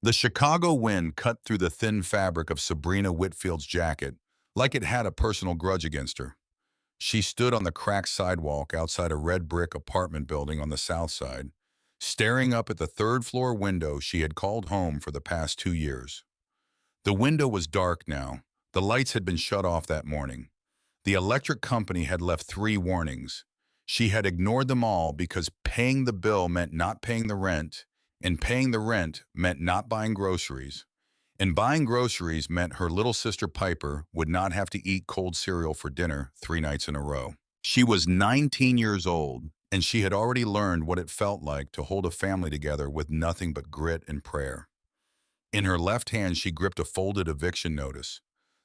The Chicago wind cut through the thin fabric of Sabrina Whitfield's jacket like it had a personal grudge against her. She stood on the cracked sidewalk outside a red brick apartment building on the south side, staring up at the third-floor window she had called home for the past 2 years. The window was dark now. The lights had been shut off that morning. The electric company had left 3 warnings. She had ignored them all because paying the bill meant not paying the rent, and paying the rent meant not buying groceries. And buying groceries meant her little sister Piper would not have to eat cold cereal for dinner 3 nights in a row. She was 19 years old, and she had already learned what it felt like to hold a family together with nothing but grit and prayer. In her left hand, she gripped a folded eviction notice.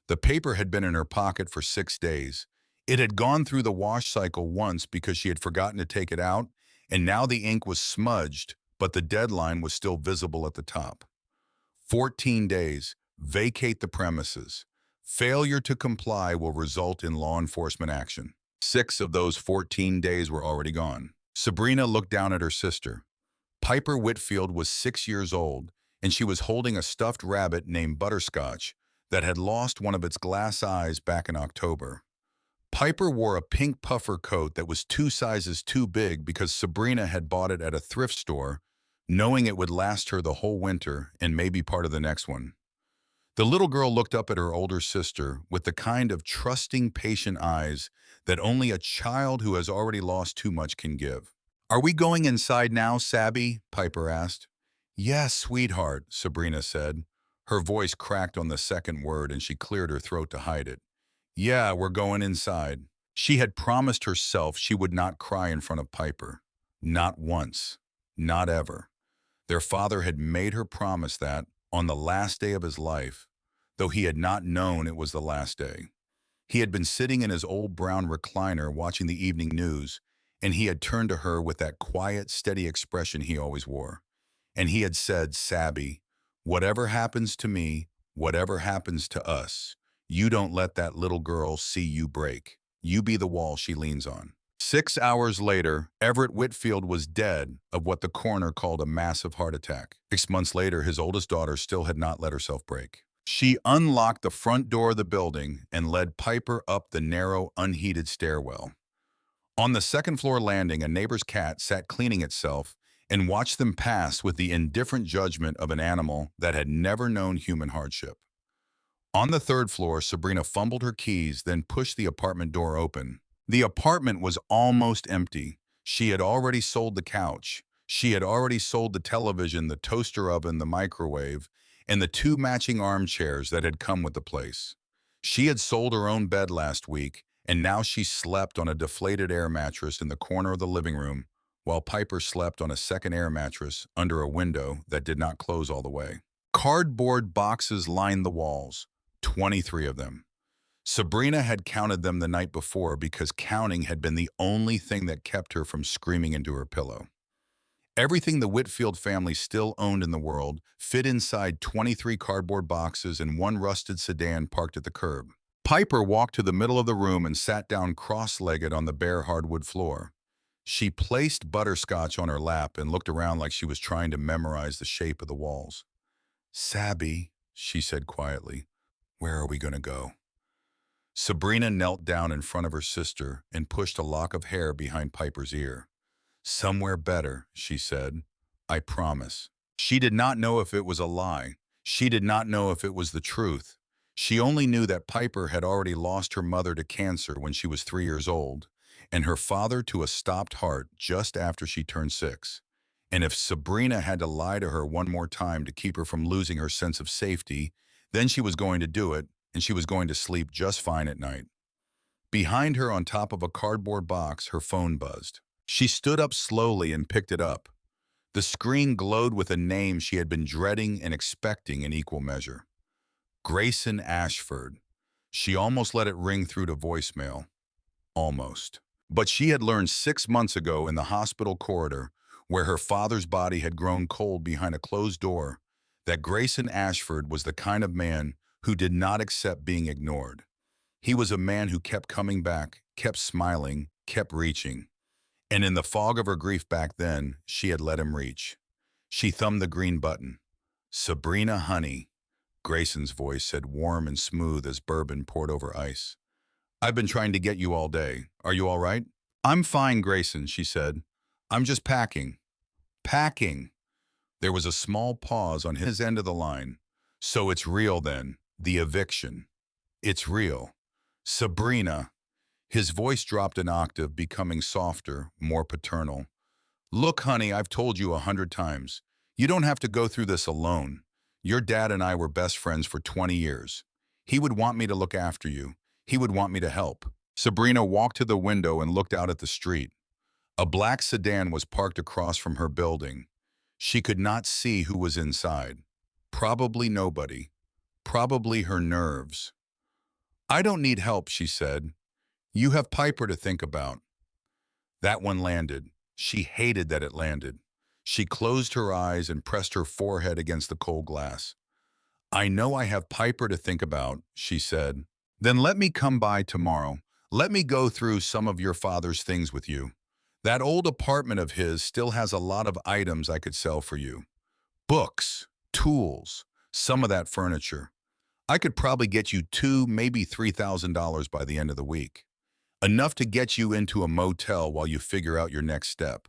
The paper had been in her pocket for 6 days. It had gone through the wash cycle once because she had forgotten to take it out, and now the ink was smudged, but the deadline was still visible at the top. 14 days. Vacate the premises. Failure to comply will result in law enforcement action. 6 of those 14 days were already gone. Sabrina looked down at her sister. Piper Whitfield was 6 years old, and she was holding a stuffed rabbit named Butterscotch that had lost one of its glass eyes back in October. Piper wore a pink puffer coat that was 2 sizes too big because Sabrina had bought it at a thrift store, knowing it would last her the whole winter and maybe part of the next one. The little girl looked up at her older sister with the kind of trusting, patient eyes that only a child who has already lost too much can give. "Are we going inside now, Sabby?" Piper asked. "Yes, sweetheart," Sabrina said. Her voice cracked on the second word and she cleared her throat to hide it. "Yeah, we're going inside." She had promised herself she would not cry in front of Piper. Not once. Not ever. Their father had made her promise that, on the last day of his life, though he had not known it was the last day. He had been sitting in his old brown recliner watching the evening news, and he had turned to her with that quiet, steady expression he always wore. And he had said, "Sabby, whatever happens to me, whatever happens to us, you don't let that little girl see you break. You be the wall she leans on." 6 hours later, Everett Whitfield was dead of what the coroner called a massive heart attack. 6 months later, his oldest daughter still had not let herself break. She unlocked the front door of the building and led Piper up the narrow, unheated stairwell. On the second-floor landing, a neighbor's cat sat cleaning itself and watched them pass with the indifferent judgment of an animal that had never known human hardship. On the third floor, Sabrina fumbled her keys, then pushed the apartment door open. The apartment was almost empty. She had already sold the couch. She had already sold the television, the toaster oven, the microwave, and the 2 matching armchairs that had come with the place. She had sold her own bed last week, and now she slept on a deflated air mattress in the corner of the living room, while Piper slept on a second air mattress under a window that did not close all the way. Cardboard boxes lined the walls, 23 of them. Sabrina had counted them the night before because counting had been the only thing that kept her from screaming into her pillow. Everything the Whitfield family still owned in the world fit inside 23 cardboard boxes and one rusted sedan parked at the curb. Piper walked to the middle of the room and sat down cross-legged on the bare hardwood floor. She placed Butterscotch on her lap and looked around like she was trying to memorize the shape of the walls. "Sabby," she said quietly, "where are we going to go?" Sabrina knelt down in front of her sister and pushed a lock of hair behind Piper's ear. "Somewhere better," she said. "I promise." She did not know if it was a lie. She did not know if it was the truth. She only knew that Piper had already lost her mother to cancer when she was 3 years old, and her father to a stopped heart just after she turned 6. And if Sabrina had to lie to her one more time to keep her from losing her sense of safety, then she was going to do it, and she was going to sleep just fine at night. Behind her on top of a cardboard box, her phone buzzed. She stood up slowly and picked it up. The screen glowed with a name she had been dreading and expecting in equal measure. Grayson Ashford. She almost let it ring through to voicemail. Almost. But she had learned 6 months ago in the hospital corridor, where her father's body had grown cold behind a closed door, that Grayson Ashford was the kind of man who did not accept being ignored. He was a man who kept coming back, kept smiling, kept reaching. And in the fog of her grief back then, she had let him reach. She thumbed the green button. Sabrina, honey, Grayson's voice said, warm and smooth as bourbon poured over ice. I've been trying to get you all day. Are you all right? I'm fine, Grayson, she said. I'm just packing. Packing. There was a small pause on his end of the line. So it's real then, the eviction. It's real. Sabrina. His voice dropped an octave, becoming softer, more paternal. Look, honey, I've told you 100 times. You don't have to go through this alone. Your dad and I were best friends for 20 years. He would want me to look after you. He would want me to help. Sabrina walked to the window and looked out at the street. A black sedan was parked across from her building. She could not see who was inside. Probably nobody. Probably her nerves. I don't need help, she said. You have Piper to think about. That one landed. She hated that it landed. She closed her eyes and pressed her forehead against the cold glass. I know I have Piper to think about, she said. Then let me come by tomorrow. Let me go through some of your father's things with you. That old apartment of his still has a lot of items I could sell for you. Books, tools, some of that furniture. I could probably get you $2, maybe $3,000 by the end of the week. Enough to get you into a motel while you figure out your next step.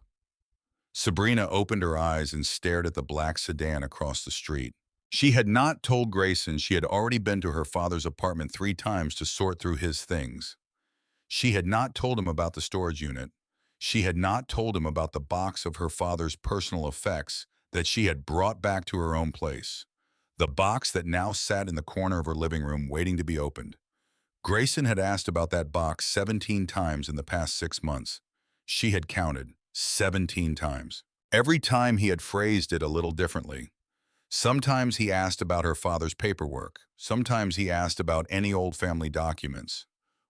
Sabrina opened her eyes and stared at the black sedan across the street. She had not told Grayson she had already been to her father's apartment 3 times to sort through his things. She had not told him about the storage unit. She had not told him about the box of her father's personal effects that she had brought back to her own place. The box that now sat in the corner of her living room waiting to be opened. Grayson had asked about that box 17 times in the past 6 months. She had counted 17 times. Every time he had phrased it a little differently. Sometimes he asked about her father's paperwork. Sometimes he asked about any old family documents.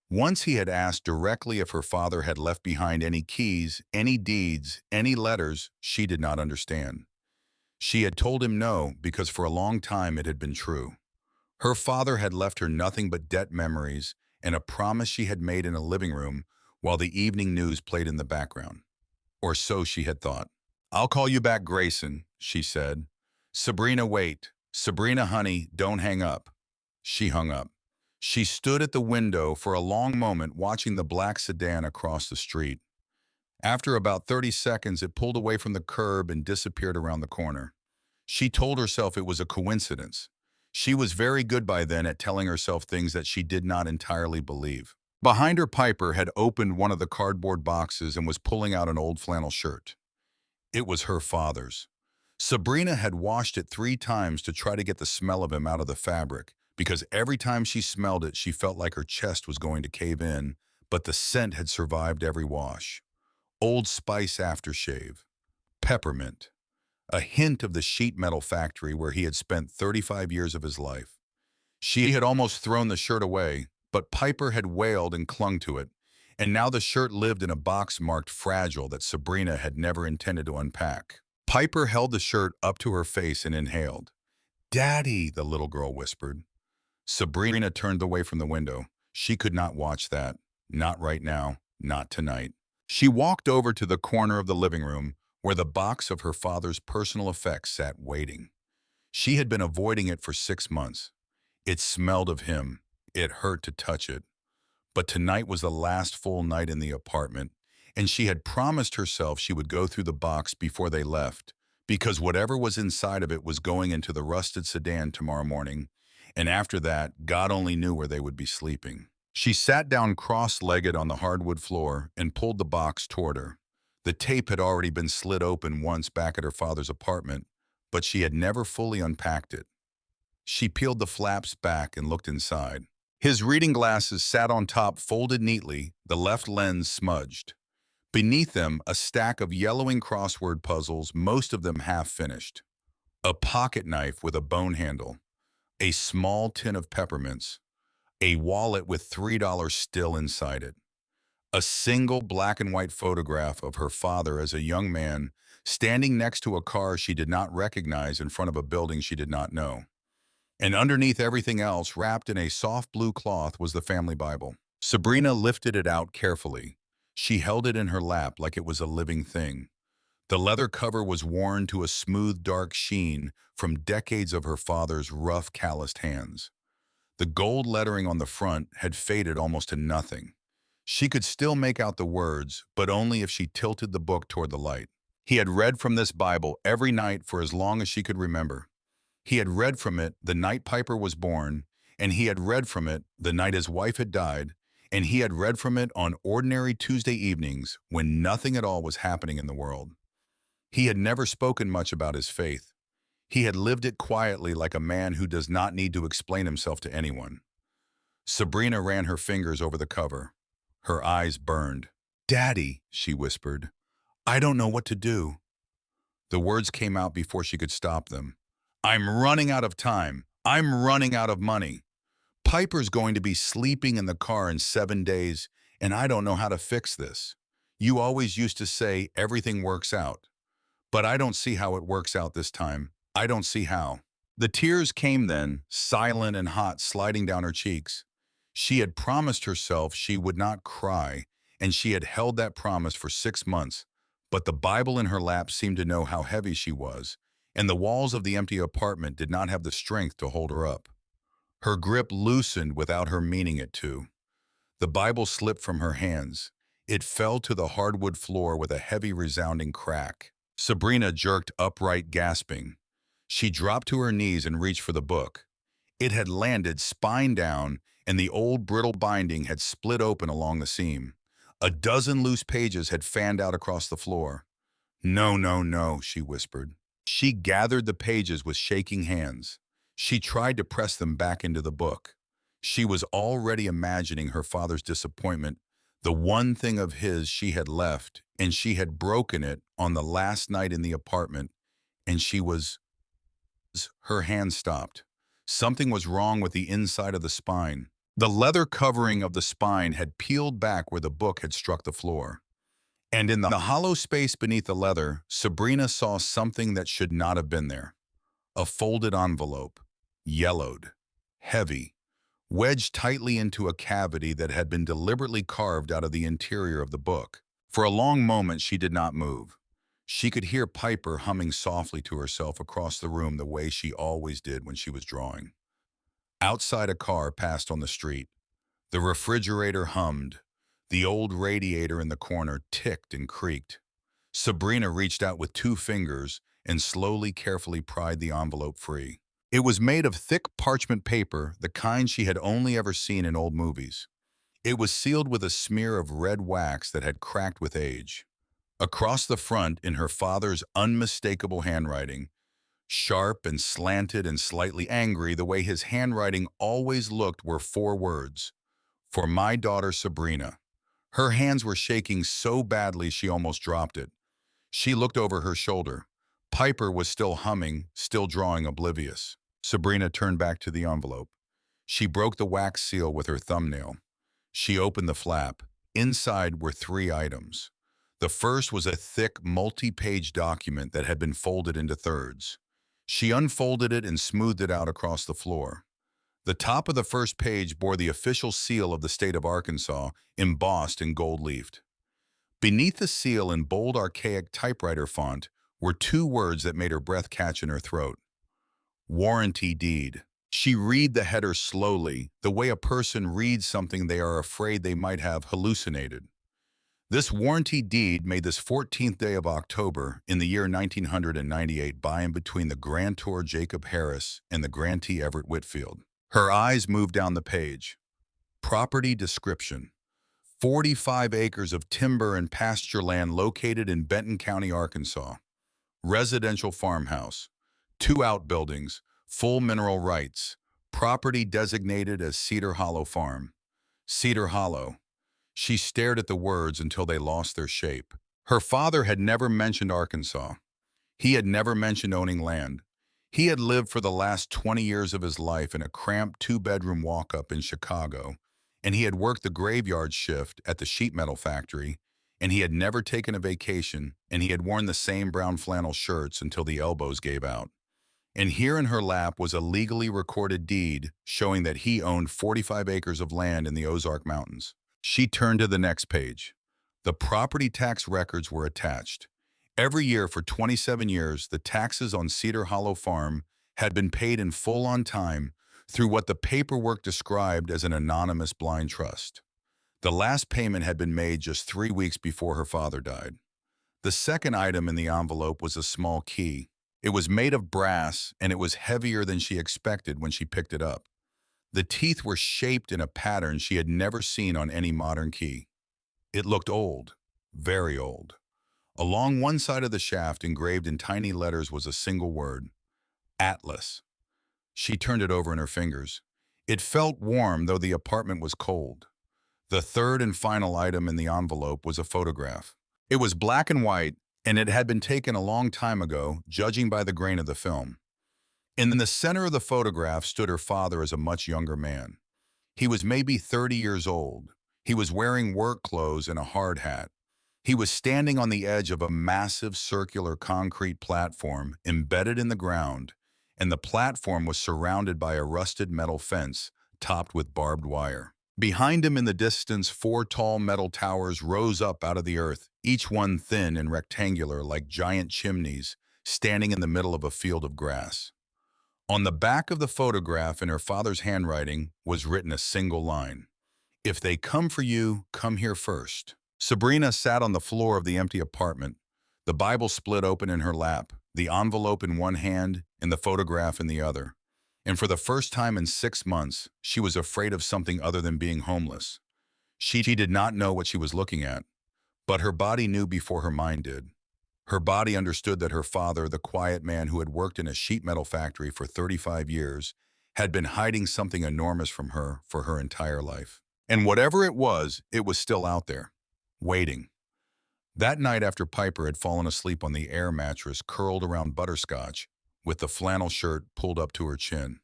Once he had asked directly if her father had left behind any keys, any deeds, any letters she did not understand. She had told him no because for a long time it had been true. Her father had left her nothing but debt memories and a promise she had made in a living room while the evening news played in the background. Or so she had thought. I'll call you back, Grayson, she said. Sabrina, wait. Sabrina, honey, don't hang up. She hung up. She stood at the window for a long moment watching the black sedan across the street. After about 30 seconds, it pulled away from the curb and disappeared around the corner. She told herself it was a coincidence. She was very good by then at telling herself things that she did not entirely believe. Behind her, Piper had opened one of the cardboard boxes and was pulling out an old flannel shirt. It was her father's. Sabrina had washed it 3 times to try to get the smell of him out of the fabric, because every time she smelled it, she felt like her chest was going to cave in, but the scent had survived every wash. Old Spice aftershave. Peppermint. A hint of the sheet metal factory where he had spent 35 years of his life. She had almost thrown the shirt away, but Piper had wailed and clung to it, and now the shirt lived in a box marked fragile that Sabrina had never intended to unpack. Piper held the shirt up to her face and inhaled. Daddy, the little girl whispered. Sabrina turned away from the window. She could not watch that. Not right now. Not tonight. She walked over to the corner of the living room where the box of her father's personal effects sat waiting. She had been avoiding it for 6 months. It smelled of him. It hurt to touch it. But tonight was the last full night in the apartment, and she had promised herself she would go through the box before they left, because whatever was inside of it was going into the rusted sedan tomorrow morning, and after that, God only knew where they would be sleeping. She sat down cross-legged on the hardwood floor and pulled the box toward her. The tape had already been slid open once back at her father's apartment, but she had never fully unpacked it. She peeled the flaps back and looked inside. His reading glasses sat on top, folded neatly, the left lens smudged. Beneath them, a stack of yellowing crossword puzzles, most of them half-finished. A pocket knife with a bone handle. A small tin of peppermints. A wallet with $3 still inside it. A single black and white photograph of her father as a young man, standing next to a car she did not recognize in front of a building she did not know. And underneath everything else, wrapped in a soft blue cloth, was the family Bible. Sabrina lifted it out carefully. She held it in her lap like it was a living thing. The leather cover was worn to a smooth, dark sheen from decades of her father's rough, calloused hands. The gold lettering on the front had faded almost to nothing. She could still make out the words, but only if she tilted the book toward the light. He had read from this Bible every night for as long as she could remember. He had read from it the night Piper was born, and he had read from it the night his wife had died, and he had read from it on ordinary Tuesday evenings when nothing at all was happening in the world. He had never spoken much about his faith. He had lived it quietly like a man who does not need to explain himself to anyone. Sabrina ran her fingers over the cover. Her eyes burned. "Daddy," she whispered, "I don't know what to do." The words came out before she could stop them. "I'm running out of time. I'm running out of money. Piper's going to be sleeping in the car in 7 days, and I don't know how to fix this. You always used to say everything works out. But I don't see how it works out this time. I don't see how." The tears came then, silent and hot, sliding down her cheeks. She had promised herself she would not cry, and she had held that promise for 6 months. But the Bible in her lap seemed to know how heavy she was, and the walls of the empty apartment did not have the strength to hold her up. Her grip loosened without her meaning it to. The Bible slipped from her hands. It fell to the hardwood floor with a heavy, resounding crack. Sabrina jerked upright, gasping. She dropped to her knees and reached for the book. It had landed spine down, and the old brittle binding had split open along the seam. A dozen loose pages had fanned out across the floor. "No, no, no," she whispered. She gathered the pages with shaking hands. She tried to press them back into the book. She was already imagining her father's disappointment, the one thing of his she had left, and she had broken it on the last night in the apartment, and she was... Her hand stopped. Something was wrong with the inside of the spine. The leather covering of the spine had peeled back where the book had struck the floor. And in the hollow space beneath the leather, Sabrina saw something that should not have been there. A folded envelope, yellowed, heavy, wedged tightly into a cavity that had been deliberately carved out of the interior of the book. For a long moment she did not move. She could hear Piper humming softly to herself across the room the way she always did when she was drawing. Outside, a car passed on the street. The refrigerator hummed. The old radiator in the corner ticked and creaked. Sabrina reached out with 2 fingers and slowly, carefully pried the envelope free. It was made of thick parchment paper, the kind she had only ever seen in old movies. It was sealed with a smear of red wax that had cracked with age. Across the front, in her father's unmistakable handwriting, sharp and slanted and slightly angry the way his handwriting always looked, were 4 words: "For my daughter Sabrina." Her hands were shaking so badly she almost dropped it. She looked over her shoulder. Piper was still humming, still drawing, oblivious. Sabrina turned back to the envelope. She broke the wax seal with her thumbnail. She opened the flap. Inside were 3 items. The first was a thick, multi-page document that had been folded into thirds. She unfolded it and smoothed it out across the floor. The top of the first page bore the official seal of the state of Arkansas, embossed in gold-leafed. Beneath the seal, in bold, archaic typewriter font, were 2 words that made her breath catch in her throat: "Warranty deed." She read the header slowly, the way a person reads something they are afraid they might have hallucinated. This warranty deed, made this 14th day of October in the year 1998 by and between the grantor Jacob Harris and the grantee Everett Whitfield. Her eyes moved down the page. Property description: 45 acres of timber and pasture land located in Benton County, Arkansas. Residential farmhouse. 2 outbuildings. Full mineral rights. Property designated as Cedar Hollow Farm. Cedar Hollow. She stared at the words until they lost their shape. Her father had never mentioned Arkansas. He had never mentioned owning land. He had lived for the last 20 years of his life in a cramped 2-bedroom walk-up in Chicago, and he had worked the graveyard shift at the sheet metal factory, and he had never taken a vacation, and he had worn the same brown flannel shirts until the elbows gave out. And here in her lap was a legally recorded deed showing that he owned 45 acres of land in the Ozark Mountains. She turned to the next page. The property tax records were attached. Every year for 27 years, the taxes on Cedar Hollow Farm had been paid in full on time through what the paperwork described as an anonymous blind trust. The last payment had been made just 3 weeks before her father died. The second item in the envelope was a small key. It was made of brass, and it was heavier than she expected when she picked it up. The teeth were shaped in a pattern she had never seen on any modern key. It looked old, very old. Along one side of the shaft, engraved in tiny letters, was a single word: Atlas. She turned it over in her fingers. It felt warm, though the apartment was cold. The third and final item in the envelope was a photograph. It was black and white, and it had been taken a long time ago, judging by the grain of the film. In the center of the photograph stood her father as a much younger man. He was maybe 30 years old. He was wearing work clothes and a hard hat. He was standing on the edge of a massive circular concrete platform embedded in the ground, and the platform was surrounded by a rusted metal fence topped with barbed wire. Behind him in the distance, 4 tall metal towers rose up out of the earth, each one thin and rectangular like giant chimneys, standing in the middle of a field of grass. On the back of the photograph, in her father's handwriting, was written a single line: "If they come for you, come here first." Sabrina sat on the floor of the empty apartment, the Bible split open in her lap, the envelope in one hand and the photograph in the other. And for the first time in 6 months, she was afraid of something other than being homeless. She did not know what she was looking at, but her body knew before her mind did. Her body understood that her father, the quiet man who had worked in a sheet metal factory for 35 years, had been hiding something enormous from her for her entire life. And whatever it was still out there, waiting. That night, after Piper had fallen asleep on the air mattress curled around butterscotch, with the flannel shirt pulled up to her chin,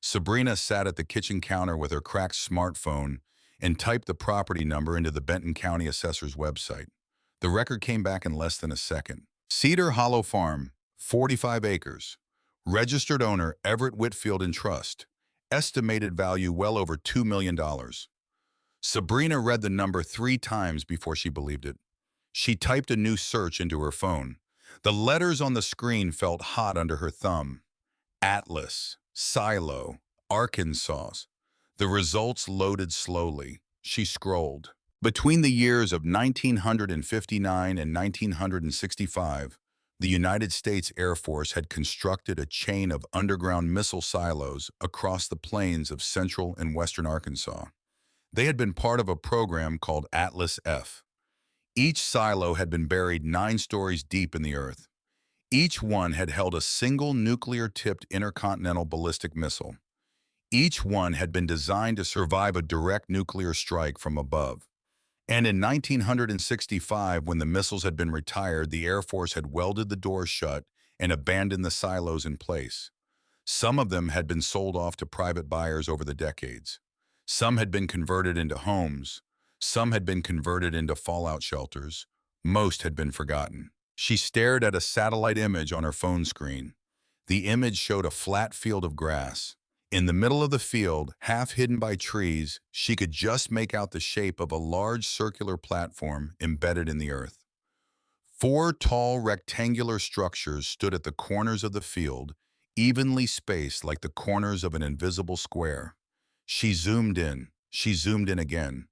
Sabrina sat at the kitchen counter with her cracked smartphone and typed the property number into the Benton County Assessor's website. The record came back in less than a second. Cedar Hollow Farm, 45 acres. Registered owner Everett Whitfield and Trust. Estimated value well over $2 million. Sabrina read the number 3 times before she believed it. She typed a new search into her phone. The letters on the screen felt hot under her thumb. Atlas, Silo, Arkansas. The results loaded slowly. She scrolled. Between the years of 1959 and 1965, the United States Air Force had constructed a chain of underground missile silos across the plains of central and western Arkansas. They had been part of a program called Atlas F. Each silo had been buried 9 stories deep in the earth. Each one had held a single nuclear-tipped intercontinental ballistic missile. Each one had been designed to survive a direct nuclear strike from above. And in 1965, when the missiles had been retired, the Air Force had welded the doors shut and abandoned the silos in place. Some of them had been sold off to private buyers over the decades. Some had been converted into homes. Some had been converted into fallout shelters. Most had been forgotten. She stared at a satellite image on her phone screen. The image showed a flat field of grass. In the middle of the field, half hidden by trees, she could just make out the shape of a large circular platform embedded in the earth. 4 tall rectangular structures stood at the corners of the field, evenly spaced like the corners of an invisible square. She zoomed in. She zoomed in again.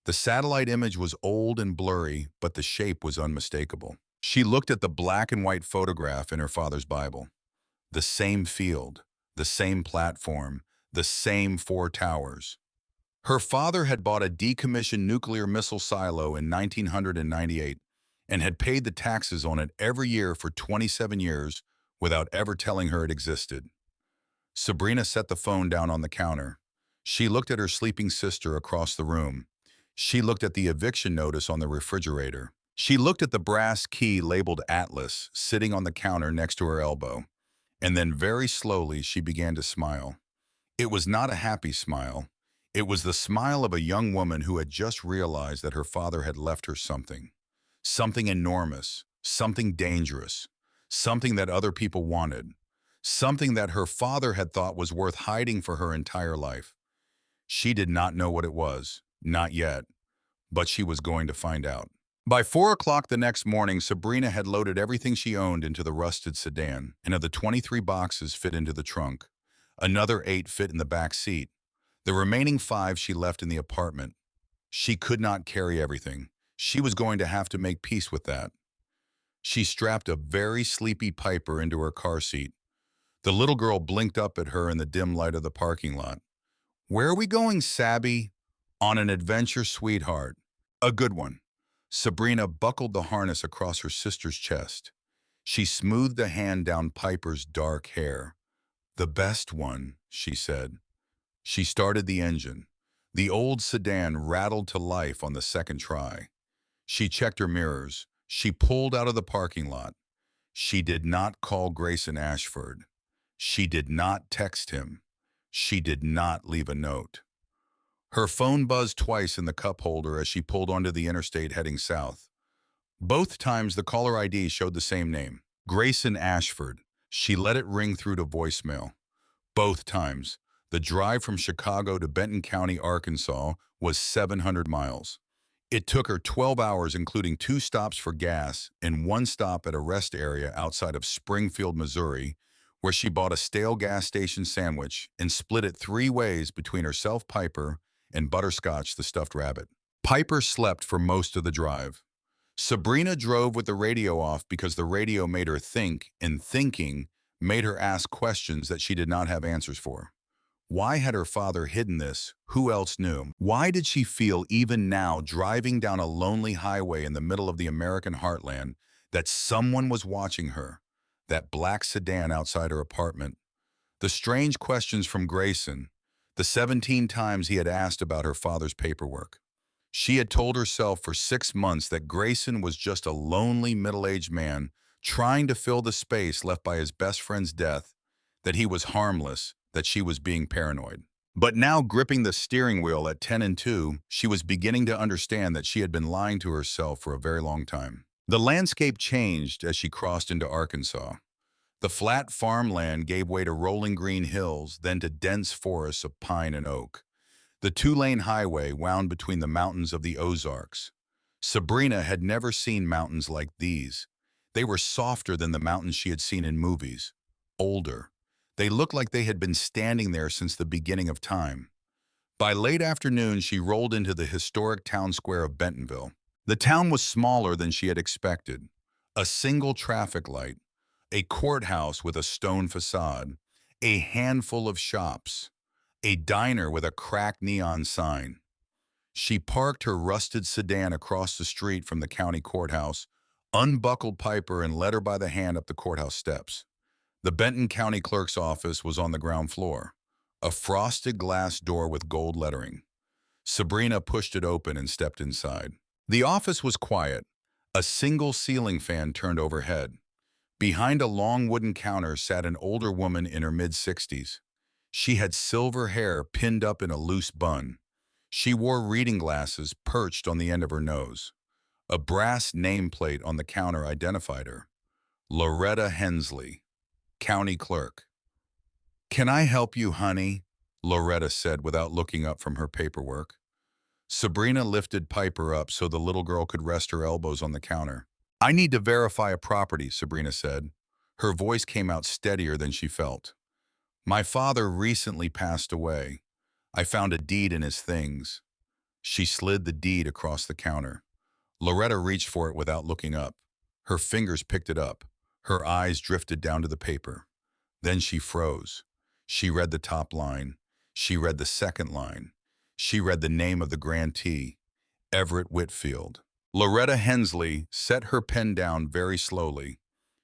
The satellite image was old and blurry, but the shape was unmistakable. She looked at the black and white photograph in her father's Bible. The same field, the same platform, the same 4 towers. Her father had bought a decommissioned nuclear missile silo in 1998 and had paid the taxes on it every year for 27 years without ever telling her it existed. Sabrina set the phone down on the counter. She looked at her sleeping sister across the room. She looked at the eviction notice on the refrigerator. She looked at the brass key labeled Atlas sitting on the counter next to her elbow. And then very slowly she began to smile. It was not a happy smile. It was the smile of a young woman who had just realized that her father had left her something. Something enormous, something dangerous, something that other people wanted, something that her father had thought was worth hiding for her entire life. She did not know what it was, not yet, but she was going to find out. By 4 o'clock the next morning, Sabrina had loaded everything she owned into the rusted sedan, and of the 23 boxes fit into the trunk. Another 8 fit in the back seat. The remaining 5 she left in the apartment. She could not carry everything. She was going to have to make peace with that. She strapped a very sleepy Piper into her car seat. The little girl blinked up at her in the dim light of the parking lot. "Where are we going, Sabby?" "On an adventure, sweetheart." "A good one." Sabrina buckled the harness across her sister's chest. She smoothed a hand down Piper's dark hair. "The best one," she said. She started the engine. The old sedan rattled to life on the second try. She checked her mirrors. She pulled out of the parking lot. She did not call Grayson Ashford. She did not text him. She did not leave a note. Her phone buzzed twice in the cup holder as she pulled onto the interstate heading south. Both times the caller ID showed the same name, Grayson Ashford. She let it ring through to voicemail. Both times, the drive from Chicago to Benton County, Arkansas was 700 miles. It took her 12 hours, including 2 stops for gas and 1 stop at a rest area outside of Springfield, Missouri, where she bought a stale gas station sandwich and split it 3 ways between herself, Piper, and Butterscotch the stuffed rabbit. Piper slept for most of the drive. Sabrina drove with the radio off because the radio made her think, and thinking made her ask questions that she did not have answers for. Why had her father hidden this? Who else knew? Why did she feel, even now, driving down a lonely highway in the middle of the American heartland, that someone was watching her? That black sedan outside her apartment. The strange questions from Grayson. The 17 times he had asked about her father's paperwork. She had told herself for 6 months that Grayson was just a lonely middle-aged man trying to fill the space left by his best friend's death, that he was harmless, that she was being paranoid. But now, gripping the steering wheel at 10 and 2, she was beginning to understand that she had been lying to herself for a very long time. The landscape changed as she crossed into Arkansas. The flat farmland gave way to rolling green hills, then to dense forests of pine and oak. The 2-lane highway wound between the mountains of the Ozarks. Sabrina had never seen mountains like these. They were softer than the mountains she had seen in movies. Older. They looked like they had been standing there since the beginning of time. By late afternoon, she rolled into the historic town square of Bentonville. The town was smaller than she had expected. A single traffic light, a courthouse with a stone facade, a handful of shops, a diner with a cracked neon sign. She parked her rusted sedan across the street from the county courthouse, unbuckled Piper, and led her by the hand up the courthouse steps. The Benton County Clerk's office was on the ground floor, a frosted glass door with gold lettering. Sabrina pushed it open and stepped inside. The office was quiet. A single ceiling fan turned overhead. Behind a long wooden counter sat an older woman in her mid-60s. She had silver hair pinned up in a loose bun. She wore reading glasses perched on the end of her nose. A brass nameplate on the counter identified her. Loretta Hensley, County Clerk. "Can I help you, honey?" Loretta said without looking up from her paperwork. Sabrina lifted Piper up so the little girl could rest her elbows on the counter. "I need to verify a property," Sabrina said. Her voice came out steadier than she felt. "My father recently passed away. I found a deed in his things." She slid the deed across the counter. Loretta reached for it without looking up. Her fingers picked it up. Her eyes drifted down to the paper. Then she froze. She read the top line. She read the second line. She read the name of the grantee, Everett Whitfield. Loretta Hensley set her pen down very slowly.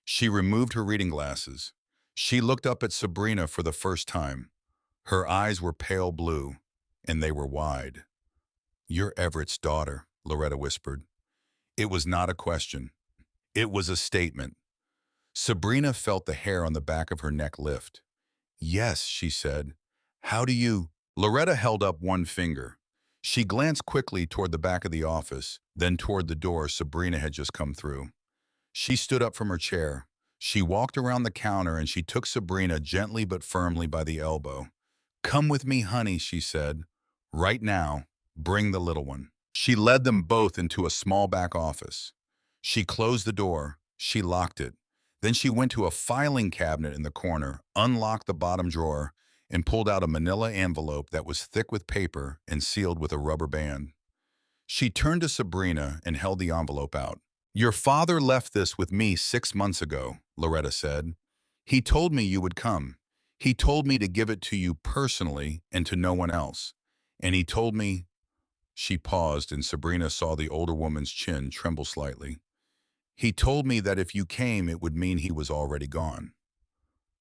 She removed her reading glasses. She looked up at Sabrina for the first time. Her eyes were pale blue, and they were wide. "You're Everett's daughter," Loretta whispered. It was not a question. It was a statement. Sabrina felt the hair on the back of her neck lift. "Yes," she said. "How do you—" Loretta held up one finger. She glanced quickly toward the back of the office, then toward the door Sabrina had just come through. She stood up from her chair. She walked around the counter and she took Sabrina gently but firmly by the elbow. "Come with me, honey," she said. "Right now. Bring the little one." She led them both into a small back office. She closed the door. She locked it. Then she went to a filing cabinet in the corner, unlocked the bottom drawer, and pulled out a manila envelope that was thick with paper and sealed with a rubber band. She turned to Sabrina and held the envelope out. "Your father left this with me 6 months ago," Loretta said. "He told me you would come. He told me to give it to you personally and to no one else. And he told me—" She paused and Sabrina saw the older woman's chin tremble slightly. "He told me that if you came, it would mean he was already gone."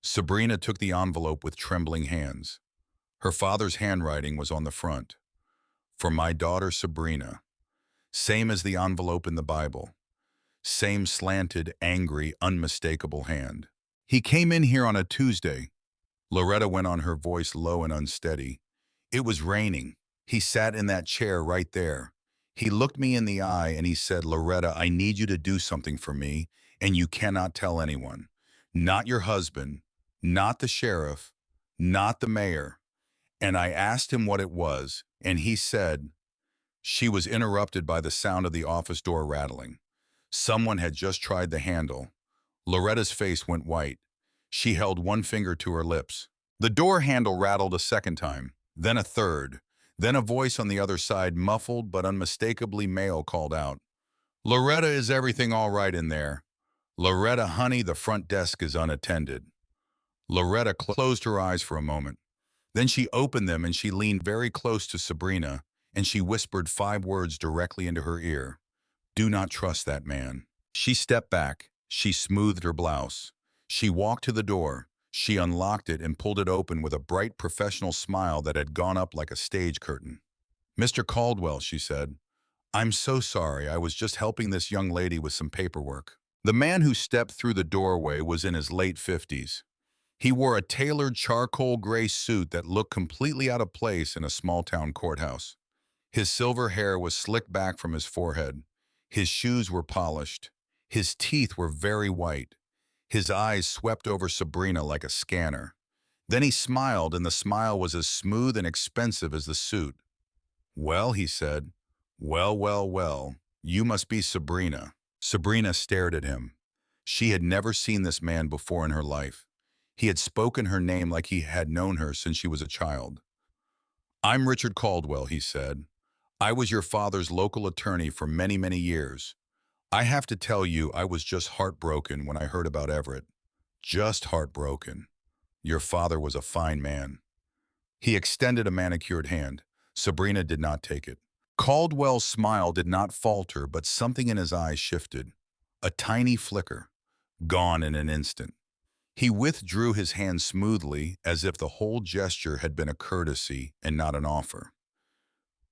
Sabrina took the envelope with trembling hands. Her father's handwriting was on the front. "For my daughter Sabrina." Same as the envelope in the Bible. Same slanted, angry, unmistakable hand. "He came in here on a Tuesday." Loretta went on, her voice low and unsteady. "It was raining. He sat in that chair right there. He looked me in the eye and he said, 'Loretta, I need you to do something for me, and you cannot tell anyone. Not your husband, not the sheriff, not the mayor.' And I asked him what it was, and he said—" She was interrupted by the sound of the office door rattling. Someone had just tried the handle. Loretta's face went white. She held one finger to her lips. The door handle rattled a second time, then a third. Then a voice on the other side, muffled but unmistakably male, called out, "Loretta, is everything all right in there?" "Loretta, honey, the front desk is unattended." Loretta closed her eyes for a moment. Then she opened them and she leaned very close to Sabrina, and she whispered 5 words directly into her ear. "Do not trust that man." She stepped back. She smoothed her blouse. She walked to the door. She unlocked it and pulled it open with a bright professional smile that had gone up like a stage curtain. "Mr. Caldwell," she said, "I'm so sorry. I was just helping this young lady with some paperwork." The man who stepped through the doorway was in his late 50s. He wore a tailored charcoal gray suit that looked completely out of place in a small-town courthouse. His silver hair was slicked back from his forehead. His shoes were polished. His teeth were very white. His eyes swept over Sabrina like a scanner. Then he smiled, and the smile was as smooth and expensive as the suit. "Well," he said. "Well, well, well. You must be Sabrina." Sabrina stared at him. She had never seen this man before in her life. He had spoken her name like he had known her since she was a child. "I'm Richard Caldwell," he said. "I was your father's local attorney for many, many years. I have to tell you, I was just heartbroken when I heard about Everett. Just heartbroken. Your father was a fine man." He extended a manicured hand. Sabrina did not take it. Caldwell's smile did not falter, but something in his eyes shifted. A tiny flicker. Gone in an instant. He withdrew his hand smoothly, as if the whole gesture had been a courtesy and not an offer.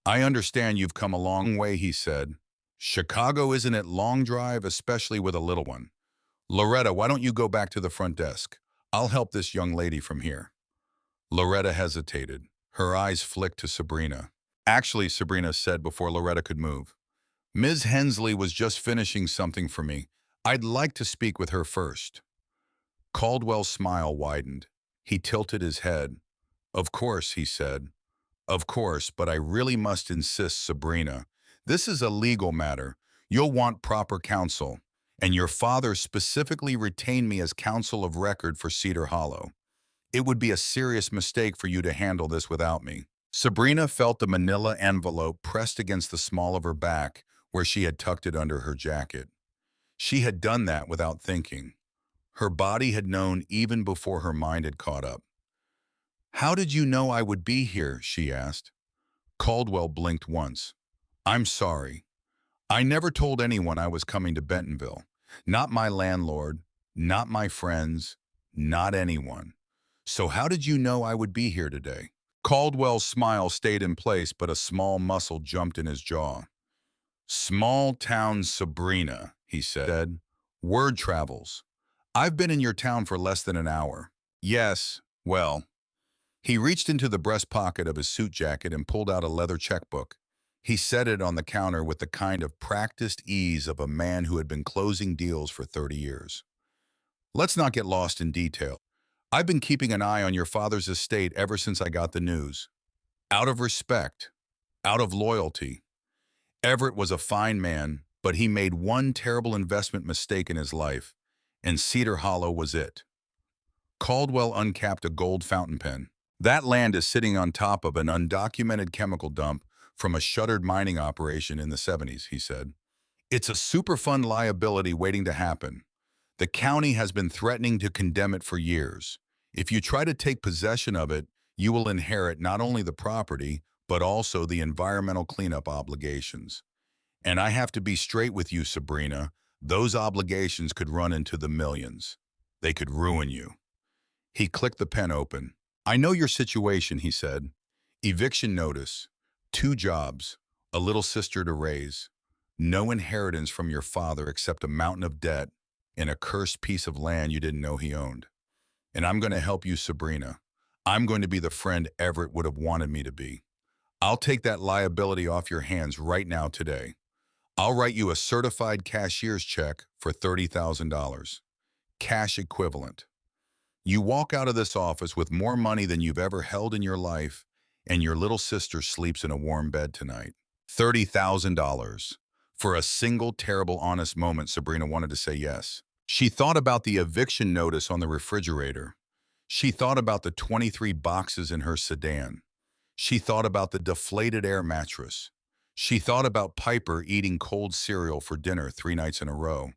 "I understand you've come a long way," he said. "Chicago isn't it long drive, especially with a little one. Loretta, why don't you go back to the front desk? I'll help this young lady from here." Loretta hesitated. Her eyes flicked to Sabrina. "Actually," Sabrina said before Loretta could move, "Ms. Hensley was just finishing something for me. I'd like to speak with her first." Caldwell's smile widened. He tilted his head. "Of course," he said. "Of course, but I really must insist, Sabrina. This is a legal matter. You'll want proper counsel. And your father specifically retained me as counsel of record for Cedar Hollow. It would be a serious mistake for you to handle this without me." Sabrina felt the manila envelope pressed against the small of her back where she had tucked it under her jacket. She had done that without thinking. Her body had known even before her mind had caught up. "How did you know I would be here?" she asked. Caldwell blinked once. "I'm sorry. I never told anyone I was coming to Bentonville. Not my landlord, not my friends, not anyone. So how did you know I would be here today?" Caldwell's smile stayed in place, but a small muscle jumped in his jaw. "Small town Sabrina," he said. "Word travels. I've been in your town for less than an hour. Yes, well." He reached into the breast pocket of his suit jacket and pulled out a leather checkbook. He set it on the counter with the kind of practiced ease of a man who had been closing deals for 30 years. "Let's not get lost in detail. I've been keeping an eye on your father's estate ever since I got the news. Out of respect, out of loyalty. Everett was a fine man, but he made one terrible investment mistake in his life, and Cedar Hollow was it. Caldwell uncapped a gold fountain pen. That land is sitting on top of an undocumented chemical dump from a shuttered mining operation in the 70s, he said. It's a Superfund liability waiting to happen. The county has been threatening to condemn it for years. If you try to take possession of it, you will inherit not only the property, but also the environmental cleanup obligations. And I have to be straight with you, Sabrina. Those obligations could run into the millions. They could ruin you. He clicked the pen open. I know your situation, he said. Eviction notice, 2 jobs, a little sister to raise, no inheritance from your father except a mountain of debt and a cursed piece of land you didn't know he owned. And I'm going to help you, Sabrina. I'm going to be the friend Everett would have wanted me to be. I'll take that liability off your hands right now today. I'll write you a certified cashier's check for $30,000. Cash equivalent. You walk out of this office with more money than you've ever held in your life, and your little sister sleeps in a warm bed tonight. $30,000. For a single terrible honest moment, Sabrina wanted to say yes. She thought about the eviction notice on the refrigerator. She thought about the 23 boxes in her sedan. She thought about the deflated air mattress. She thought about Piper eating cold cereal for dinner 3 nights in a row.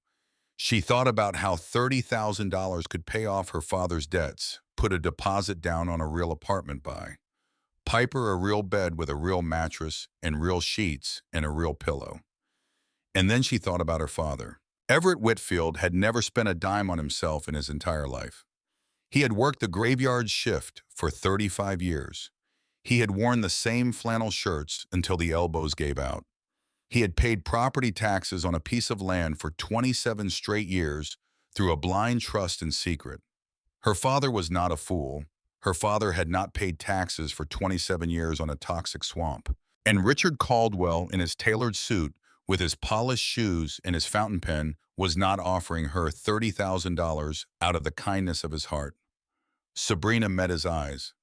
She thought about how $30,000 could pay off her father's debts, put a deposit down on a real apartment buy. Piper a real bed with a real mattress and real sheets and a real pillow. And then she thought about her father. Everett Whitfield had never spent a dime on himself in his entire life. He had worked the graveyard shift for 35 years. He had worn the same flannel shirts until the elbows gave out. He had paid property taxes on a piece of land for 27 straight years through a blind trust in secret. Her father was not a fool. Her father had not paid taxes for 27 years on a toxic swamp. And Richard Caldwell, in his tailored suit, with his polished shoes and his fountain pen, was not offering her $30,000 out of the kindness of his heart. Sabrina met his eyes.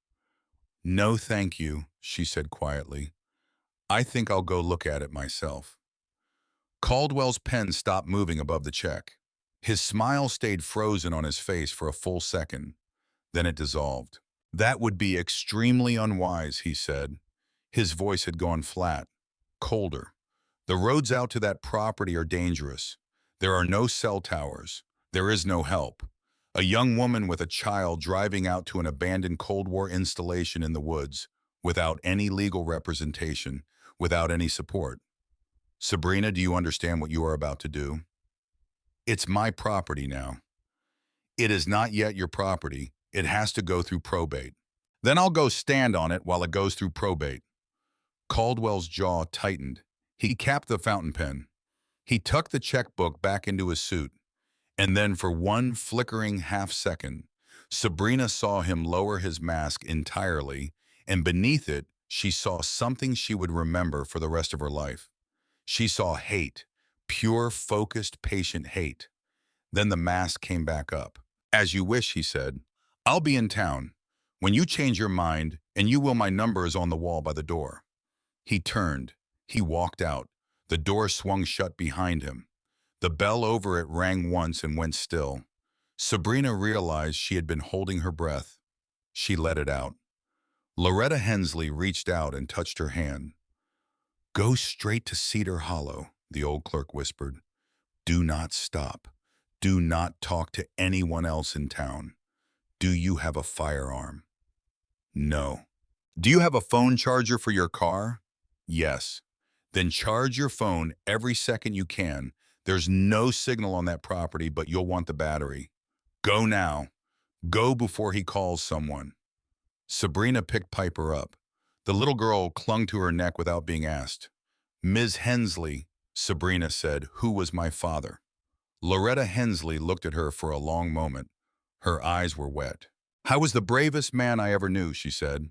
"No, thank you," she said quietly. "I think I'll go look at it myself." Caldwell's pen stopped moving above the check. His smile stayed frozen on his face for a full second. Then it dissolved. "That would be extremely unwise," he said. His voice had gone flat, colder. "The roads out to that property are dangerous. There are no cell towers. There is no help. A young woman with a child driving out to an abandoned Cold War installation in the woods, without any legal representation, without any support. Sabrina, do you understand what you are about to do? It's my property now. It is not yet your property. It has to go through probate. Then I'll go stand on it while it goes through probate." Caldwell's jaw tightened. He capped the fountain pen. He tucked the checkbook back into his suit. And then for one flickering half-second, Sabrina saw him lower his mask entirely, and beneath it, she saw something she would remember for the rest of her life. She saw hate, pure, focused, patient hate. Then the mask came back up. "As you wish," he said. "I'll be in town. When you change your mind, and you will, my number is on the wall by the door." He turned. He walked out. The door swung shut behind him. The bell over it rang once and went still. Sabrina realized she had been holding her breath. She let it out. Loretta Hensley reached out and touched her hand. "Go straight to Cedar Hollow," the old clerk whispered. "Do not stop. Do not talk to anyone else in town. Do you have a firearm?" "No." "Do you have a phone charger for your car?" "Yes." "Then charge your phone every second you can. There's no signal on that property, but you'll want the battery. Go now. Go before he calls someone." Sabrina picked Piper up. The little girl clung to her neck without being asked. "Ms. Hensley," Sabrina said, "who was my father?" Loretta Hensley looked at her for a long moment. Her eyes were wet. "I was the bravest man I ever knew," she said.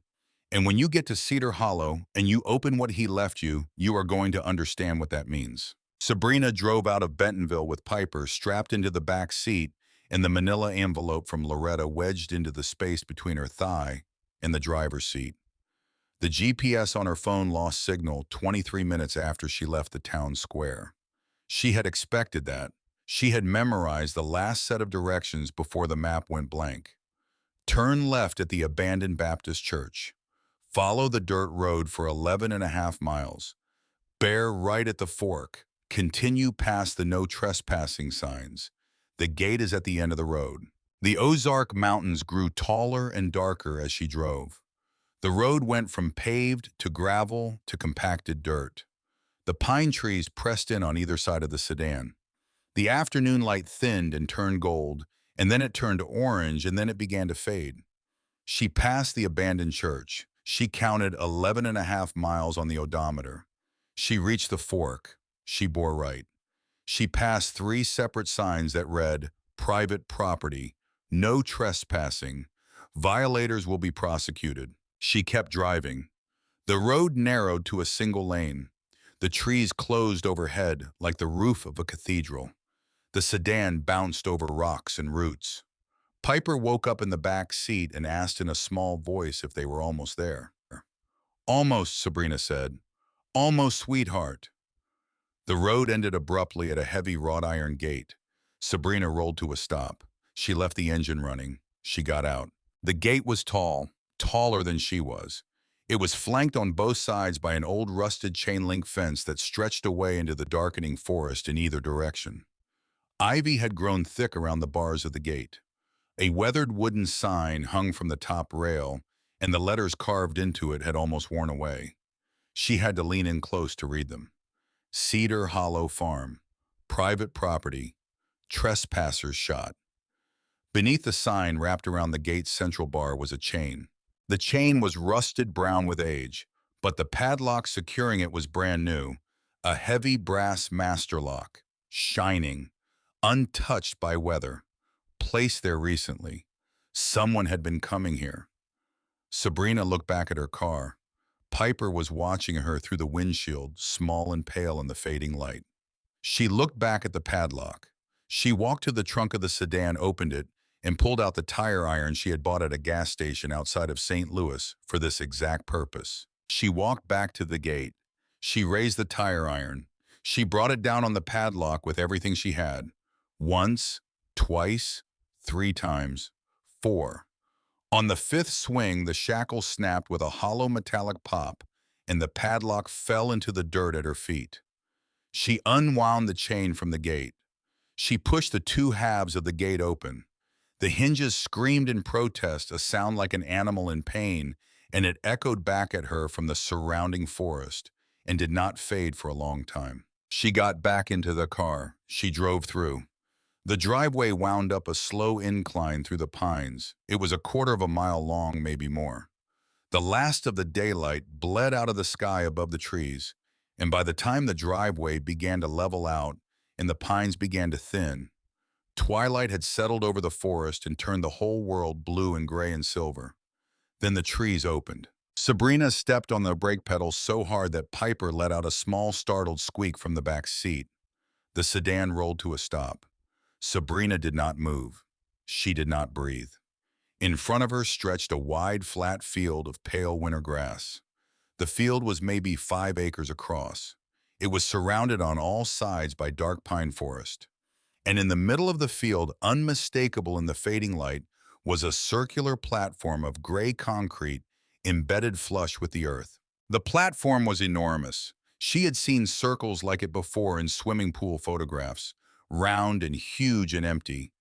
"And when you get to Cedar Hollow and you open what he left you, you are going to understand what that means." Sabrina drove out of Bentonville with Piper strapped into the back seat and the manila envelope from Loretta wedged into the space between her thigh and the driver's seat. The GPS on her phone lost signal 23 minutes after she left the town square. She had expected that. She had memorized the last set of directions before the map went blank. Turn left at the abandoned Baptist church. Follow the dirt road for 11.5 miles. Bear right at the fork. Continue past the no trespassing signs. The gate is at the end of the road. The Ozark Mountains grew taller and darker as she drove. The road went from paved to gravel to compacted dirt. The pine trees pressed in on either side of the sedan. The afternoon light thinned and turned gold, and then it turned orange, and then it began to fade. She passed the abandoned church. She counted 11.5 miles on the odometer. She reached the fork. She bore right. She passed 3 separate signs that read, "Private property, no trespassing, violators will be prosecuted." She kept driving. The road narrowed to a single lane. The trees closed overhead like the roof of a cathedral. The sedan bounced over rocks and roots. Piper woke up in the back seat and asked in a small voice if they were almost there. "Almost," Sabrina said. "Almost, sweetheart." The road ended abruptly at a heavy wrought iron gate. Sabrina rolled to a stop. She left the engine running. She got out. The gate was tall, taller than she was. It was flanked on both sides by an old rusted chain-link fence that stretched away into the darkening forest in either direction. Ivy had grown thick around the bars of the gate. A weathered wooden sign hung from the top rail, and the letters carved into it had almost worn away. She had to lean in close to read them. Cedar Hollow Farm. Private property. Trespassers shot. Beneath the sign wrapped around the gate's central bar was a chain. The chain was rusted brown with age, but the padlock securing it was brand new. A heavy brass master lock, shining, untouched by weather, placed there recently. Someone had been coming here. Sabrina looked back at her car. Piper was watching her through the windshield, small and pale in the fading light. She looked back at the padlock. She walked to the trunk of the sedan, opened it, and pulled out the tire iron she had bought at a gas station outside of St. Louis for this exact purpose. She walked back to the gate. She raised the tire iron. She brought it down on the padlock with everything she had. Once, twice, 3 times, 4. On the 5th swing, the shackle snapped with a hollow metallic pop, and the padlock fell into the dirt at her feet. She unwound the chain from the gate. She pushed the 2 halves of the gate open. The hinges screamed in protest, a sound like an animal in pain, and it echoed back at her from the surrounding forest and did not fade for a long time. She got back into the car. She drove through. The driveway wound up a slow incline through the pines. It was a 1/4 mile long, maybe more. The last of the daylight bled out of the sky above the trees, and by the time the driveway began to level out and the pines began to thin, twilight had settled over the forest and turned the whole world blue and gray and silver. Then the trees opened. Sabrina stepped on the brake pedal so hard that Piper let out a small startled squeak from the back seat. The sedan rolled to a stop. Sabrina did not move. She did not breathe. In front of her stretched a wide, flat field of pale winter grass. The field was maybe 5 acres across. It was surrounded on all sides by dark pine forest. And in the middle of the field, unmistakable in the fading light, was a circular platform of gray concrete embedded flush with the earth. The platform was enormous. She had seen circles like it before in swimming pool photographs, round and huge and empty.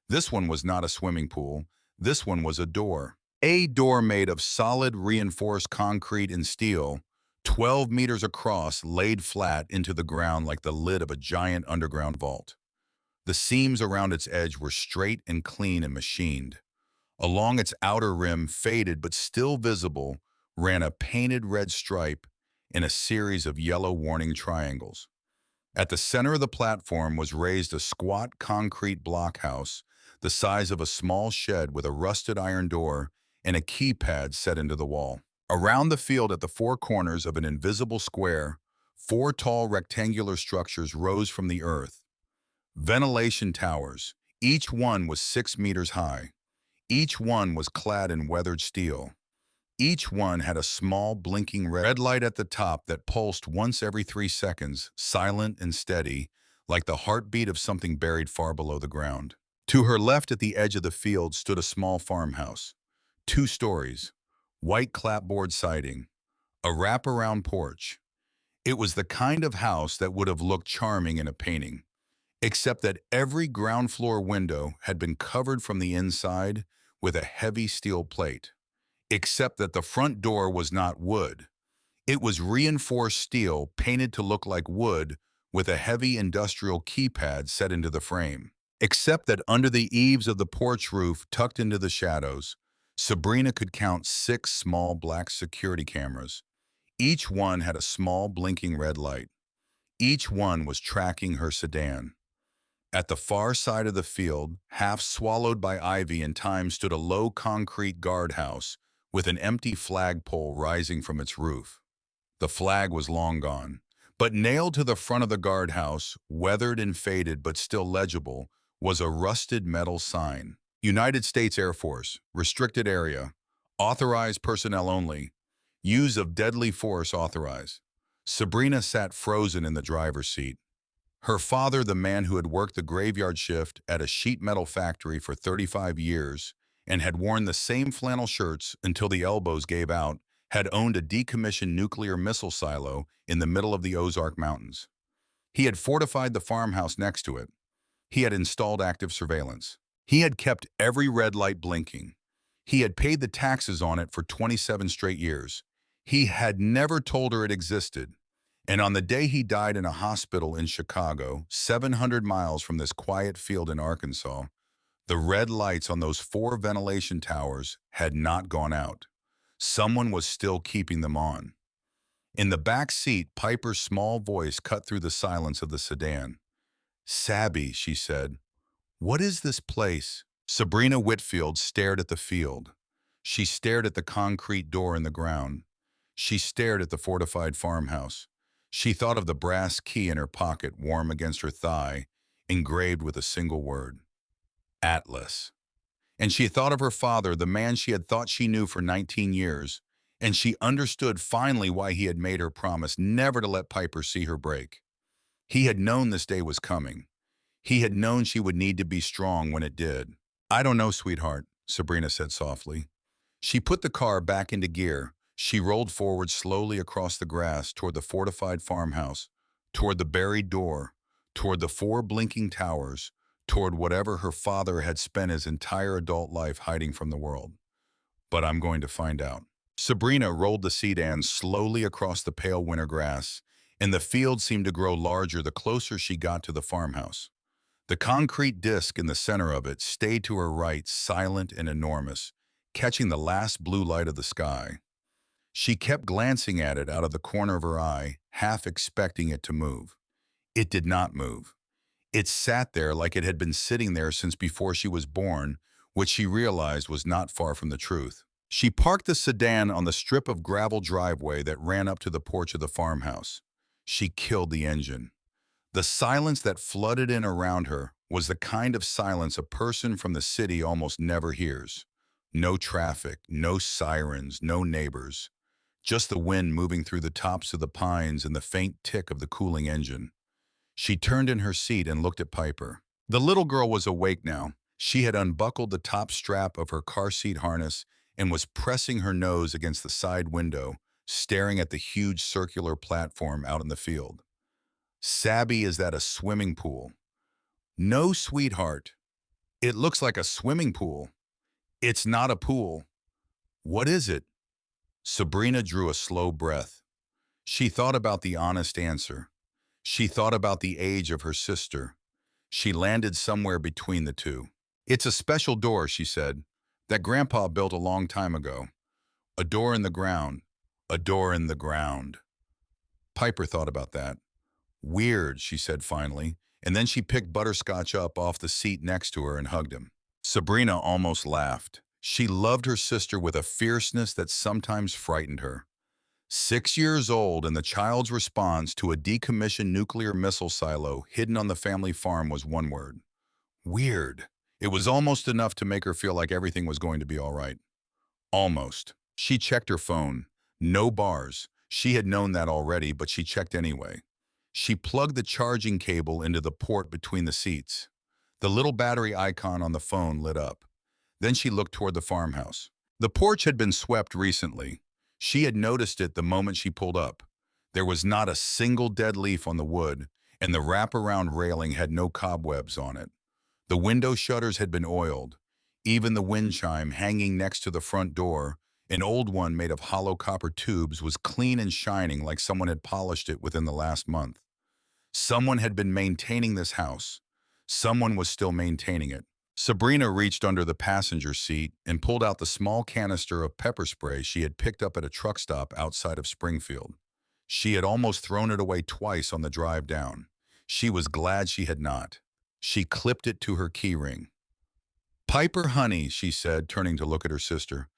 This one was not a swimming pool. This one was a door. A door made of solid reinforced concrete and steel, 12 meters across, laid flat into the ground like the lid of a giant underground vault. The seams around its edge were straight and clean and machined. Along its outer rim, faded but still visible, ran a painted red stripe in a series of yellow warning triangles. At the center of the platform was raised a squat concrete blockhouse the size of a small shed with a rusted iron door and a keypad set into the wall. Around the field at the 4 corners of an invisible square, 4 tall rectangular structures rose from the earth. Ventilation towers. Each one was 6 meters high. Each one was clad in weathered steel. Each one had a small blinking red light at the top that pulsed once every 3 seconds, silent and steady, like the heartbeat of something buried far below the ground. To her left at the edge of the field stood a small farmhouse. 2 stories, white clapboard siding, a wraparound porch. It was the kind of house that would have looked charming in a painting, except that every ground floor window had been covered from the inside with a heavy steel plate. Except that the front door was not wood. It was reinforced steel painted to look like wood with a heavy industrial keypad set into the frame. Except that under the eaves of the porch roof, tucked into the shadows, Sabrina could count 6 small black security cameras. Each one had a small blinking red light. Each one was tracking her sedan. At the far side of the field, half swallowed by ivy and thyme, stood a low concrete guardhouse with an empty flagpole rising from its roof. The flag was long gone, but nailed to the front of the guardhouse, weathered and faded but still legible, was a rusted metal sign. United States Air Force, restricted area, authorized personnel only, use of deadly force authorized. Sabrina sat frozen in the driver's seat. Her father, the man who had worked the graveyard shift at a sheet metal factory for 35 years and had worn the same flannel shirts until the elbows gave out, had owned a decommissioned nuclear missile silo in the middle of the Ozark Mountains. He had fortified the farmhouse next to it. He had installed active surveillance. He had kept every red light blinking. He had paid the taxes on it for 27 straight years. He had never told her it existed. And on the day he died in a hospital in Chicago, 700 miles from this quiet field in Arkansas, the red lights on those 4 ventilation towers had not gone out. Someone was still keeping them on. In the back seat, Piper's small voice cut through the silence of the sedan. "Sabby," she said, "what is this place?" Sabrina Whitfield stared at the field. She stared at the concrete door in the ground. She stared at the fortified farmhouse. She thought of the brass key in her pocket, warm against her thigh, engraved with a single word: Atlas. And she thought of her father, the man she had thought she knew for 19 years, and she understood finally why he had made her promise never to let Piper see her break. He had known this day was coming. He had known she would need to be strong when it did. "I don't know, sweetheart," Sabrina said softly. She put the car back into gear. She rolled forward slowly across the grass toward the fortified farmhouse, toward the buried door, toward the 4 blinking towers, toward whatever her father had spent his entire adult life hiding from the world. But I'm going to find out. Sabrina rolled the sedan slowly across the pale winter grass, and the field seemed to grow larger the closer she got to the farmhouse. The concrete disc in the center of it stayed to her right, silent and enormous, catching the last blue light of the sky. She kept glancing at it out of the corner of her eye, half expecting it to move. It did not move. It sat there like it had been sitting there since before she was born, which she realized was not far from the truth. She parked the sedan on the strip of gravel driveway that ran up to the porch of the farmhouse. She killed the engine. The silence that flooded in around her was the kind of silence a person from the city almost never hears. No traffic, no sirens, no neighbors. Just the wind moving through the tops of the pines and the faint tick of the cooling engine. She turned in her seat and looked at Piper. The little girl was awake now. She had unbuckled the top strap of her car seat harness and was pressing her nose against the side window, staring at the huge circular platform out in the field. "Sabby, is that a swimming pool?" "No, sweetheart. It looks like a swimming pool." "It's not a pool." "What is it?" Sabrina drew a slow breath. She thought about the honest answer. She thought about the age of her sister. She landed somewhere between the two. "It's a special door," she said, "that Grandpa built a long time ago. A door in the ground. A door in the ground." Piper thought about that. "Weird," she said finally, and then she picked Butterscotch up off the seat next to her and hugged him. Sabrina almost laughed. She loved her sister with a fierceness that sometimes frightened her. 6 years old, and the child's response to a decommissioned nuclear missile silo hidden on the family farm was one word: weird. It was almost enough to make her feel like everything was going to be all right. Almost. She checked her phone. No bars. She had known that already, but she checked anyway. She plugged the charging cable into the port between the seats. The little battery icon on the phone lit up. Then she looked toward the farmhouse. The porch had been swept recently. She had noticed it the moment she pulled up. There was not a single dead leaf on the wood, and the wraparound railing had no cobwebs on it. The window shutters had been oiled. Even the wind chime hanging next to the front door, an old one made of hollow copper tubes, was clean and shining like someone had polished it within the last month. Someone had been maintaining this house. Someone was still maintaining it. Sabrina reached under the passenger seat and pulled out the small canister of pepper spray she had picked up at a truck stop outside of Springfield. She had almost thrown it away twice on the drive down. She was glad she had not. She clipped it to her keyring. "Piper, honey," she said, turning to look at her sister,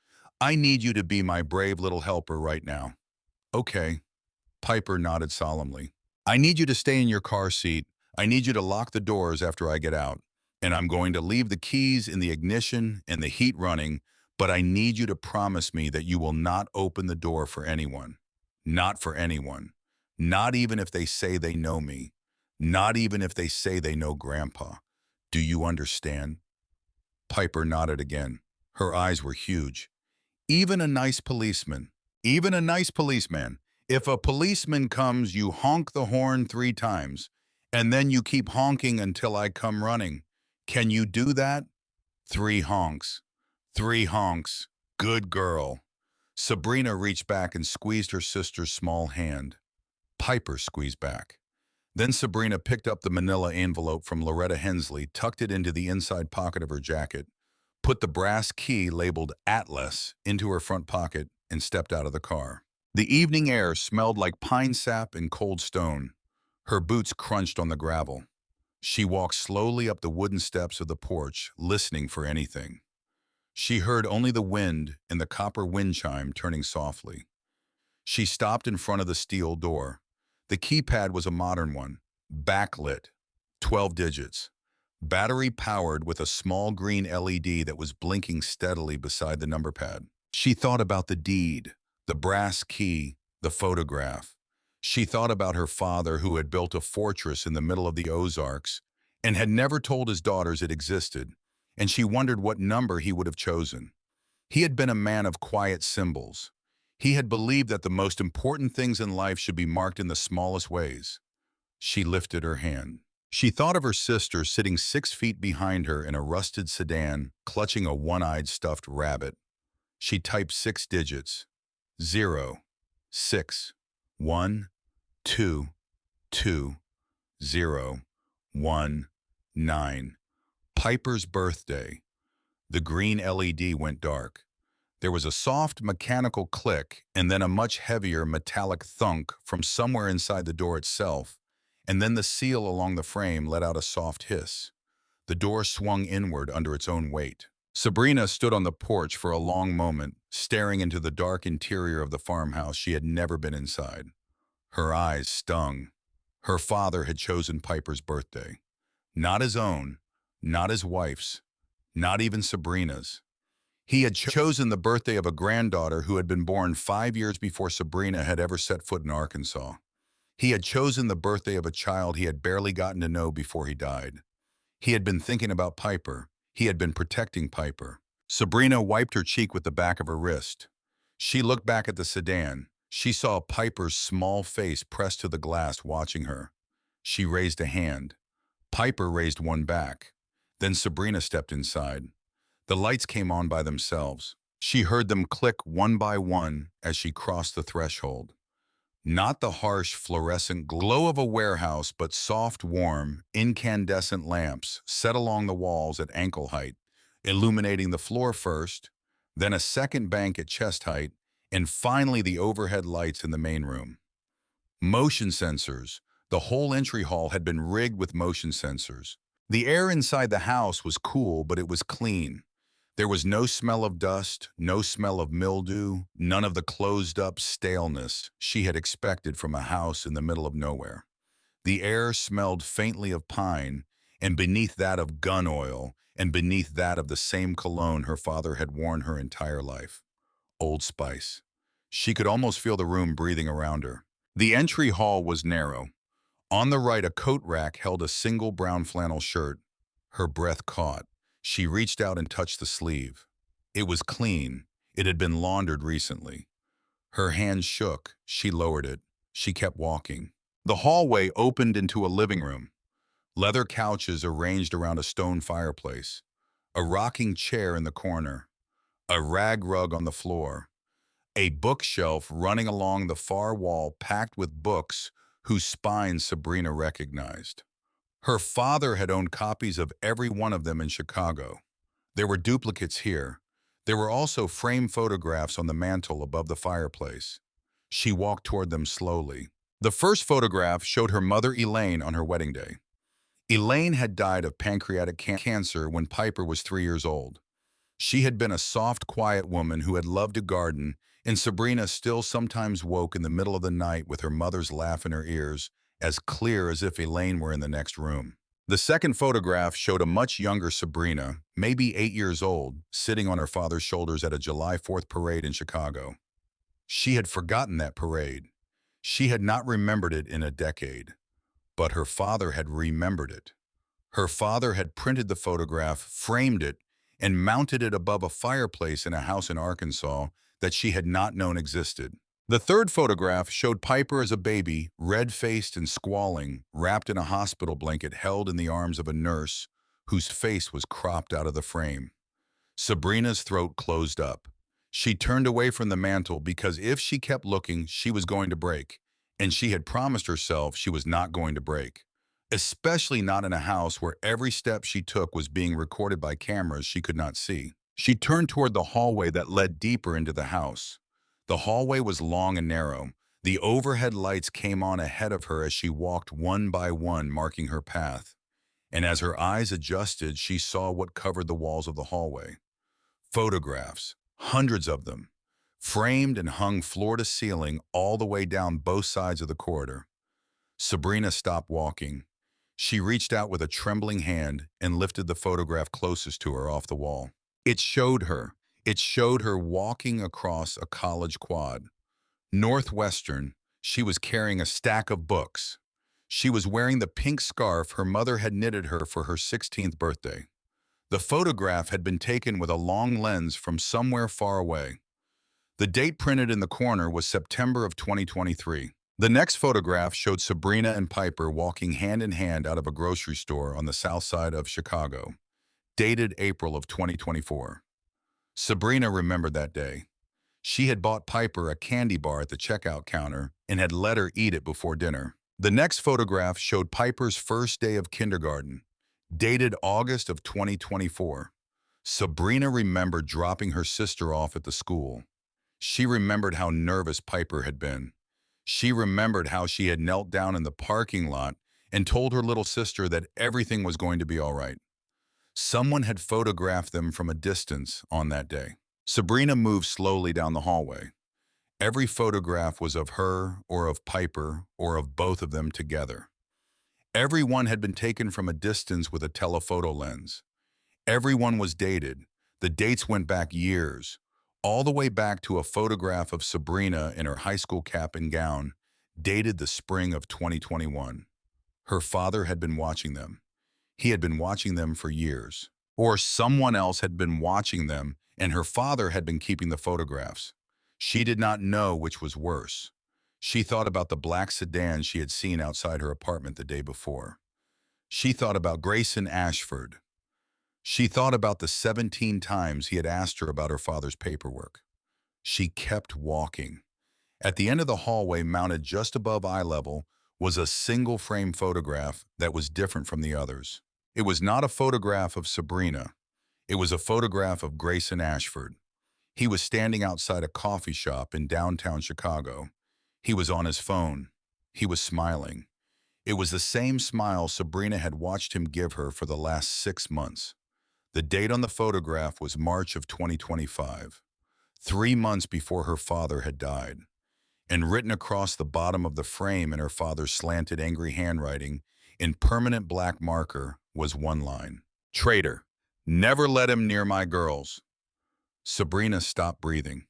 "I need you to be my brave little helper right now." "Okay." Piper nodded solemnly. "I need you to stay in your car seat. I need you to lock the doors after I get out. And I'm going to leave the keys in the ignition and the heat running, but I need you to promise me that you will not open the door for anyone. Not for anyone. Not even if they say they know me. Not even if they say they know Grandpa. Do you understand?" Piper nodded again. Her eyes were huge. "Even a nice policeman, even a nice policeman, if a policeman comes, you honk the horn 3 times, and then you keep honking until I come running. Can you do that?" 3 honks. 3 honks. Good girl. Sabrina reached back and squeezed her sister's small hand. Piper squeezed back. Then Sabrina picked up the manila envelope from Loretta Hensley, tucked it into the inside pocket of her jacket, put the brass key labeled Atlas into her front pocket, and stepped out of the car. The evening air smelled like pine sap and cold stone. Her boots crunched on the gravel. She walked slowly up the wooden steps of the porch, listening for anything. She heard only the wind and the copper wind chime turning softly. She stopped in front of the steel door. The keypad was a modern one, backlit, 12 digits, battery-powered with a small green LED that was blinking steadily beside the number pad. She thought about the deed, the brass key, the photograph. She thought about her father who had built a fortress in the middle of the Ozarks and had never told his daughters it existed, and she wondered what number he would have chosen. He had been a man of quiet symbols. He had believed that the most important things in life should be marked in the smallest ways. She lifted her hand. She thought of her sister sitting 6 feet behind her in a rusted sedan, clutching a one-eyed stuffed rabbit. She typed 6 digits. 0, 6, 1, 2, 2, 0, 1, 9. Piper's birthday. The green LED went dark. There was a soft mechanical click and then a much heavier metallic thunk from somewhere inside the door itself, and then the seal along the frame let out a soft hiss. The door swung inward under its own weight. Sabrina stood on the porch for a long moment, staring into the dark interior of the farmhouse she had never been inside. Her eyes stung. Her father had chosen Piper's birthday. Not his own, not his wife's, not even Sabrina's. He had chosen the birthday of a granddaughter who had been born 5 years before Sabrina had ever set foot in Arkansas. He had chosen the birthday of a child he had barely gotten to know before he died. He had been thinking about Piper. He had been protecting Piper. Sabrina wiped her cheek with the back of her wrist. She looked back at the sedan. She saw Piper's small face pressed to the glass watching her. She raised a hand. Piper raised one back. Then Sabrina stepped inside. The lights came on by themselves. She heard them click one by one as she crossed the threshold. Not the harsh, fluorescent glow of a warehouse, but soft, warm, incandescent lamps set along the walls at ankle height, illuminating the floor first, then a second bank at chest height, and finally the overhead lights in the main room. Motion sensors. The whole entry hall had been rigged with motion sensors. The air inside the house was cool, but it was clean. There was no smell of dust, no smell of mildew, none of the closed-up staleness she had expected from a house in the middle of nowhere. The air smelled faintly of pine, and beneath that of gun oil, and beneath that of the same cologne her father had worn her entire life. Old Spice. She could almost feel the room breathing around her. The entry hall was narrow. On the right, a coat rack held a single brown flannel shirt. Her breath caught. She reached out and touched the sleeve. It was clean. It had been laundered recently. Her hand shook. She lowered it. She kept walking. The hallway opened into a living room. Leather couches arranged around a stone fireplace. A rocking chair in the corner. A rag rug on the floor. A bookshelf running along the far wall packed with books whose spines Sabrina recognized. Her father had owned copies of every one of them in Chicago. There were duplicates here. There were also framed photographs on the mantel above the fireplace. She walked toward them slowly. The first photograph showed her mother Elaine on her wedding day. Elaine had died of pancreatic cancer when Piper was 3 years old. She had been a soft, quiet woman who had loved to garden, and Sabrina still sometimes woke in the middle of the night with her mother's laugh in her ears, as clear as if Elaine were in the next room. The second photograph showed a much younger Sabrina, maybe 8 years old, sitting on her father's shoulders at a July 4th parade in Chicago. She had forgotten that parade. She had not remembered it in a decade. But her father had remembered it. Her father had printed the photograph, framed it, and mounted it above a fireplace in a house in Arkansas that she had not known existed. The third photograph showed Piper as a baby, red-faced and squalling, wrapped in a hospital blanket held in the arms of a nurse whose face was cropped out of the frame. Sabrina's throat closed up. She turned away from the mantel because if she kept looking, she was going to break, and she had promised herself she was not going to break. Especially not in a house where every step she took was being recorded by cameras she could not see. She turned toward the hallway that led deeper into the house. The hallway was long and narrow. The overhead lights came on ahead of her as she walked one by one, marking her path. And as her eyes adjusted, she saw what covered the walls of the hallway. Photographs, hundreds of them, framed and hung floor to ceiling all the way down both sides of the corridor. Sabrina stopped walking. She reached out with a trembling hand and lifted the photograph closest to her off the wall. It showed her. It showed her walking across a college quad. Northwestern, she was carrying a stack of books. She was wearing the pink scarf her mother had knitted her for her 16th birthday. The photograph had been taken with a long lens from somewhere far away. The date printed in the corner was September of 2023. The next photograph showed Sabrina and Piper walking hand in hand out of a grocery store on the south side of Chicago, dated April of 2024. Sabrina remembered that day. She had bought Piper a candy bar at the checkout counter and had let her eat it before dinner. The next photograph showed Piper's first day of kindergarten, dated August of 2024. Sabrina remembered dropping her sister off at the school. She remembered how nervous Piper had been. She remembered how she had knelt down in the parking lot and told her little sister that everything was going to be all right. Someone had photographed them from a distance on that day. Sabrina moved slowly down the hallway. Every photograph was of her or of Piper or of both of them together. Every one had been taken from a distance with a telephoto lens. Everyone was dated. The dates went back years, all the way back to a photograph of Sabrina in her high school cap and gown, dated the spring of 2021. Her father had been watching them. He had been watching them for years. Or someone else had been watching them, and her father had been keeping the photographs. She did not know which was worse. She thought about the black sedan she had seen outside her apartment the day before. She thought about Grayson Ashford. She thought about the 17 times he had asked her about her father's paperwork. She kept walking. At the end of the hallway, mounted just above eye level, was a single frame photograph that was different from the others. It was not a photograph of Sabrina. It was a photograph of Grayson Ashford. He was standing outside a coffee shop in downtown Chicago. He was on his phone. He was smiling. It was the same smile Sabrina had watched him give her for the last 6 months. The date on the photograph was March of 2025, 3 months before her father had died. And written across the bottom of the frame in her father's slanted, angry handwriting, in permanent black marker, was one line: "Traitor, never let him near my girls." Sabrina stopped breathing.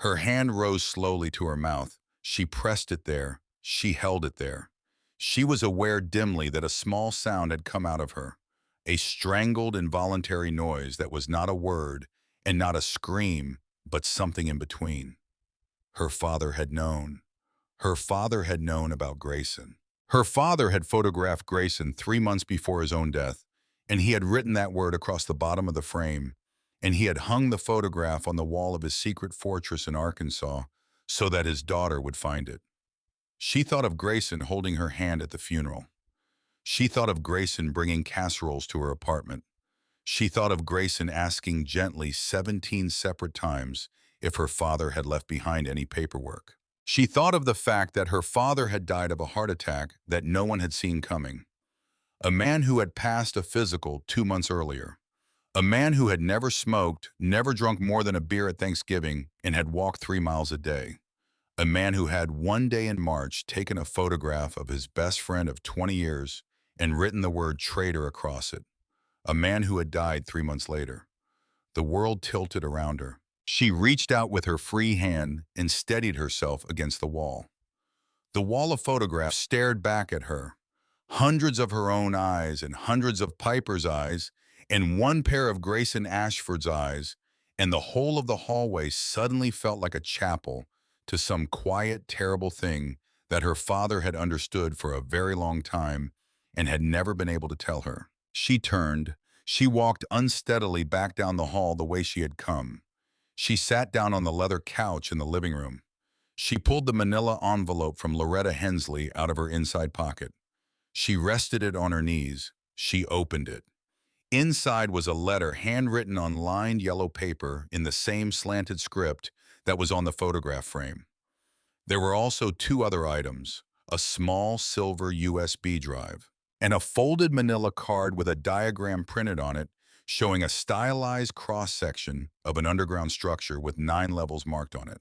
Her hand rose slowly to her mouth. She pressed it there. She held it there. She was aware dimly that a small sound had come out of her, a strangled, involuntary noise that was not a word and not a scream, but something in between. Her father had known. Her father had known about Grayson. Her father had photographed Grayson 3 months before his own death, and he had written that word across the bottom of the frame, and he had hung the photograph on the wall of his secret fortress in Arkansas so that his daughter would find it. She thought of Grayson holding her hand at the funeral. She thought of Grayson bringing casseroles to her apartment. She thought of Grayson asking gently 17 separate times if her father had left behind any paperwork. She thought of the fact that her father had died of a heart attack that no one had seen coming. A man who had passed a physical 2 months earlier. A man who had never smoked, never drunk more than a beer at Thanksgiving, and had walked 3 miles a day. A man who had one day in March taken a photograph of his best friend of 20 years and written the word traitor across it. A man who had died 3 months later. The world tilted around her. She reached out with her free hand and steadied herself against the wall. The wall of photographs stared back at her. Hundreds of her own eyes and hundreds of Piper's eyes and one pair of Grayson Ashford's eyes, and the whole of the hallway suddenly felt like a chapel to some quiet, terrible thing that her father had understood for a very long time and had never been able to tell her. She turned. She walked unsteadily back down the hall the way she had come. She sat down on the leather couch in the living room. She pulled the manila envelope from Loretta Hensley out of her inside pocket. She rested it on her knees. She opened it. Inside was a letter handwritten on lined yellow paper in the same slanted script that was on the photograph frame. There were also two other items, a small silver USB drive and a folded manila card with a diagram printed on it showing a stylized cross-section of an underground structure with 9 levels marked on it.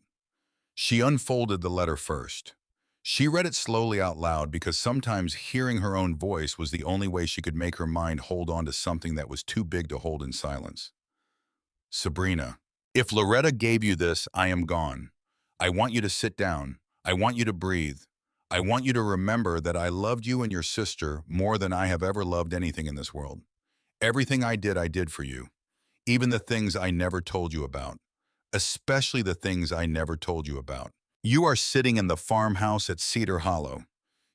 She unfolded the letter first. She read it slowly out loud because sometimes hearing her own voice was the only way she could make her mind hold on to something that was too big to hold in silence. Sabrina, if Loretta gave you this, I am gone. I want you to sit down. I want you to breathe. I want you to remember that I loved you and your sister more than I have ever loved anything in this world. Everything I did for you. Even the things I never told you about. Especially the things I never told you about. You are sitting in the farmhouse at Cedar Hollow.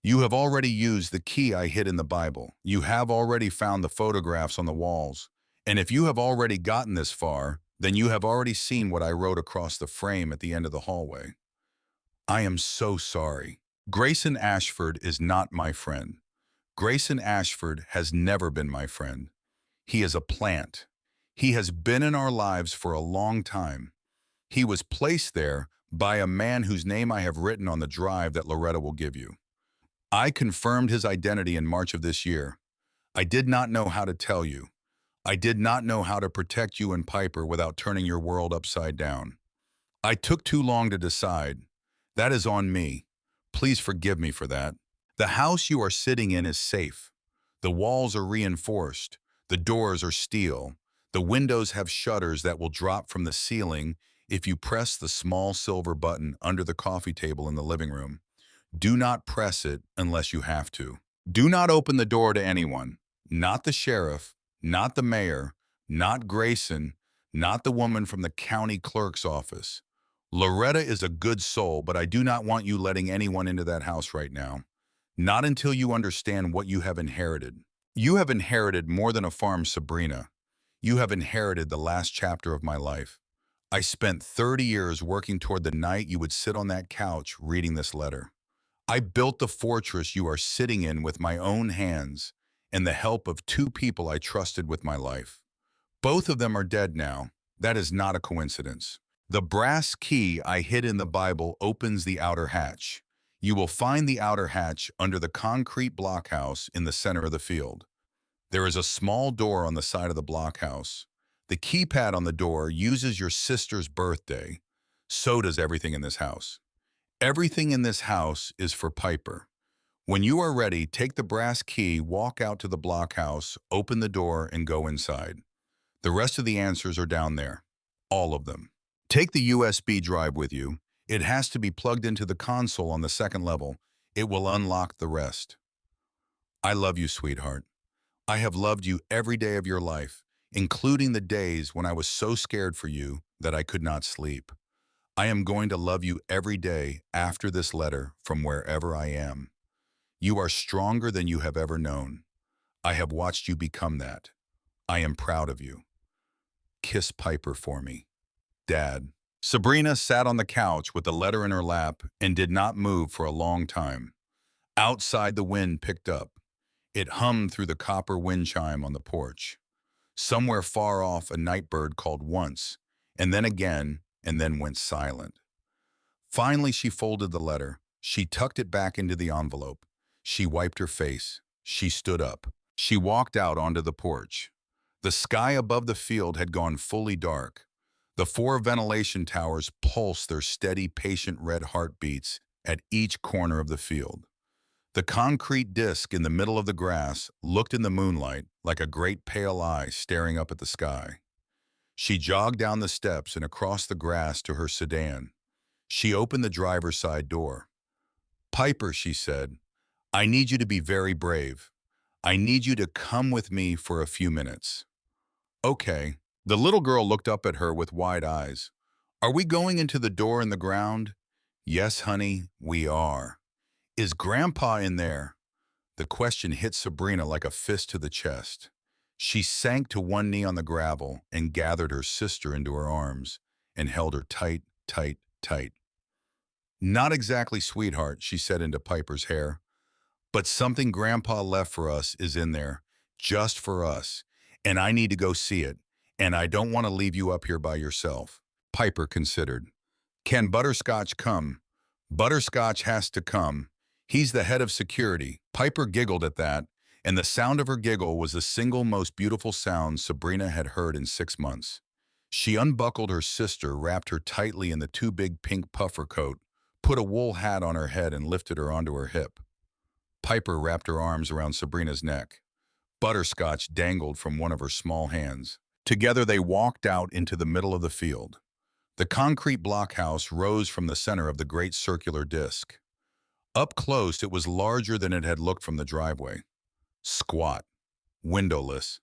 You have already used the key I hid in the Bible. You have already found the photographs on the walls. And if you have already gotten this far, then you have already seen what I wrote across the frame at the end of the hallway. I am so sorry. Grayson Ashford is not my friend. Grayson Ashford has never been my friend. He is a plant. He has been in our lives for a long time. He was placed there by a man whose name I have written on the drive that Loretta will give you. I confirmed his identity in March of this year. I did not know how to tell you. I did not know how to protect you and Piper without turning your world upside down. I took too long to decide. That is on me. Please forgive me for that. The house you are sitting in is safe. The walls are reinforced. The doors are steel. The windows have shutters that will drop from the ceiling if you press the small silver button under the coffee table in the living room. Do not press it unless you have to. Do not open the door to anyone. Not the sheriff, not the mayor, not Grayson, not the woman from the county clerk's office. Loretta is a good soul, but I do not want you letting anyone into that house right now. Not until you understand what you have inherited. You have inherited more than a farm, Sabrina. You have inherited the last chapter of my life. I spent 30 years working toward the night you would sit on that couch reading this letter. I built the fortress you are sitting in with my own hands and the help of two people I trusted with my life. Both of them are dead now. That is not a coincidence. The brass key I hid in the Bible opens the outer hatch. You will find the outer hatch under the concrete blockhouse in the center of the field. There is a small door on the side of the blockhouse. The keypad on the door uses your sister's birthday. So does everything in this house. Everything in this house is for Piper. When you are ready, take the brass key, walk out to the blockhouse, open the door, and go inside. The rest of the answers are down there. All of them. Take the USB drive with you. It has to be plugged into the console on the second level. It will unlock the rest. I love you, sweetheart. I have loved you every day of your life, including the days when I was so scared for you that I could not sleep. I am going to love you every day after this letter from wherever I am. You are stronger than you have ever known. I have watched you become that. I am proud of you. Kiss Piper for me. Dad. Sabrina sat on the couch with the letter in her lap and did not move for a long time. Outside, the wind picked up. It hummed through the copper wind chime on the porch. Somewhere far off, a night bird called once, and then went silent. Finally, she folded the letter. She tucked it back into the envelope. She wiped her face. She stood up. She walked out onto the porch. The sky above the field had gone fully dark. The 4 ventilation towers pulsed their steady, patient red heartbeats at each corner of the field. The concrete disc in the middle of the grass looked in the moonlight like a great pale eye staring up at the sky. She jogged down the steps and across the grass to her sedan. She opened the driver's side door. "Piper," she said, "I need you to be very brave. I need you to come with me for a few minutes." "Okay." The little girl looked up at her with wide eyes. "Are we going into the door in the ground?" "Yes, honey, we are." "Is Grandpa in there?" The question hit Sabrina like a fist to the chest. She sank to one knee on the gravel and gathered her sister into her arms and held her tight, tight, tight. "Not exactly, sweetheart," she said into Piper's hair, "but something Grandpa left for us is in there, just for us, and I need to go see it, and I don't want to leave you up here by yourself." Piper considered. "Can Butterscotch come?" "Butterscotch has to come. He's the head of security." Piper giggled at that, and the sound of her giggle was the single most beautiful sound Sabrina had heard in 6 months. She unbuckled her sister, wrapped her tightly in the too big pink puffer coat, put a wool hat on her head and lifted her onto her hip. Piper wrapped her arms around Sabrina's neck. Butterscotch dangled from one of her small hands. Together they walked out into the middle of the field. The concrete blockhouse rose from the center of the great circular disc. Up close, it was larger than it had looked from the driveway. Squat, windowless,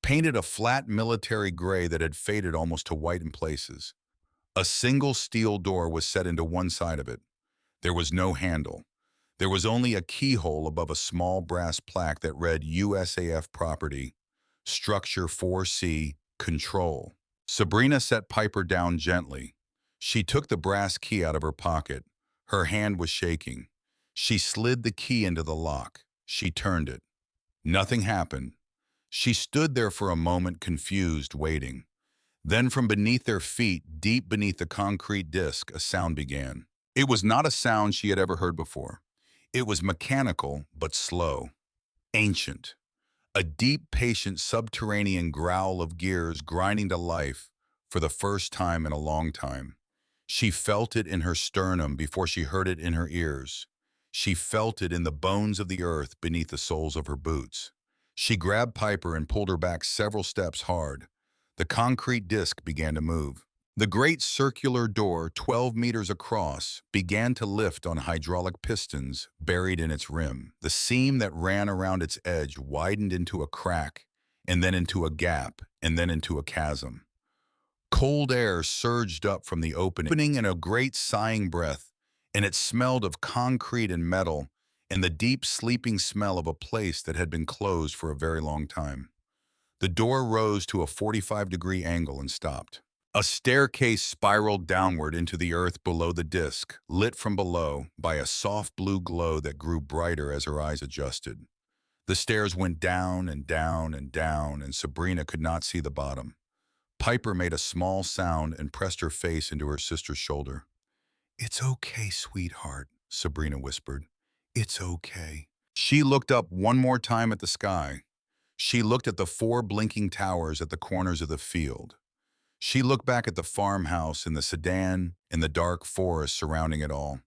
painted a flat military gray that had faded almost to white in places. A single steel door was set into one side of it. There was no handle. There was only a keyhole above a small brass plaque that read USAF Property, Structure 4C, Control. Sabrina set Piper down gently. She took the brass key out of her pocket. Her hand was shaking. She slid the key into the lock. She turned it. Nothing happened. She stood there for a moment, confused, waiting. Then from beneath their feet, deep beneath the concrete disc, a sound began. It was not a sound she had ever heard before. It was mechanical, but slow. Ancient. A deep, patient, subterranean growl of gears grinding to life for the first time in a long time. She felt it in her sternum before she heard it in her ears. She felt it in the bones of the earth beneath the soles of her boots. She grabbed Piper and pulled her back several steps hard. The concrete disc began to move. The great circular door, 12 meters across, began to lift on hydraulic pistons buried in its rim. The seam that ran around its edge widened into a crack, and then into a gap, and then into a chasm. Cold air surged up from the opening in a great sighing breath, and it smelled of concrete and metal and the deep sleeping smell of a place that had been closed for a very long time. The door rose to a 45-degree angle and stopped. A staircase spiraled downward into the earth below the disc, lit from below by a soft blue glow that grew brighter as her eyes adjusted. The stairs went down and down and down, and Sabrina could not see the bottom. Piper made a small sound and pressed her face into her sister's shoulder. "It's okay, sweetheart," Sabrina whispered. "It's okay." She looked up one more time at the sky. She looked at the 4 blinking towers at the corners of the field. She looked back at the farmhouse and the sedan and the dark forest surrounding it all.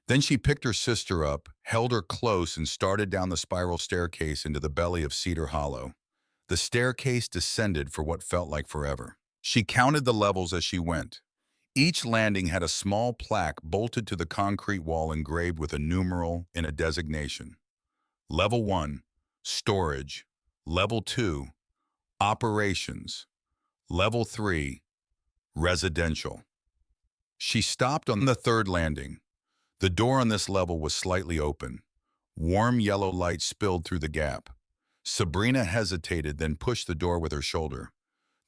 Then she picked her sister up, held her close, and started down the spiral staircase into the belly of Cedar Hollow. The staircase descended for what felt like forever. She counted the levels as she went. Each landing had a small plaque bolted to the concrete wall engraved with a numeral and a designation. Level 1, Storage. Level 2, Operations. Level 3, Residential. She stopped on the third landing. The door on this level was slightly open. Warm yellow light spilled through the gap. Sabrina hesitated, then pushed the door with her shoulder.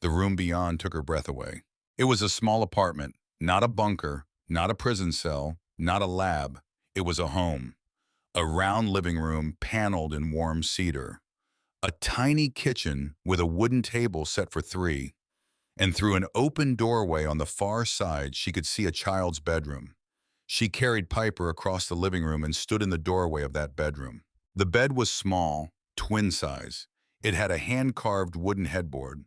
The room beyond took her breath away. It was a small apartment, not a bunker, not a prison cell, not a lab. It was a home. A round living room paneled in warm cedar. A tiny kitchen with a wooden table set for three. And through an open doorway on the far side, she could see a child's bedroom. She carried Piper across the living room and stood in the doorway of that bedroom. The bed was small, twin size. It had a hand-carved wooden headboard.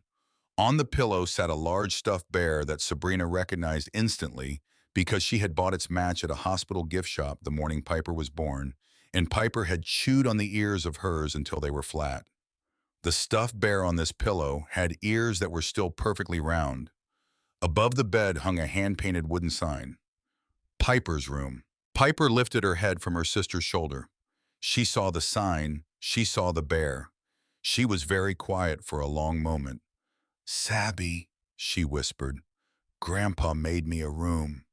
On the pillow sat a large stuffed bear that Sabrina recognized instantly because she had bought its match at a hospital gift shop the morning Piper was born, and Piper had chewed on the ears of hers until they were flat. The stuffed bear on this pillow had ears that were still perfectly round. Above the bed hung a hand-painted wooden sign. Piper's room. Piper lifted her head from her sister's shoulder. She saw the sign. She saw the bear. She was very quiet for a long moment. "Sabby," she whispered. "Grandpa made me a room."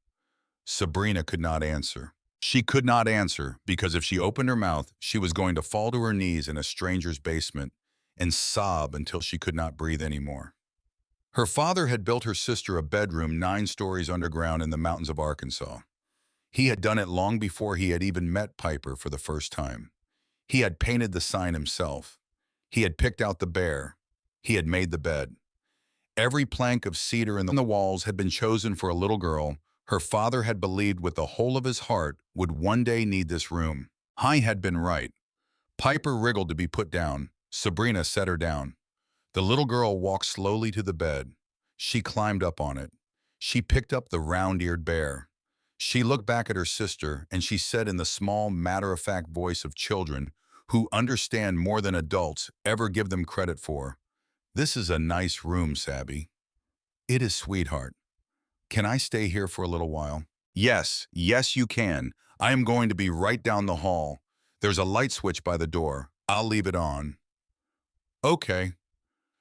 Sabrina could not answer. She could not answer because if she opened her mouth, she was going to fall to her knees in a stranger's basement and sob until she could not breathe anymore. Her father had built her sister a bedroom 9 stories underground in the mountains of Arkansas. He had done it long before he had even met Piper for the first time. He had painted the sign himself. He had picked out the bear. He had made the bed. Every plank of cedar in the walls had been chosen for a little girl her father had believed with the whole of his heart would one day need this room. He had been right. Piper wriggled to be put down. Sabrina set her down. The little girl walked slowly to the bed. She climbed up on it. She picked up the round-eared bear. She looked back at her sister, and she said in the small, matter-of-fact voice of children who understand more than adults ever give them credit for, "This is a nice room, Sabby." "It is, sweetheart. Can I stay here for a little while?" "Yes, yes, you can. I am going to be right down the hall. There's a light switch by the door. I'll leave it on." "Okay."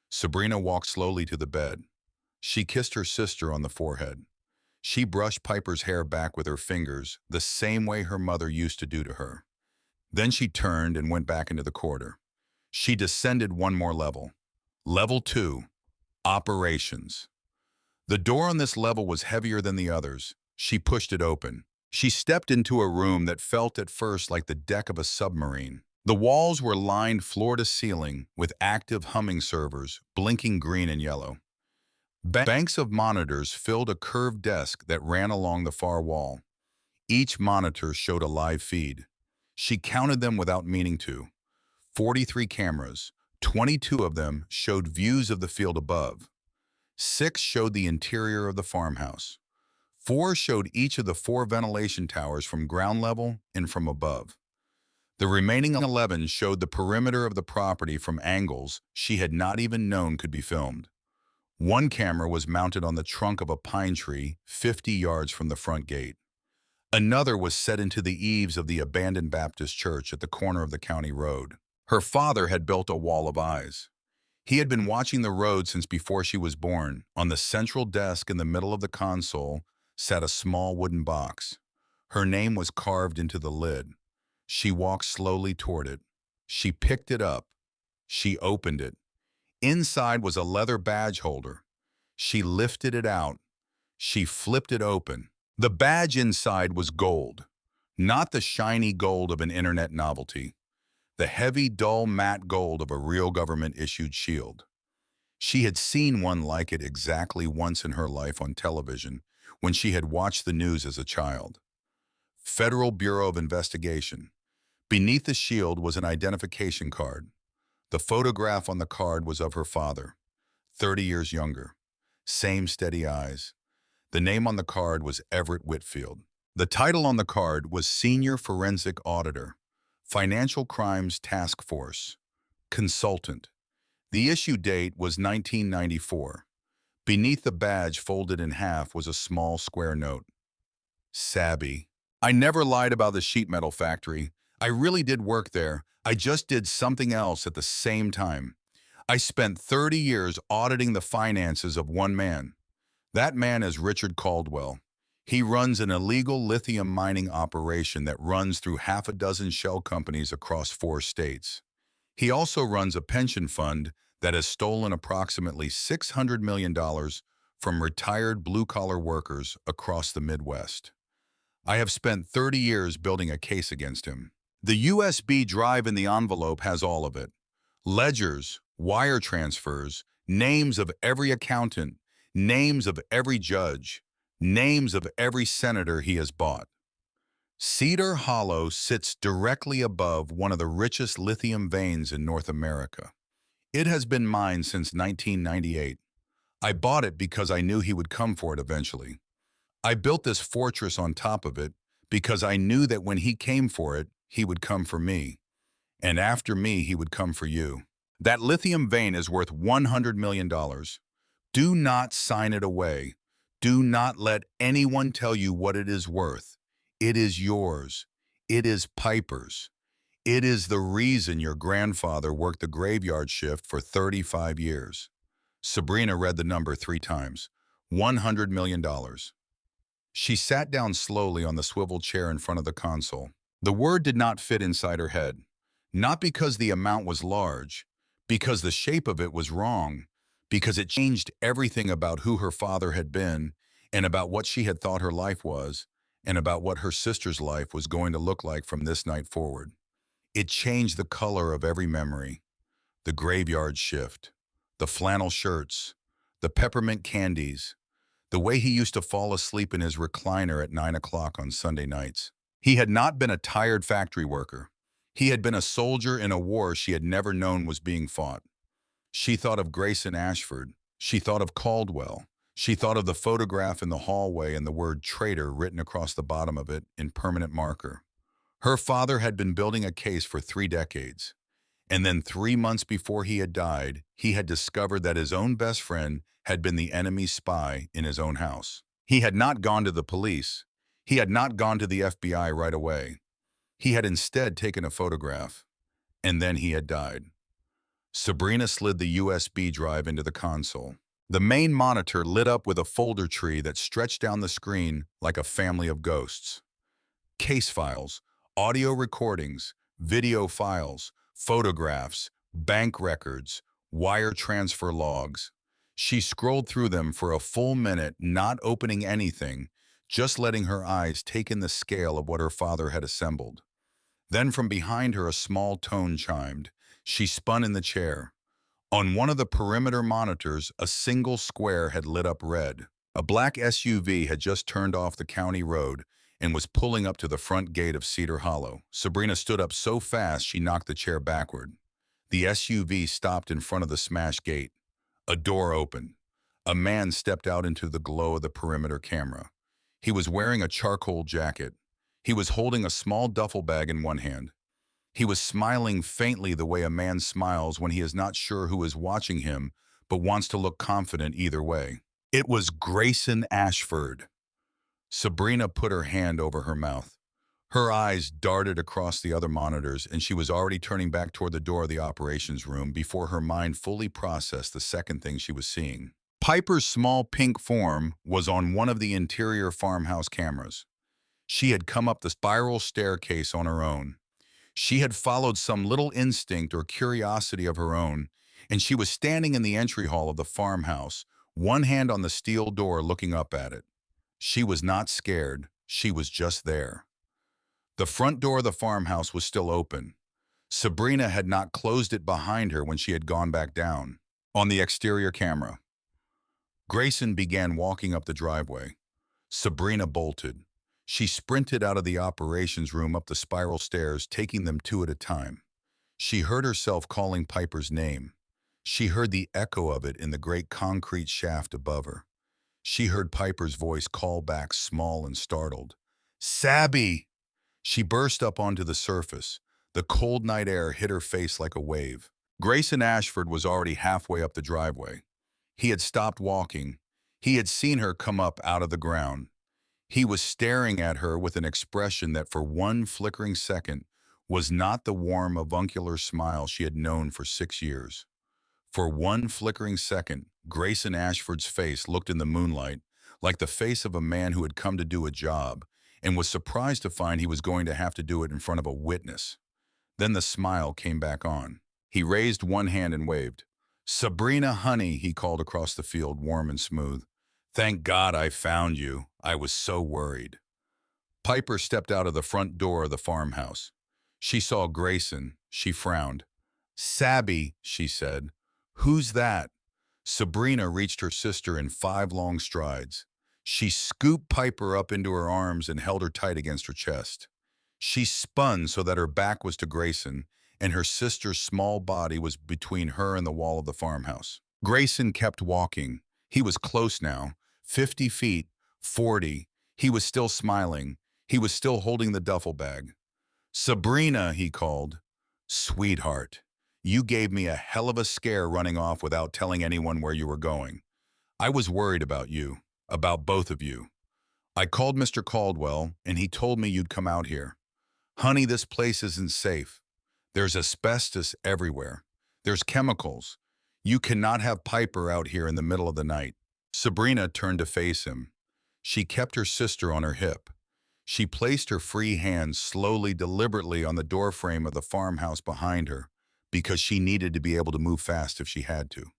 Sabrina walked slowly to the bed. She kissed her sister on the forehead. She brushed Piper's hair back with her fingers, the same way her mother used to do to her. Then she turned and went back into the corridor. She descended one more level. Level 2, Operations. The door on this level was heavier than the others. She pushed it open. She stepped into a room that felt at first like the deck of a submarine. The walls were lined floor to ceiling with active humming servers, blinking green and yellow. Banks of monitors filled a curved desk that ran along the far wall. Each monitor showed a live feed. She counted them without meaning to. 43 cameras, 22 of them showed views of the field above. 6 showed the interior of the farmhouse. 4 showed each of the 4 ventilation towers from ground level and from above. The remaining 11 showed the perimeter of the property from angles she had not even known could be filmed. One camera was mounted on the trunk of a pine tree 50 yards from the front gate. Another was set into the eaves of the abandoned Baptist church at the corner of the county road. Her father had built a wall of eyes. He had been watching the road since before she was born. On the central desk in the middle of the console sat a small wooden box. Her name was carved into the lid. She walked slowly toward it. She picked it up. She opened it. Inside was a leather badge holder. She lifted it out. She flipped it open. The badge inside was gold, not the shiny gold of an internet novelty, the heavy, dull, matte gold of a real government-issued shield. She had seen one like it exactly once in her life on television when she had watched the news as a child. Federal Bureau of Investigation. Beneath the shield was an identification card. The photograph on the card was of her father, 30 years younger. Same steady eyes. The name on the card was Everett Whitfield. The title on the card was Senior Forensic Auditor, Financial Crimes Task Force, Consultant. The issue date was 1994. Beneath the badge, folded in half, was a small square note. Sabby. I never lied about the sheet metal factory. I really did work there. I just did something else at the same time. I spent 30 years auditing the finances of one man. That man is Richard Caldwell. He runs an illegal lithium mining operation that runs through half a dozen shell companies across 4 states. He also runs a pension fund that has stolen approximately $600 million from retired blue-collar workers across the Midwest. I have spent 30 years building a case against him. The USB drive in the envelope has all of it. Ledgers, wire transfers, names of every accountant, names of every judge, names of every senator he has bought. Cedar Hollow sits directly above one of the richest lithium veins in North America. It has been mine since 1998. I bought it because I knew he would come for it eventually. I built this fortress on top of it because I knew that when he came for it, he would come for me. And after me, he would come for you. That lithium vein is worth $100 million. Do not sign it away. Do not let anyone tell you what it is worth. It is yours. It is Piper's. It is the reason your grandfather worked the graveyard shift for 35 years. Sabrina read the number 3 times. $100 million. She sat down slowly on the swivel chair in front of the console. The word did not fit inside her head. Not because the amount was large, because the shape of it was wrong, because it changed everything about who her father had been and about what she had thought her life was and about what her sister's life was going to look like from this night forward. It changed the color of every memory, the graveyard shift, the flannel shirts, the peppermint candies, the way he used to fall asleep in his recliner at 9 o'clock on Sunday nights. He had not been a tired factory worker. He had been a soldier in a war she had never known was being fought. She thought of Grayson Ashford. She thought of Caldwell. She thought of the photograph in the hallway and the word traitor written across the bottom of it in permanent marker. Her father had been building a case for 3 decades. And then 3 months before he had died, he had discovered that his own best friend had been the enemy's spy in his own house. He had not gone to the police. He had not gone to the FBI right away. He had instead taken a photograph. And then he had died. Sabrina slid the USB drive into the console. The main monitor lit up with a folder tree that stretched down the screen like a family of ghosts. Case files, audio recordings, video files, photographs, bank records, wire transfer logs. She scrolled through them for a full minute, not opening anything, just letting her eyes take in the scale of what her father had assembled. Then from behind her a small tone chimed. She spun in the chair. On one of the perimeter monitors, a single square had lit up red. A black SUV had just turned off the county road and was pulling up to the front gate of Cedar Hollow. Sabrina stood up so fast she knocked the chair backward. The SUV stopped in front of the smashed gate. A door opened. A man stepped out into the glow of the perimeter camera. He was wearing a charcoal jacket. He was holding a small duffel bag in one hand. He was smiling faintly the way a man smiles when he is not sure who is watching him, but wants to look confident either way. It was Grayson Ashford. Sabrina put her hand over her mouth. Her eyes darted across the other monitors, and she was already turning back toward the door of the operations room before her mind fully processed the second thing she was seeing. Piper's small pink form was on one of the interior farmhouse cameras. She had come up the spiral staircase on her own. She had followed some little instinct or curiosity of her own, and she was standing in the entry hall of the farmhouse, one hand on the steel door looking up at it. She was not scared. She was just there. The front door of the farmhouse was still open. Sabrina had not closed it behind her when she had gone back down. On the exterior camera, Grayson began walking up the driveway. Sabrina bolted. She sprinted out of the operations room up the spiral stairs, taking them 2 at a time. She heard herself calling Piper's name. She heard the echo of it in the great concrete shaft above her. She heard Piper's voice call back, small and startled. "Sabby!" She burst up onto the surface. The cold night air hit her face like a wave. Grayson Ashford was already halfway up the driveway. He had stopped walking. He had seen her come up out of the ground. He was staring at her with an expression that for one flickering second was not the warm, avuncular smile she had known for 6 years. For one flickering second, Grayson Ashford's face looked in the moonlight like the face of a man who had come to do a job and was surprised to find he was going to have to do it in front of a witness. Then the smile came back on. He raised one hand and waved. "Sabrina, honey," he called across the field, warm and smooth. "Thank God I found you. I was so worried." Piper stepped out of the front door of the farmhouse. She saw Grayson. She frowned. "Sabby," she said. "Who's that?" Sabrina reached her sister in 5 long strides. She scooped Piper up into her arms and held her tight against her chest. She spun so that her back was to Grayson, and her sister's small body was between her and the wall of the farmhouse. Grayson kept walking. He was close now, 50 feet, 40. He was still smiling. He was still holding the duffel bag. "Sabrina," he called. "Sweetheart, you gave me a hell of a scare running off without telling anyone where you were going. I was worried about you, about both of you. I called Mr. Caldwell, and he told me you'd come out here. Honey, this place isn't safe. There's asbestos everywhere. There's chemicals. You cannot have Piper out here in the middle of the night." Sabrina turned to face him. She kept her sister on her hip. She placed her free hand slowly, deliberately on the doorframe of the farmhouse behind her because she needed to be able to move fast if she had to.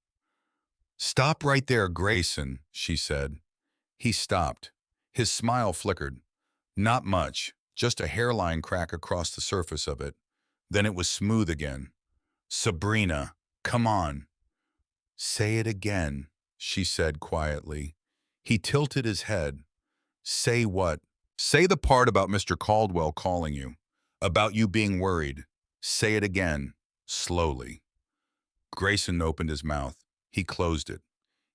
"Stop right there, Grayson," she said. He stopped. His smile flickered. Not much, just a hairline crack across the surface of it. Then it was smooth again. "Sabrina, come on." "Say it again," she said quietly. He tilted his head. "Say what?" "Say the part about Mr. Caldwell calling you, about you being worried. Say it again, slowly." Grayson opened his mouth. He closed it.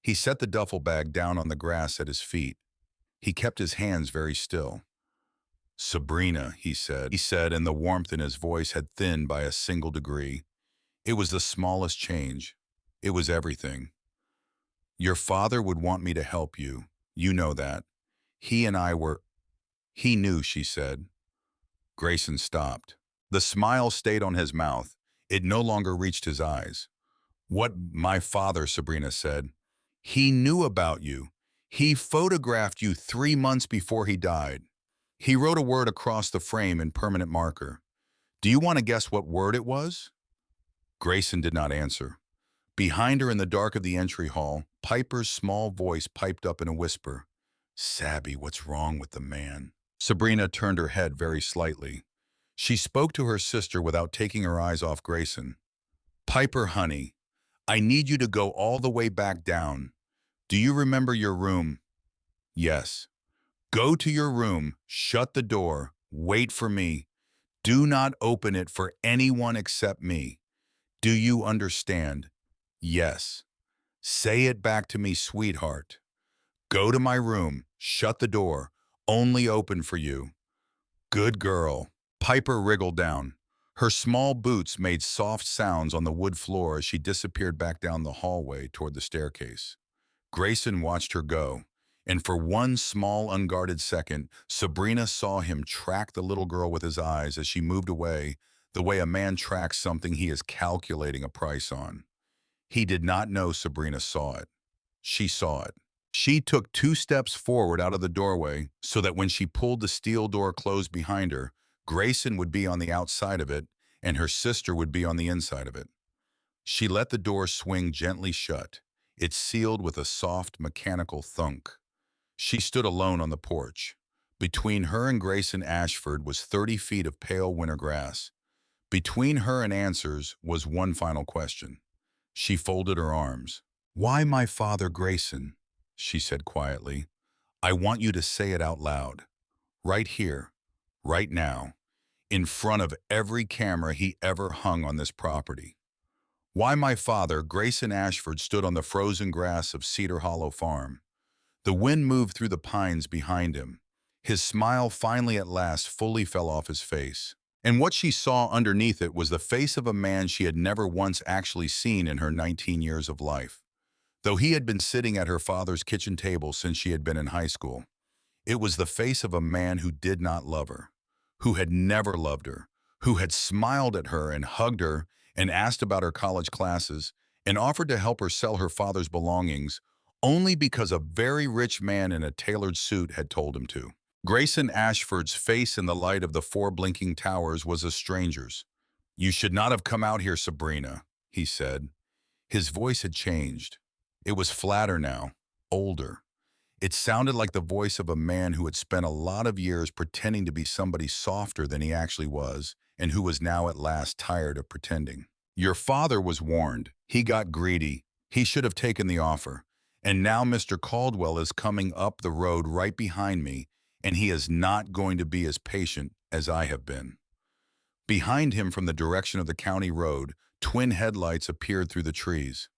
He set the duffel bag down on the grass at his feet. He kept his hands very still. "Sabrina," he said, and the warmth in his voice had thinned by a single degree. It was the smallest change. It was everything. "Your father would want me to help you. You know that. He and I were—" "He knew," she said. Grayson stopped. The smile stayed on his mouth. It no longer reached his eyes. "What, my father," Sabrina said. "He knew about you. He photographed you 3 months before he died. He wrote a word across the frame in permanent marker. Do you want to guess what word it was?" Grayson did not answer. Behind her in the dark of the entry hall, Piper's small voice piped up in a whisper. "Sabby, what's wrong with the man?" Sabrina turned her head very slightly. She spoke to her sister without taking her eyes off Grayson. "Piper, honey, I need you to go all the way back down. Do you remember your room?" "Yes." "Go to your room, shut the door, wait for me. Do not open it for anyone except me. Do you understand?" "Yes." "Say it back to me, sweetheart. Go to my room, shut the door, only open for you." "Good girl." Piper wriggled down. Her small boots made soft sounds on the wood floor as she disappeared back down the hallway toward the staircase. Grayson watched her go, and for one small, unguarded second, Sabrina saw him track the little girl with his eyes as she moved away, the way a man tracks something he is calculating a price on. He did not know Sabrina saw it. She saw it. She took 2 steps forward out of the doorway so that when she pulled the steel door closed behind her, Grayson would be on the outside of it and her sister would be on the inside of it. She let the door swing gently shut. It sealed with a soft, mechanical thunk. She stood alone on the porch. Between her and Grayson Ashford was 30 feet of pale winter grass. Between her and answers was one final question. She folded her arms. "Why my father, Grayson?" she said quietly. "I want you to say it out loud. Right here, right now, in front of every camera he ever hung on this property. Why my father, Grayson Ashford, stood on the frozen grass of Cedar Hollow Farm. The wind moved through the pines behind him. His smile finally at last fully fell off his face. And what she saw underneath it was the face of a man she had never once actually seen in her 19 years of life. though he had been sitting at her father's kitchen table since she had been in high school. It was the face of a man who did not love her, who had never loved her, who had smiled at her and hugged her and asked about her college classes and offered to help her sell her father's belongings only because a very rich man in a tailored suit had told him to. Grayson Ashford's face in the light of the four blinking towers was a stranger's. "You should not have come out here, Sabrina," he said. His voice had changed. It was flatter now, older. It sounded like the voice of a man who had spent a lot of years pretending to be somebody softer than he actually was, and who was now at last tired of pretending. "Your father was warned. He got greedy. He should have taken the offer. And now Mr. Caldwell is coming up the road right behind me, and he is not going to be as patient as I have been." Behind him from the direction of the county road, twin headlights appeared through the trees.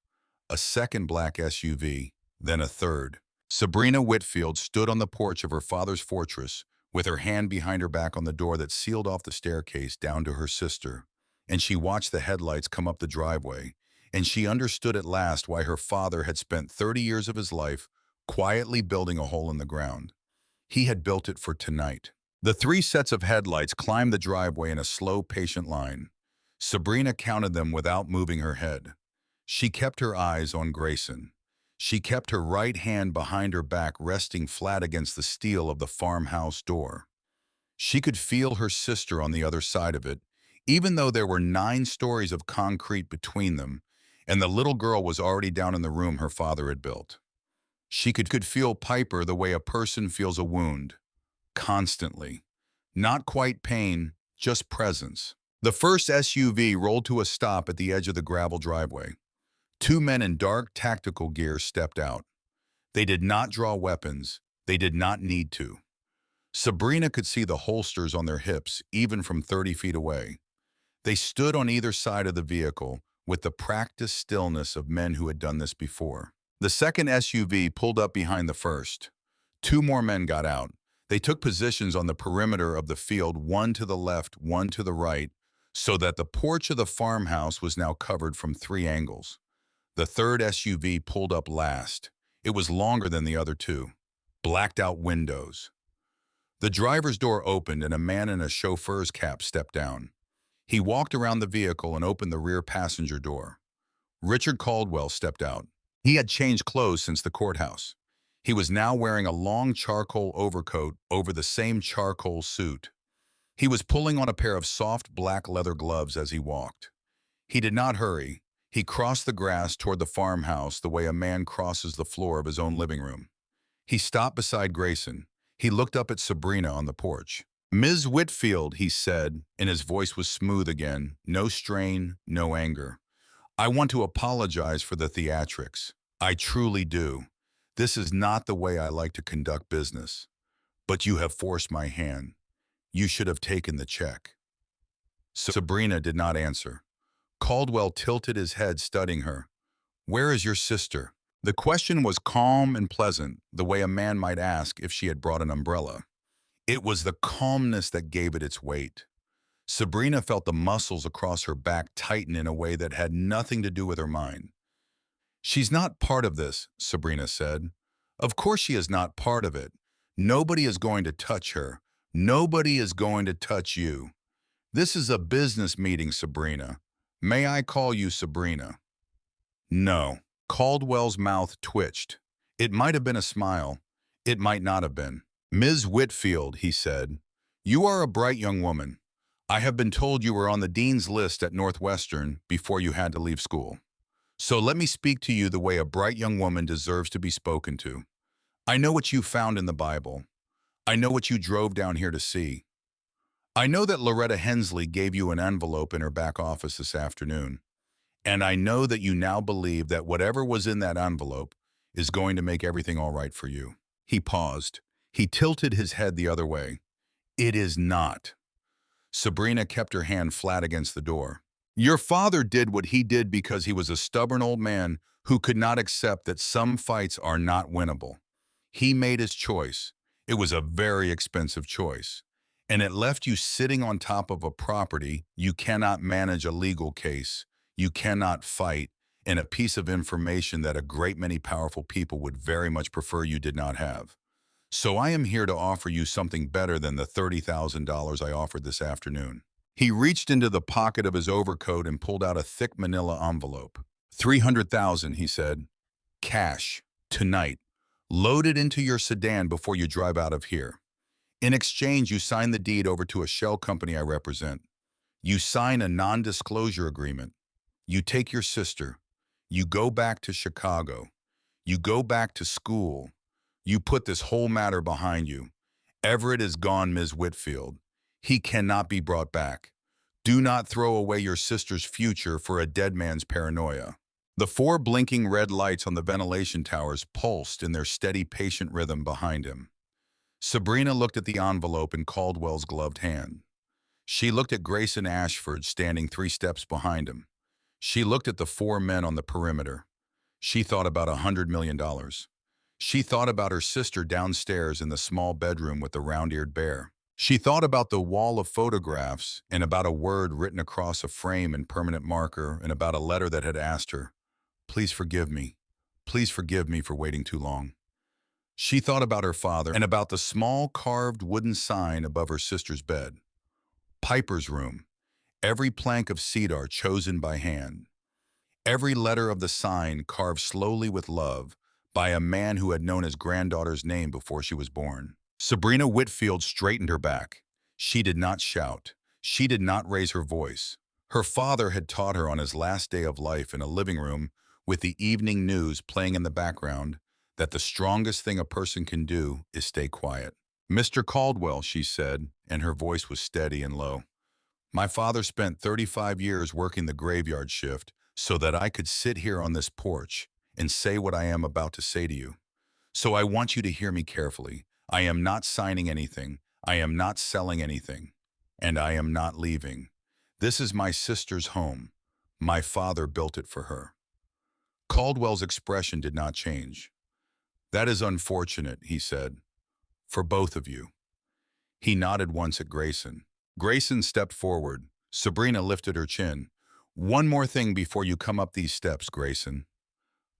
A second black SUV, then a third. Sabrina Whitfield stood on the porch of her father's fortress, with her hand behind her back on the door that sealed off the staircase down to her sister, and she watched the headlights come up the driveway, and she understood at last why her father had spent 30 years of his life quietly building a hole in the ground. He had built it for tonight. The three sets of headlights climbed the driveway in a slow, patient line. Sabrina counted them without moving her head. She kept her eyes on Grayson. She kept her right hand behind her back resting flat against the steel of the farmhouse door. She could feel her sister on the other side of it, even though there were 9 stories of concrete between them, and the little girl was already down in the room her father had built. She could feel Piper the way a person feels a wound, constantly. Not quite pain, just presence. The first SUV rolled to a stop at the edge of the gravel driveway. 2 men in dark tactical gear stepped out. They did not draw weapons. They did not need to. Sabrina could see the holsters on their hips, even from 30 feet away. They stood on either side of the vehicle with the practiced stillness of men who had done this before. The second SUV pulled up behind the first. 2 more men got out. They took positions on the perimeter of the field, one to the left, one to the right, so that the porch of the farmhouse was now covered from 3 angles. The third SUV pulled up last. It was longer than the other 2. Blacked out windows. The driver's door opened and a man in a chauffeur's cap stepped down. He walked around the vehicle and opened the rear passenger door. Richard Caldwell stepped out. He had changed clothes since the courthouse. He was now wearing a long charcoal overcoat over the same charcoal suit. He was pulling on a pair of soft black leather gloves as he walked. He did not hurry. He crossed the grass toward the farmhouse the way a man crosses the floor of his own living room. He stopped beside Grayson. He looked up at Sabrina on the porch. "Ms. Whitfield," he said, and his voice was smooth again, no strain, no anger. "I want to apologize for the theatrics. I truly do. This is not the way I like to conduct business. But you have forced my hand. You should have taken the check." Sabrina did not answer. Caldwell tilted his head, studying her. "Where is your sister?" The question was calm and pleasant, the way a man might ask if she had brought an umbrella. It was the calmness that gave it its weight. Sabrina felt the muscles across her back tighten in a way that had nothing to do with her mind. "She's not part of this," Sabrina said. "Of course she is not part of it. Nobody is going to touch her. Nobody is going to touch you. This is a business meeting, Sabrina. May I call you Sabrina?" "No." Caldwell's mouth twitched. It might have been a smile. It might not have been. "Ms. Whitfield," he said, "you are a bright young woman. I have been told you were on the dean's list at Northwestern before you had to leave school. So let me speak to you the way a bright young woman deserves to be spoken to. I know what you found in the Bible. I know what you drove down here to see. I know that Loretta Hensley gave you an envelope in her back office this afternoon. And I know that you now believe that whatever was in that envelope is going to make everything all right for you." He paused. He tilted his head the other way. "It is not." Sabrina kept her hand flat against the door. "Your father did what he did because he was a stubborn old man who could not accept that some fights are not winnable. He made his choice. It was a very expensive choice. And it left you sitting on top of a property you cannot manage a legal case. You cannot fight, and a piece of information that a great many powerful people would very much prefer you did not have. So I am here to offer you something better than the $30,000 I offered this afternoon. He reached into the pocket of his overcoat and pulled out a thick manila envelope. 300,000, he said. Cash. Tonight. Load it into your sedan before you drive out of here. In exchange, you sign the deed over to a shell company I represent. You sign a non-disclosure agreement. You take your sister. You go back to Chicago. You go back to school. You put this whole matter behind you. Everett is gone, Ms. Whitfield. He cannot be brought back. Do not throw away your sister's future for a dead man's paranoia. The four blinking red lights on the ventilation towers pulsed in their steady, patient rhythm behind him. Sabrina looked at the envelope in Caldwell's gloved hand. She looked at Grayson Ashford standing 3 steps behind him. She looked at the 4 men on the perimeter. She thought about $100 million. She thought about her sister downstairs in the small bedroom with the round-eared bear. She thought about the wall of photographs and about a word written across a frame in permanent marker and about a letter that had asked her, "Please forgive me. Please forgive me for waiting too long." She thought about her father and about the small carved wooden sign above her sister's bed. Piper's room. Every plank of cedar chosen by hand. Every letter of the sign carved slowly with love by a man who had known his granddaughter's name before she was born. Sabrina Whitfield straightened her back. She did not shout. She did not raise her voice. Her father had taught her on his last day of life in a living room with the evening news playing in the background that the strongest thing a person can do is stay quiet. "Mr. Caldwell," she said, and her voice was steady and low. "My father spent 35 years working the graveyard shift so that I could sit here on this porch and say what I am about to say to you. So I want you to hear me carefully. I am not signing anything. I am not selling anything. And I am not leaving. This is my sister's home. My father built it for her." Caldwell's expression did not change. "That is unfortunate," he said, "for both of you." He nodded once at Grayson. Grayson stepped forward. Sabrina lifted her chin. "One more thing before you come up these steps, Grayson."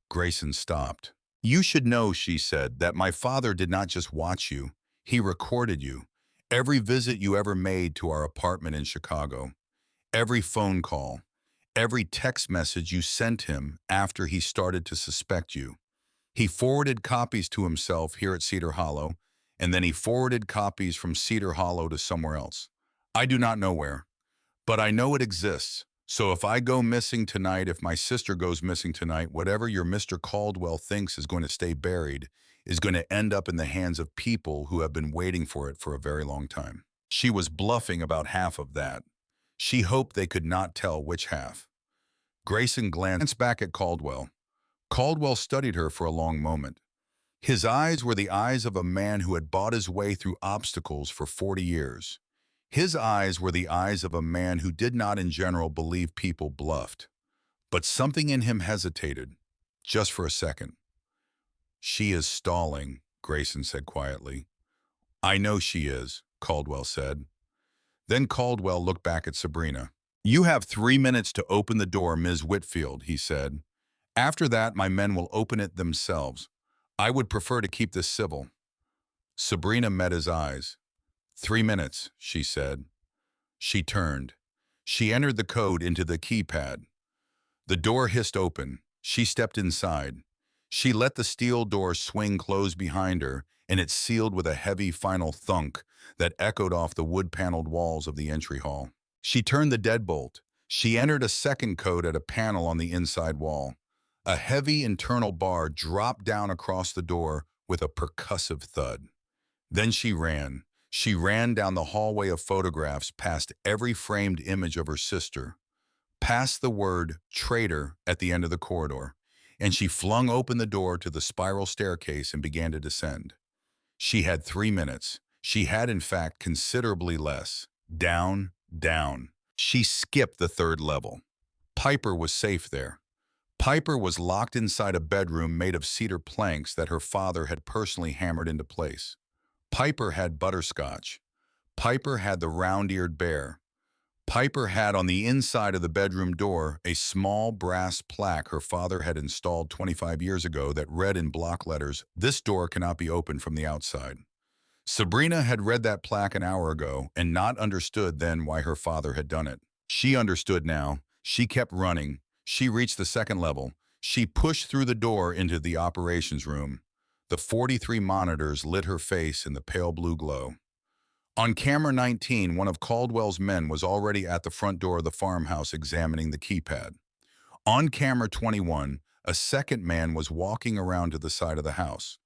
Grayson stopped. "You should know," she said, "that my father did not just watch you. He recorded you. Every visit you ever made to our apartment in Chicago. Every phone call. Every text message you sent him after he started to suspect you. He forwarded copies to himself here at Cedar Hollow, and then he forwarded copies from Cedar Hollow to somewhere else. I do not know where, but I know it exists. So if I go missing tonight, if my sister goes missing tonight, whatever your Mr. Caldwell thinks is going to stay buried is going to end up in the hands of people who have been waiting for it for a very long time." She was bluffing about half of that. She hoped they could not tell which half. Grayson glanced back at Caldwell. Caldwell studied her for a long moment. His eyes were the eyes of a man who had bought his way through obstacles for 40 years. His eyes were the eyes of a man who did not in general believe people bluffed. But something in him hesitated, just for a second. "She is stalling," Grayson said quietly. "I know she is," Caldwell said. Then Caldwell looked back at Sabrina. "You have 3 minutes to open the door, Ms. Whitfield," he said. "After that, my men will open it themselves. I would prefer to keep this civil." Sabrina met his eyes. "3 minutes," she said. She turned. She entered the code into the keypad. The door hissed open. She stepped inside. She let the steel door swing closed behind her, and it sealed with a heavy final thunk that echoed off the wood-paneled walls of the entry hall. She turned the deadbolt. She entered a second code at a panel on the inside wall. A heavy internal bar dropped down across the door with a percussive thud. Then she ran. She ran down the hallway of photographs past every framed image of her sister, past the word traitor at the end of the corridor, and she flung open the door to the spiral staircase and began to descend. She had 3 minutes. She had, in fact, considerably less. Down, down. She skipped the 3rd level. Piper was safe there. Piper was locked inside a bedroom made of cedar planks that her father had personally hammered into place. Piper had butterscotch. Piper had the round-eared bear. Piper had on the inside of the bedroom door a small brass plaque her father had installed 25 years ago that read in block letters, "This door cannot be opened from the outside." Sabrina had read that plaque an hour ago and not understood then why her father had done it. She understood now. She kept running. She reached the second level. She pushed through the door into the operations room. The 43 monitors lit her face in the pale blue glow. On camera 19, one of Caldwell's men was already at the front door of the farmhouse examining the keypad. On camera 21, a second man was walking around to the side of the house.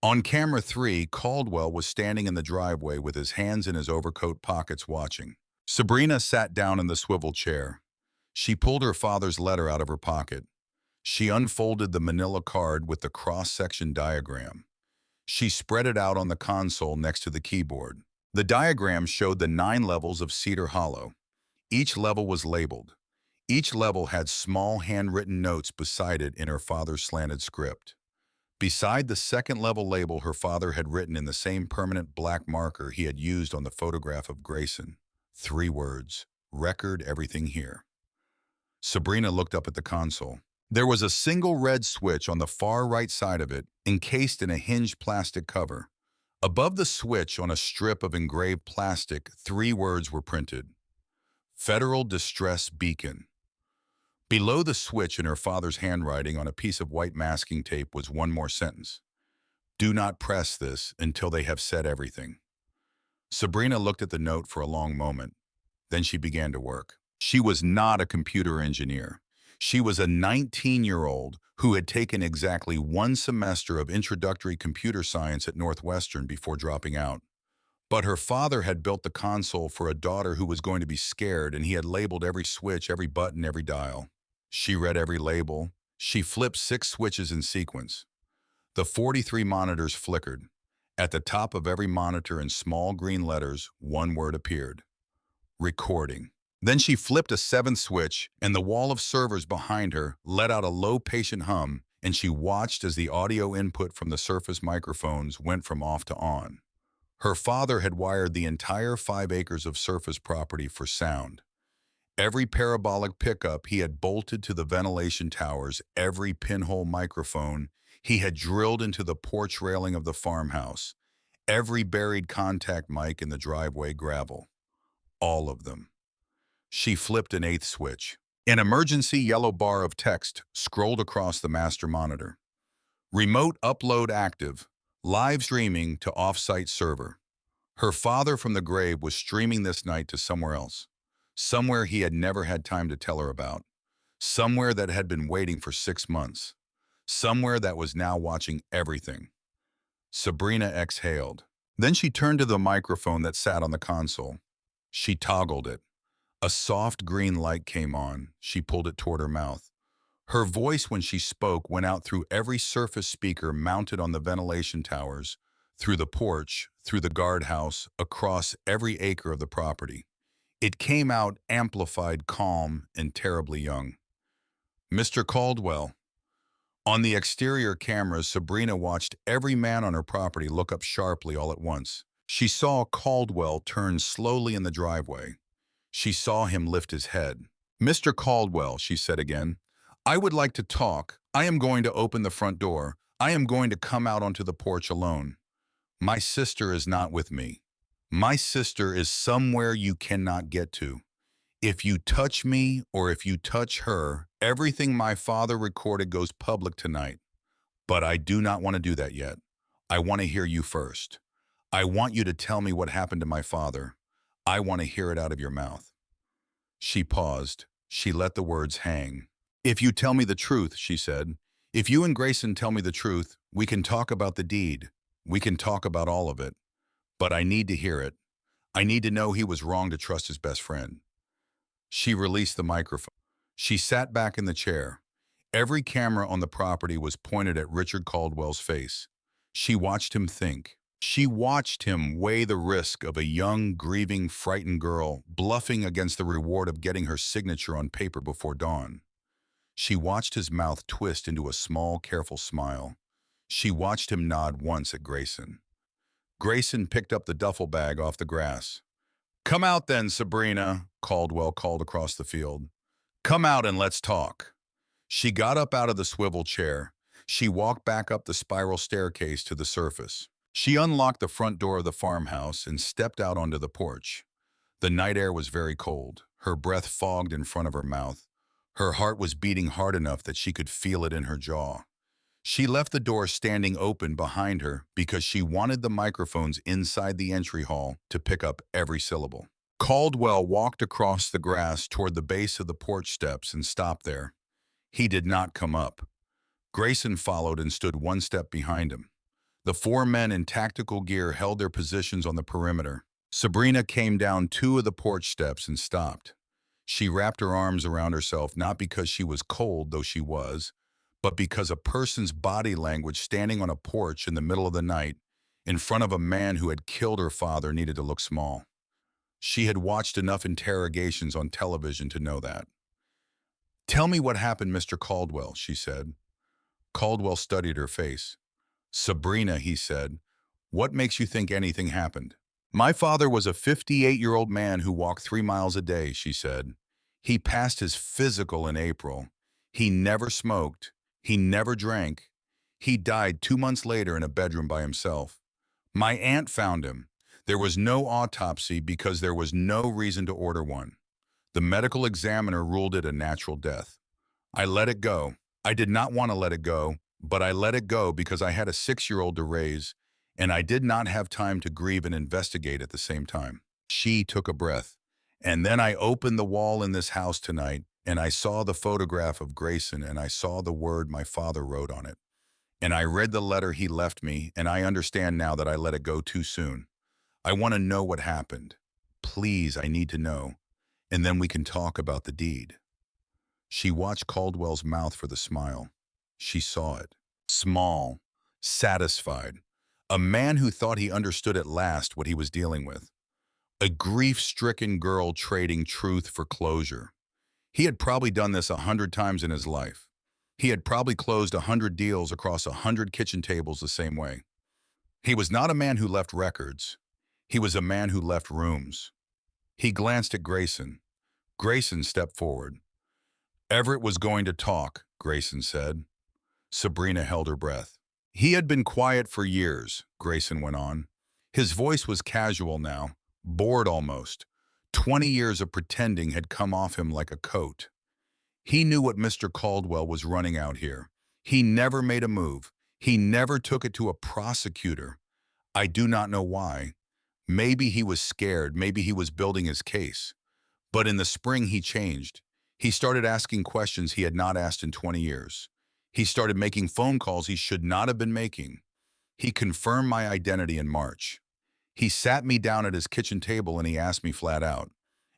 On camera 3, Caldwell was standing in the driveway with his hands in his overcoat pockets watching. Sabrina sat down in the swivel chair. She pulled her father's letter out of her pocket. She unfolded the manila card with the cross-section diagram. She spread it out on the console next to the keyboard. The diagram showed the 9 levels of Cedar Hollow. Each level was labeled. Each level had small handwritten notes beside it in her father's slanted script. Beside the second level label her father had written in the same permanent black marker he had used on the photograph of Grayson. 3 words: record everything here. Sabrina looked up at the console. There was a single red switch on the far right side of it, encased in a hinged plastic cover. Above the switch, on a strip of engraved plastic, 3 words were printed: Federal Distress Beacon. Below the switch, in her father's handwriting on a piece of white masking tape, was one more sentence: do not press this until they have said everything. Sabrina looked at the note for a long moment. Then she began to work. She was not a computer engineer. She was a 19-year-old who had taken exactly 1 semester of introductory computer science at Northwestern before dropping out. But her father had built the console for a daughter who was going to be scared, and he had labeled every switch, every button, every dial. She read every label. She flipped 6 switches in sequence. The 43 monitors flickered. At the top of every monitor, in small green letters, one word appeared: recording. Then she flipped a 7th switch, and the wall of servers behind her let out a low, patient hum, and she watched as the audio input from the Surface microphones went from off to on. Her father had wired the entire 5 acres of Surface property for sound. Every parabolic pickup he had bolted to the ventilation towers, every pinhole microphone he had drilled into the porch railing of the farmhouse, every buried contact mic in the driveway gravel. All of them. She flipped an 8th switch. An emergency yellow bar of text scrolled across the master monitor. Remote upload active. Live streaming to off-site server. Her father from the grave was streaming this night to somewhere else. Somewhere he had never had time to tell her about. Somewhere that had been waiting for 6 months. Somewhere that was now watching everything. Sabrina exhaled. Then she turned to the microphone that sat on the console. She toggled it. A soft green light came on. She pulled it toward her mouth. Her voice, when she spoke, went out through every Surface speaker mounted on the ventilation towers, through the porch, through the guardhouse, across every acre of the property. It came out amplified, calm, and terribly young. Mr. Caldwell. On the exterior cameras, Sabrina watched every man on her property look up sharply all at once. She saw Caldwell turn slowly in the driveway. She saw him lift his head. "Mr. Caldwell," she said again, "I would like to talk. I am going to open the front door. I am going to come out onto the porch alone. My sister is not with me. My sister is somewhere you cannot get to. If you touch me or if you touch her, everything my father recorded goes public tonight. But I do not want to do that yet. I want to hear you first. I want you to tell me what happened to my father. I want to hear it out of your mouth." She paused. She let the words hang. "If you tell me the truth," she said, "if you and Grayson tell me the truth, we can talk about the deed. We can talk about all of it. But I need to hear it. I need to know he was wrong to trust his best friend." She released the microphone. She sat back in the chair. Every camera on the property was pointed at Richard Caldwell's face. She watched him think. She watched him weigh the risk of a young, grieving, frightened girl bluffing against the reward of getting her signature on paper before dawn. She watched his mouth twist into a small, careful smile. She watched him nod once at Grayson. Grayson picked up the duffel bag off the grass. "Come out then, Sabrina," Caldwell called across the field. "Come out and let's talk." She got up out of the swivel chair. She walked back up the spiral staircase to the surface. She unlocked the front door of the farmhouse and stepped out onto the porch. The night air was very cold. Her breath fogged in front of her mouth. Her heart was beating hard enough that she could feel it in her jaw. She left the door standing open behind her because she wanted the microphones inside the entry hall to pick up every syllable. Caldwell walked across the grass toward the base of the porch steps and stopped there. He did not come up. Grayson followed and stood one step behind him. The four men in tactical gear held their positions on the perimeter. Sabrina came down two of the porch steps and stopped. She wrapped her arms around herself not because she was cold, though she was, but because a person's body language standing on a porch in the middle of the night in front of a man who had killed her father needed to look small. She had watched enough interrogations on television to know that. "Tell me what happened, Mr. Caldwell," she said. Caldwell studied her face. "Sabrina," he said, "what makes you think anything happened?" "My father was a 58-year-old man who walked 3 miles a day," she said. "He passed his physical in April. He never smoked. He never drank. He died 2 months later in a bedroom by himself. My aunt found him. There was no autopsy because there was no reason to order one. The medical examiner ruled it a natural death. I let it go. I did not want to let it go, but I let it go because I had a 6-year-old to raise, and I did not have time to grieve and investigate at the same time." She took a breath. "And then I opened the wall in this house tonight, and I saw the photograph of Grayson, and I saw the word my father wrote on it. And I read the letter he left me, and I understand now that I let it go too soon. I want to know what happened. Please, I need to know. And then we can talk about the deed." She watched Caldwell's mouth for the smile. She saw it. Small, satisfied. A man who thought he understood at last what he was dealing with. A grief-stricken girl trading truth for closure. He had probably done this 100 times in his life. He had probably closed 100 deals across 100 kitchen tables the same way. He was not a man who left records. He was a man who left rooms. He glanced at Grayson. Grayson stepped forward. "Everett was going to talk," Grayson said. Sabrina held her breath. "He had been quiet for years," Grayson went on. His voice was casual now, bored almost. 20 years of pretending had come off him like a coat. He knew what Mr. Caldwell was running out here. He never made a move. He never took it to a prosecutor. I do not know why. Maybe he was scared. Maybe he was building his case. But in the spring, he changed. He started asking questions he had not asked in 20 years. He started making phone calls he should not have been making. He confirmed my identity in March. He sat me down at his kitchen table and he asked me flat out.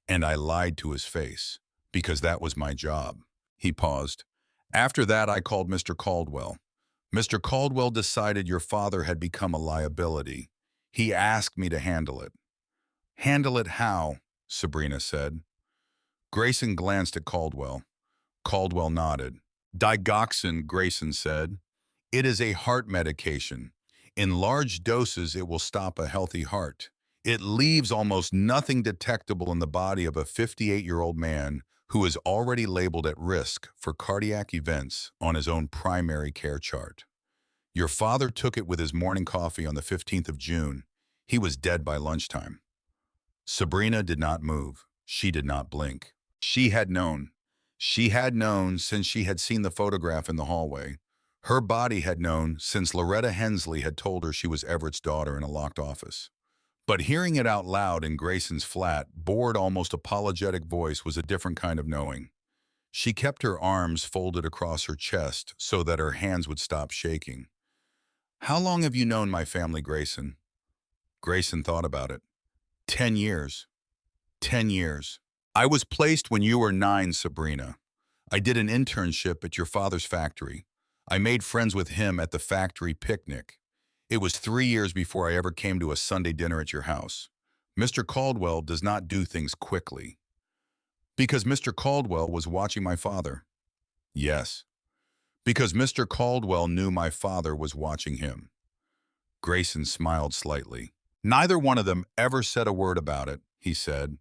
And I lied to his face, because that was my job." He paused. "After that, I called Mr. Caldwell. Mr. Caldwell decided your father had become a liability. He asked me to handle it." "Handle it how?" Sabrina said. Grayson glanced at Caldwell. Caldwell nodded. "Digoxin," Grayson said. "It is a heart medication. In large doses, it will stop a healthy heart. It leaves almost nothing detectable in the body of a 58-year-old man who is already labeled at risk for cardiac events on his own primary care chart. Your father took it with his morning coffee on the 15th of June. He was dead by lunchtime." Sabrina did not move. She did not blink. She had known. She had known since she had seen the photograph in the hallway. Her body had known since Loretta Hensley had told her she was Everett's daughter in a locked office. But hearing it out loud in Grayson's flat, bored, almost apologetic voice was a different kind of knowing. She kept her arms folded across her chest so that her hands would stop shaking. "How long have you known my family, Grayson?" Grayson thought about it. 10 years. 10 years. "I was placed when you were 9, Sabrina. I did an internship at your father's factory. I made friends with him at the factory picnic. It was 3 years before I ever came to a Sunday dinner at your house. Mr. Caldwell does not do things quickly." "Because Mr. Caldwell was watching my father." "Yes." "Because Mr. Caldwell knew my father was watching him." Grayson smiled slightly. Neither one of them ever said a word about it. he said.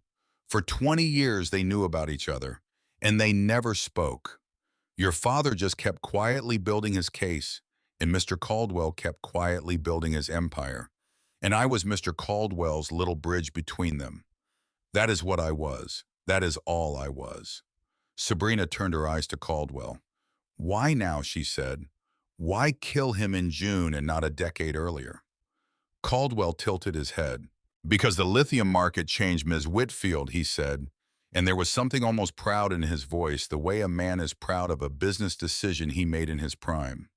For 20 years they knew about each other, and they never spoke. Your father just kept quietly building his case, and Mr. Caldwell kept quietly building his empire. And I was Mr. Caldwell's little bridge between them. That is what I was. That is all I was. Sabrina turned her eyes to Caldwell. Why now, she said. Why kill him in June and not a decade earlier? Caldwell tilted his head. Because the lithium market changed Ms. Whitfield, he said, and there was something almost proud in his voice, the way a man is proud of a business decision he made in his prime.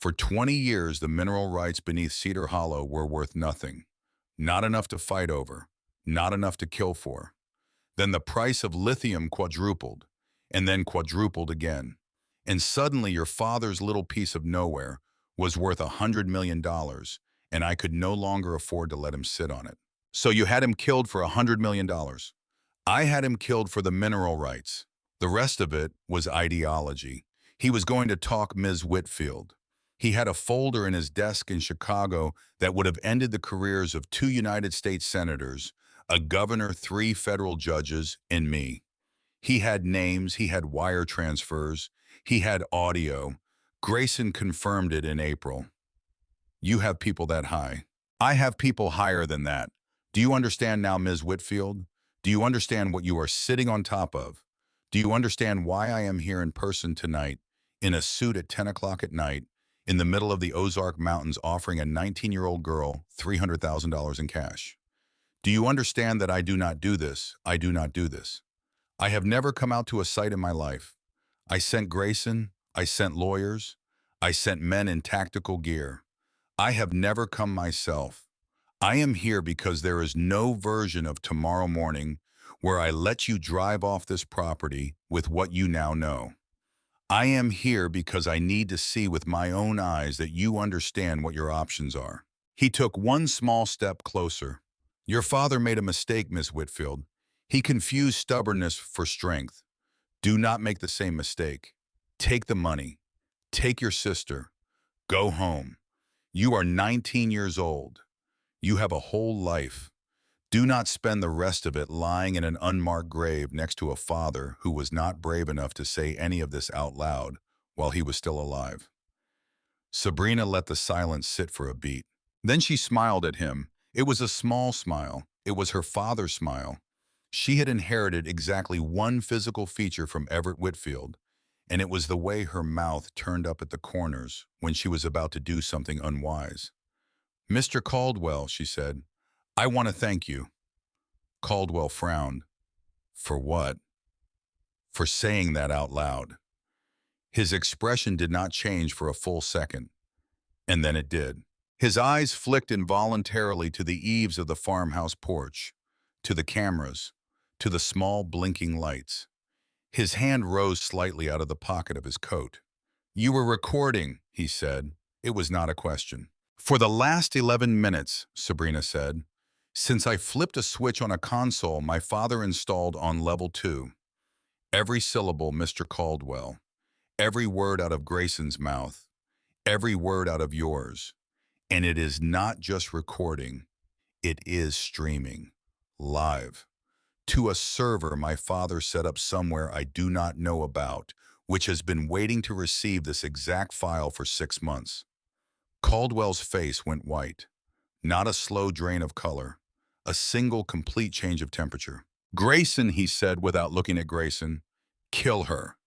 For 20 years, the mineral rights beneath Cedar Hollow were worth nothing. Not enough to fight over, not enough to kill for. Then the price of lithium quadrupled, and then quadrupled again. And suddenly your father's little piece of nowhere was worth $100 million, and I could no longer afford to let him sit on it. So you had him killed for $100 million. I had him killed for the mineral rights. The rest of it was ideology. He was going to talk Ms. Whitfield. He had a folder in his desk in Chicago that would have ended the careers of 2 United States senators, a governor, 3 federal judges, and me. He had names, he had wire transfers, he had audio. Grayson confirmed it in April. You have people that high. I have people higher than that. Do you understand now, Ms. Whitfield? Do you understand what you are sitting on top of? Do you understand why I am here in person tonight, in a suit at 10 o'clock at night, in the middle of the Ozark Mountains offering a 19-year-old girl $300,000 in cash? Do you understand that I do not do this? I do not do this. I have never come out to a site in my life. I sent Grayson, I sent lawyers, I sent men in tactical gear. I have never come myself. I am here because there is no version of tomorrow morning where I let you drive off this property with what you now know. I am here because I need to see with my own eyes that you understand what your options are. He took one small step closer. Your father made a mistake, Miss Whitfield. He confused stubbornness for strength. Do not make the same mistake. Take the money. Take your sister. Go home. You are 19 years old. You have a whole life. Do not spend the rest of it lying in an unmarked grave next to a father who was not brave enough to say any of this out loud while he was still alive. Sabrina let the silence sit for a beat. Then she smiled at him. It was a small smile. It was her father's smile. She had inherited exactly one physical feature from Everett Whitfield, and it was the way her mouth turned up at the corners when she was about to do something unwise. Mr. Caldwell, she said, I want to thank you. Caldwell frowned. For what? For saying that out loud. His expression did not change for a full second, and then it did. His eyes flicked involuntarily to the eaves of the farmhouse porch, to the cameras, to the small blinking lights. His hand rose slightly out of the pocket of his coat. You were recording, he said. It was not a question. For the last 11 minutes, Sabrina said, since I flipped a switch on a console my father installed on level 2. Every syllable, Mr. Caldwell. Every word out of Grayson's mouth. Every word out of yours. And it is not just recording. It is streaming. Live. To a server my father set up somewhere I do not know about, which has been waiting to receive this exact file for 6 months. Caldwell's face went white. Not a slow drain of color. A single complete change of temperature. Grayson, he said without looking at Grayson. Kill her.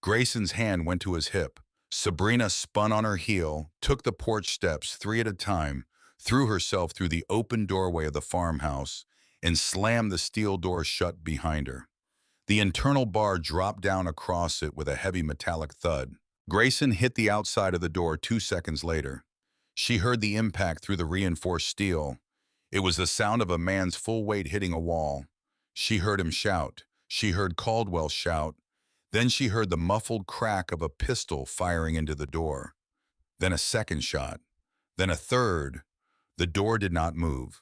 Grayson's hand went to his hip. Sabrina spun on her heel, took the porch steps 3 at a time, threw herself through the open doorway of the farmhouse, and slammed the steel door shut behind her. The internal bar dropped down across it with a heavy metallic thud. Grayson hit the outside of the door 2 seconds later. She heard the impact through the reinforced steel. It was the sound of a man's full weight hitting a wall. She heard him shout. She heard Caldwell shout. Then she heard the muffled crack of a pistol firing into the door. Then a second shot. Then a third. The door did not move.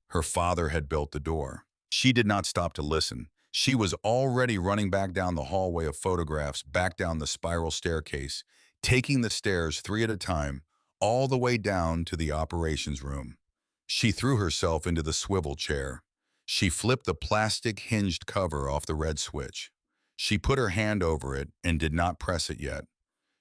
Her father had built the door. She did not stop to listen. She was already running back down the hallway of photographs, back down the spiral staircase, taking the stairs 3 at a time, all the way down to the operations room. She threw herself into the swivel chair. She flipped the plastic hinged cover off the red switch. She put her hand over it and did not press it yet.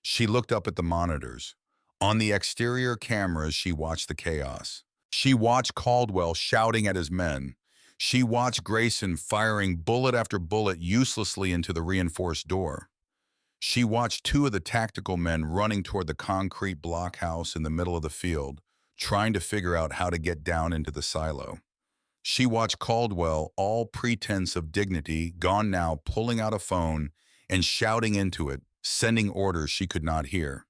She looked up at the monitors. On the exterior cameras, she watched the chaos. She watched Caldwell shouting at his men. She watched Grayson firing bullet after bullet uselessly into the reinforced door. She watched two of the tactical men running toward the concrete blockhouse in the middle of the field, trying to figure out how to get down into the silo. She watched Caldwell, all pretense of dignity, gone now, pulling out a phone and shouting into it, sending orders she could not hear.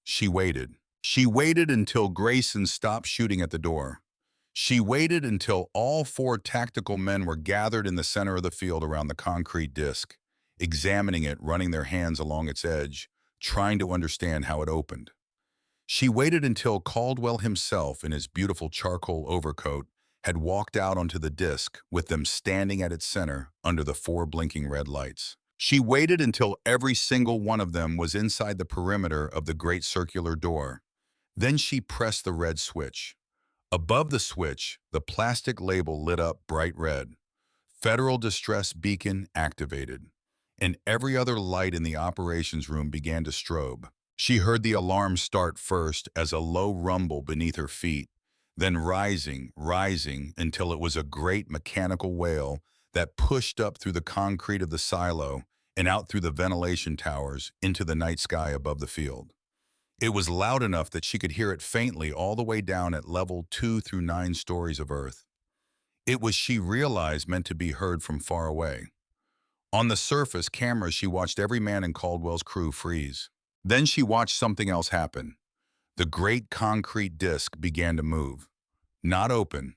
She waited. She waited until Grayson stopped shooting at the door. She waited until all four tactical men were gathered in the center of the field around the concrete disc, examining it, running their hands along its edge, trying to understand how it opened. She waited until Caldwell himself, in his beautiful charcoal overcoat, had walked out onto the disc, with them standing at its center under the four blinking red lights. She waited until every single one of them was inside the perimeter of the great circular door. Then she pressed the red switch. Above the switch, the plastic label lit up bright red. Federal Distress Beacon activated. And every other light in the operations room began to strobe. She heard the alarm start first as a low rumble beneath her feet, then rising until it was a great mechanical wail that pushed up through the concrete of the silo and out through the ventilation towers into the night sky above the field. It was loud enough that she could hear it faintly all the way down at level 2 through 9 stories of Earth. It was, she realized, meant to be heard from far away. On the surface cameras, she watched every man in Caldwell's crew freeze. Then she watched something else happen. The great concrete disc began to move. Not open,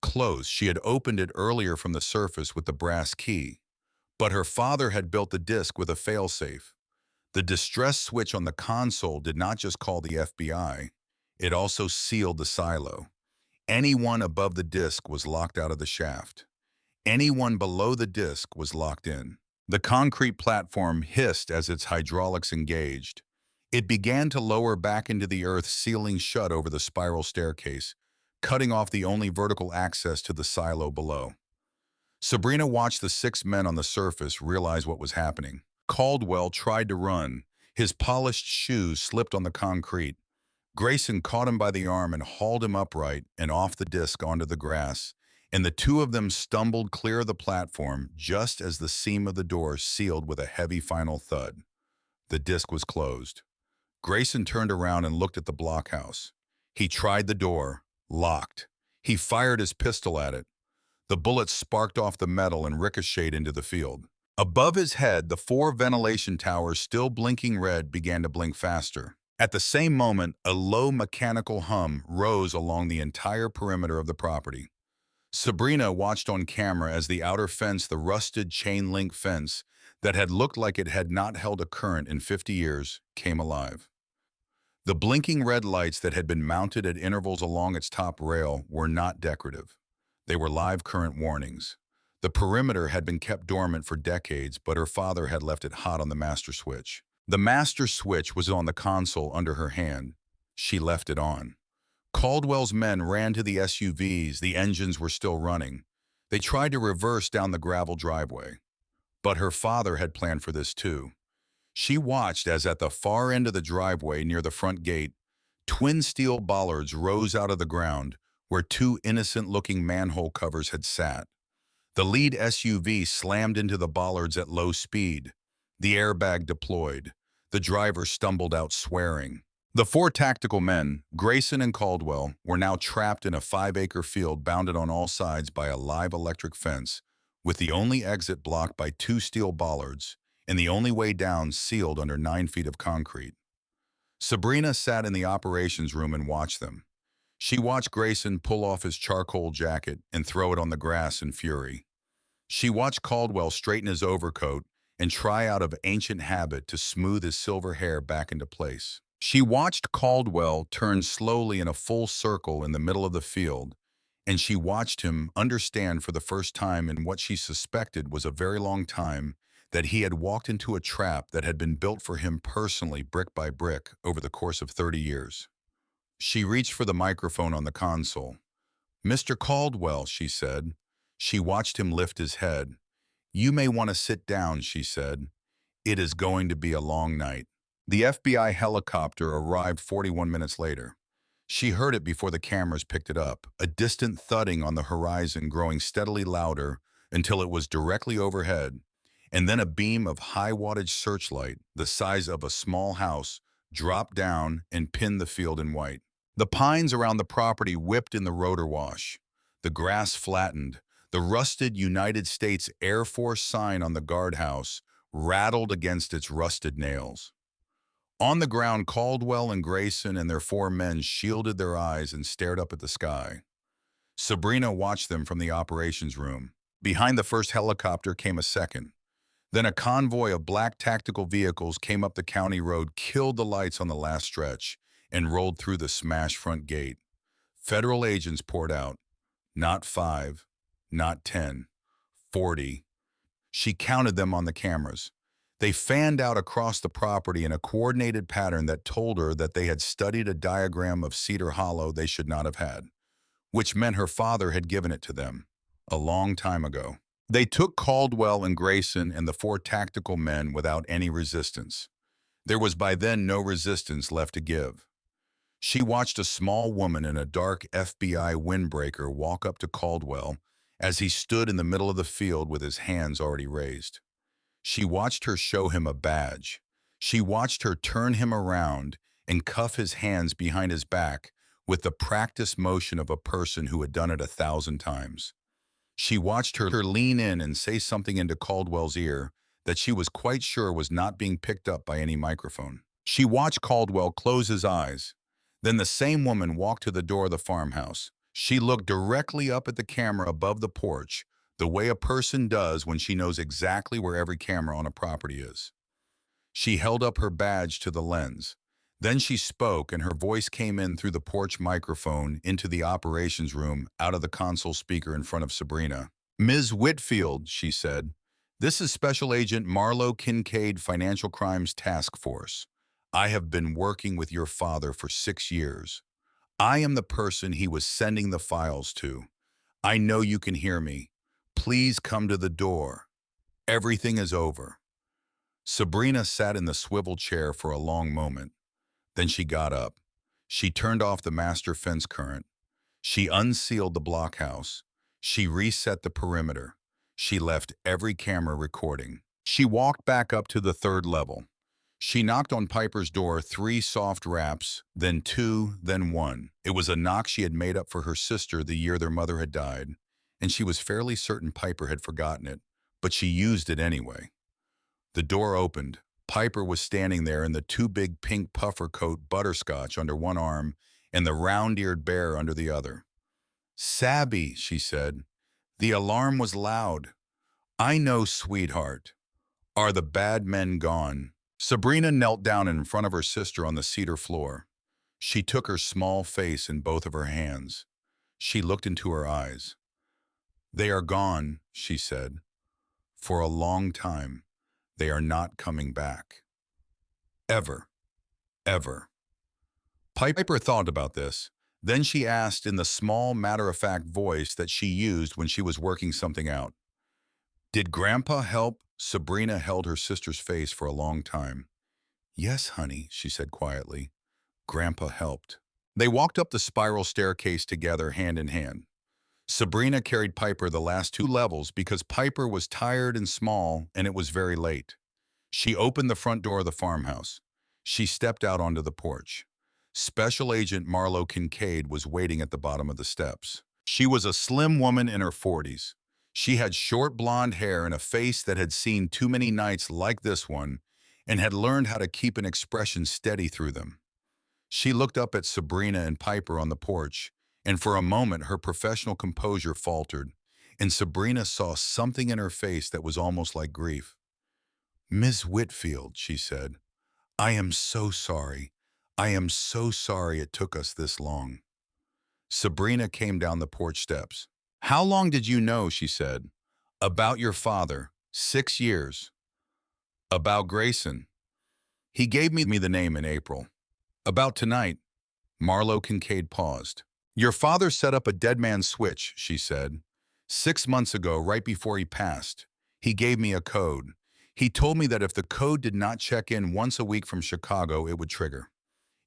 close. She had opened it earlier from the surface with the brass key. But her father had built the disc with a failsafe. The distress switch on the console did not just call the FBI, it also sealed the silo. Anyone above the disc was locked out of the shaft. Anyone below the disc was locked in. The concrete platform hissed as its hydraulics engaged. It began to lower back into the earth, sealing shut over the spiral staircase, cutting off the only vertical access to the silo below. Sabrina watched the 6 men on the surface realize what was happening. Caldwell tried to run. His polished shoes slipped on the concrete. Grayson caught him by the arm and hauled him upright and off the disc onto the grass, and the two of them stumbled clear of the platform just as the seam of the door sealed with a heavy final thud. The disc was closed. Grayson turned around and looked at the blockhouse. He tried the door, locked. He fired his pistol at it. The bullet sparked off the metal and ricocheted into the field. Above his head, the 4 ventilation towers, still blinking red, began to blink faster. At the same moment, a low mechanical hum rose along the entire perimeter of the property. Sabrina watched on camera as the outer fence, the rusted chain-link fence that had looked like it had not held a current in 50 years, came alive. The blinking red lights that had been mounted at intervals along its top rail were not decorative. They were live current warnings. The perimeter had been kept dormant for decades, but her father had left it hot on the master switch. The master switch was on the console under her hand. She left it on. Caldwell's men ran to the SUVs. The engines were still running. They tried to reverse down the gravel driveway. But her father had planned for this too. She watched as at the far end of the driveway near the front gate, twin steel bollards rose out of the ground where 2 innocent-looking manhole covers had sat. The lead SUV slammed into the bollards at low speed. The airbag deployed. The driver stumbled out swearing. The 4 tactical men, Grayson and Caldwell, were now trapped in a 5-acre field bounded on all sides by a live electric fence, with the only exit blocked by 2 steel bollards and the only way down sealed under 9 feet of concrete. Sabrina sat in the operations room and watched them. She watched Grayson pull off his charcoal jacket and throw it on the grass in fury. She watched Caldwell straighten his overcoat and try out of ancient habit to smooth his silver hair back into place. She watched Caldwell turn slowly in a full circle in the middle of the field, and she watched him understand for the first time in what she suspected was a very long time that he had walked into a trap that had been built for him personally, brick by brick, over the course of 30 years. She reached for the microphone on the console. "Mr. Caldwell," she said. She watched him lift his head. "You may want to sit down," she said. "It is going to be a long night." The FBI helicopter arrived 41 minutes later. She heard it before the cameras picked it up, a distant thudding on the horizon growing steadily louder until it was directly overhead, and then a beam of high-wattage searchlight, the size of a small house, dropped down and pinned the field in white. The pines around the property whipped in the rotor wash. The grass flattened. The rusted United States Air Force sign on the guardhouse rattled against its rusted nails. On the ground, Caldwell and Grayson and their four men shielded their eyes and stared up at the sky. Sabrina watched them from the operations room. Behind the first helicopter came a second. Then a convoy of black tactical vehicles came up the county road, killed the lights on the last stretch, and rolled through the smashed front gate. Federal agents poured out. Not 5, not 10, 40. She counted them on the cameras. They fanned out across the property in a coordinated pattern that told her that they had studied a diagram of Cedar Hollow they should not have had, which meant her father had given it to them a long time ago. They took Caldwell and Grayson and the four tactical men without any resistance. There was by then no resistance left to give. She watched a small woman in a dark FBI windbreaker walk up to Caldwell as he stood in the middle of the field with his hands already raised. She watched her show him a badge. She watched her turn him around and cuff his hands behind his back with the practiced motion of a person who had done it 1,000 times. She watched her lean in and say something into Caldwell's ear that she was quite sure was not being picked up by any microphone. She watched Caldwell close his eyes. Then the same woman walked to the door of the farmhouse. She looked directly up at the camera above the porch, the way a person does when she knows exactly where every camera on a property is. She held up her badge to the lens. Then she spoke, and her voice came in through the porch microphone into the operations room out of the console speaker in front of Sabrina. "Ms. Whitfield," she said, "this is Special Agent Marlo Kincaid, Financial Crimes Task Force. I have been working with your father for 6 years. I am the person he was sending the files to. I know you can hear me. Please come to the door. Everything is over." Sabrina sat in the swivel chair for a long moment. Then she got up. She turned off the master fence current. She unsealed the blockhouse. She reset the perimeter. She left every camera recording. She walked back up to the 3rd level. She knocked on Piper's door 3 soft raps, then 2, then 1. It was a knock she had made up for her sister the year their mother had died, and she was fairly certain Piper had forgotten it, but she used it anyway. The door opened. Piper was standing there in the too big pink puffer coat Butterscotch under one arm and the round-eared bear under the other. "Sabby," she said, "the alarm was loud." "I know, sweetheart. Are the bad men gone?" Sabrina knelt down in front of her sister on the cedar floor. She took her small face in both of her hands. She looked into her eyes. "They are gone," she said. "For a long time. They are not coming back. Ever. Ever." Piper thought about this. Then she asked in the small, matter-of-fact voice that she used when she was working something out. "Did Grandpa help?" Sabrina held her sister's face for a long time. "Yes, honey," she said quietly. "Grandpa helped." They walked up the spiral staircase together, hand in hand. Sabrina carried Piper the last 2 levels because Piper was tired and small, and it was very late. She opened the front door of the farmhouse. She stepped out onto the porch. Special Agent Marlo Kincaid was waiting at the bottom of the steps. She was a slim woman in her 40s. She had short blonde hair and a face that had seen too many nights like this one and had learned how to keep an expression steady through them. She looked up at Sabrina and Piper on the porch, and for a moment her professional composure faltered, and Sabrina saw something in her face that was almost like grief. "Miss Whitfield," she said, "I am so sorry. I am so sorry it took us this long." Sabrina came down the porch steps. "How long did you know?" she said. "About your father. 6 years. About Grayson. He gave me the name in April. About tonight." Marlo Kincaid paused. "Your father set up a dead man's switch," she said. 6 months ago, right before he passed, he gave me a code. He told me that if the code did not check in once a week from Chicago, it would trigger.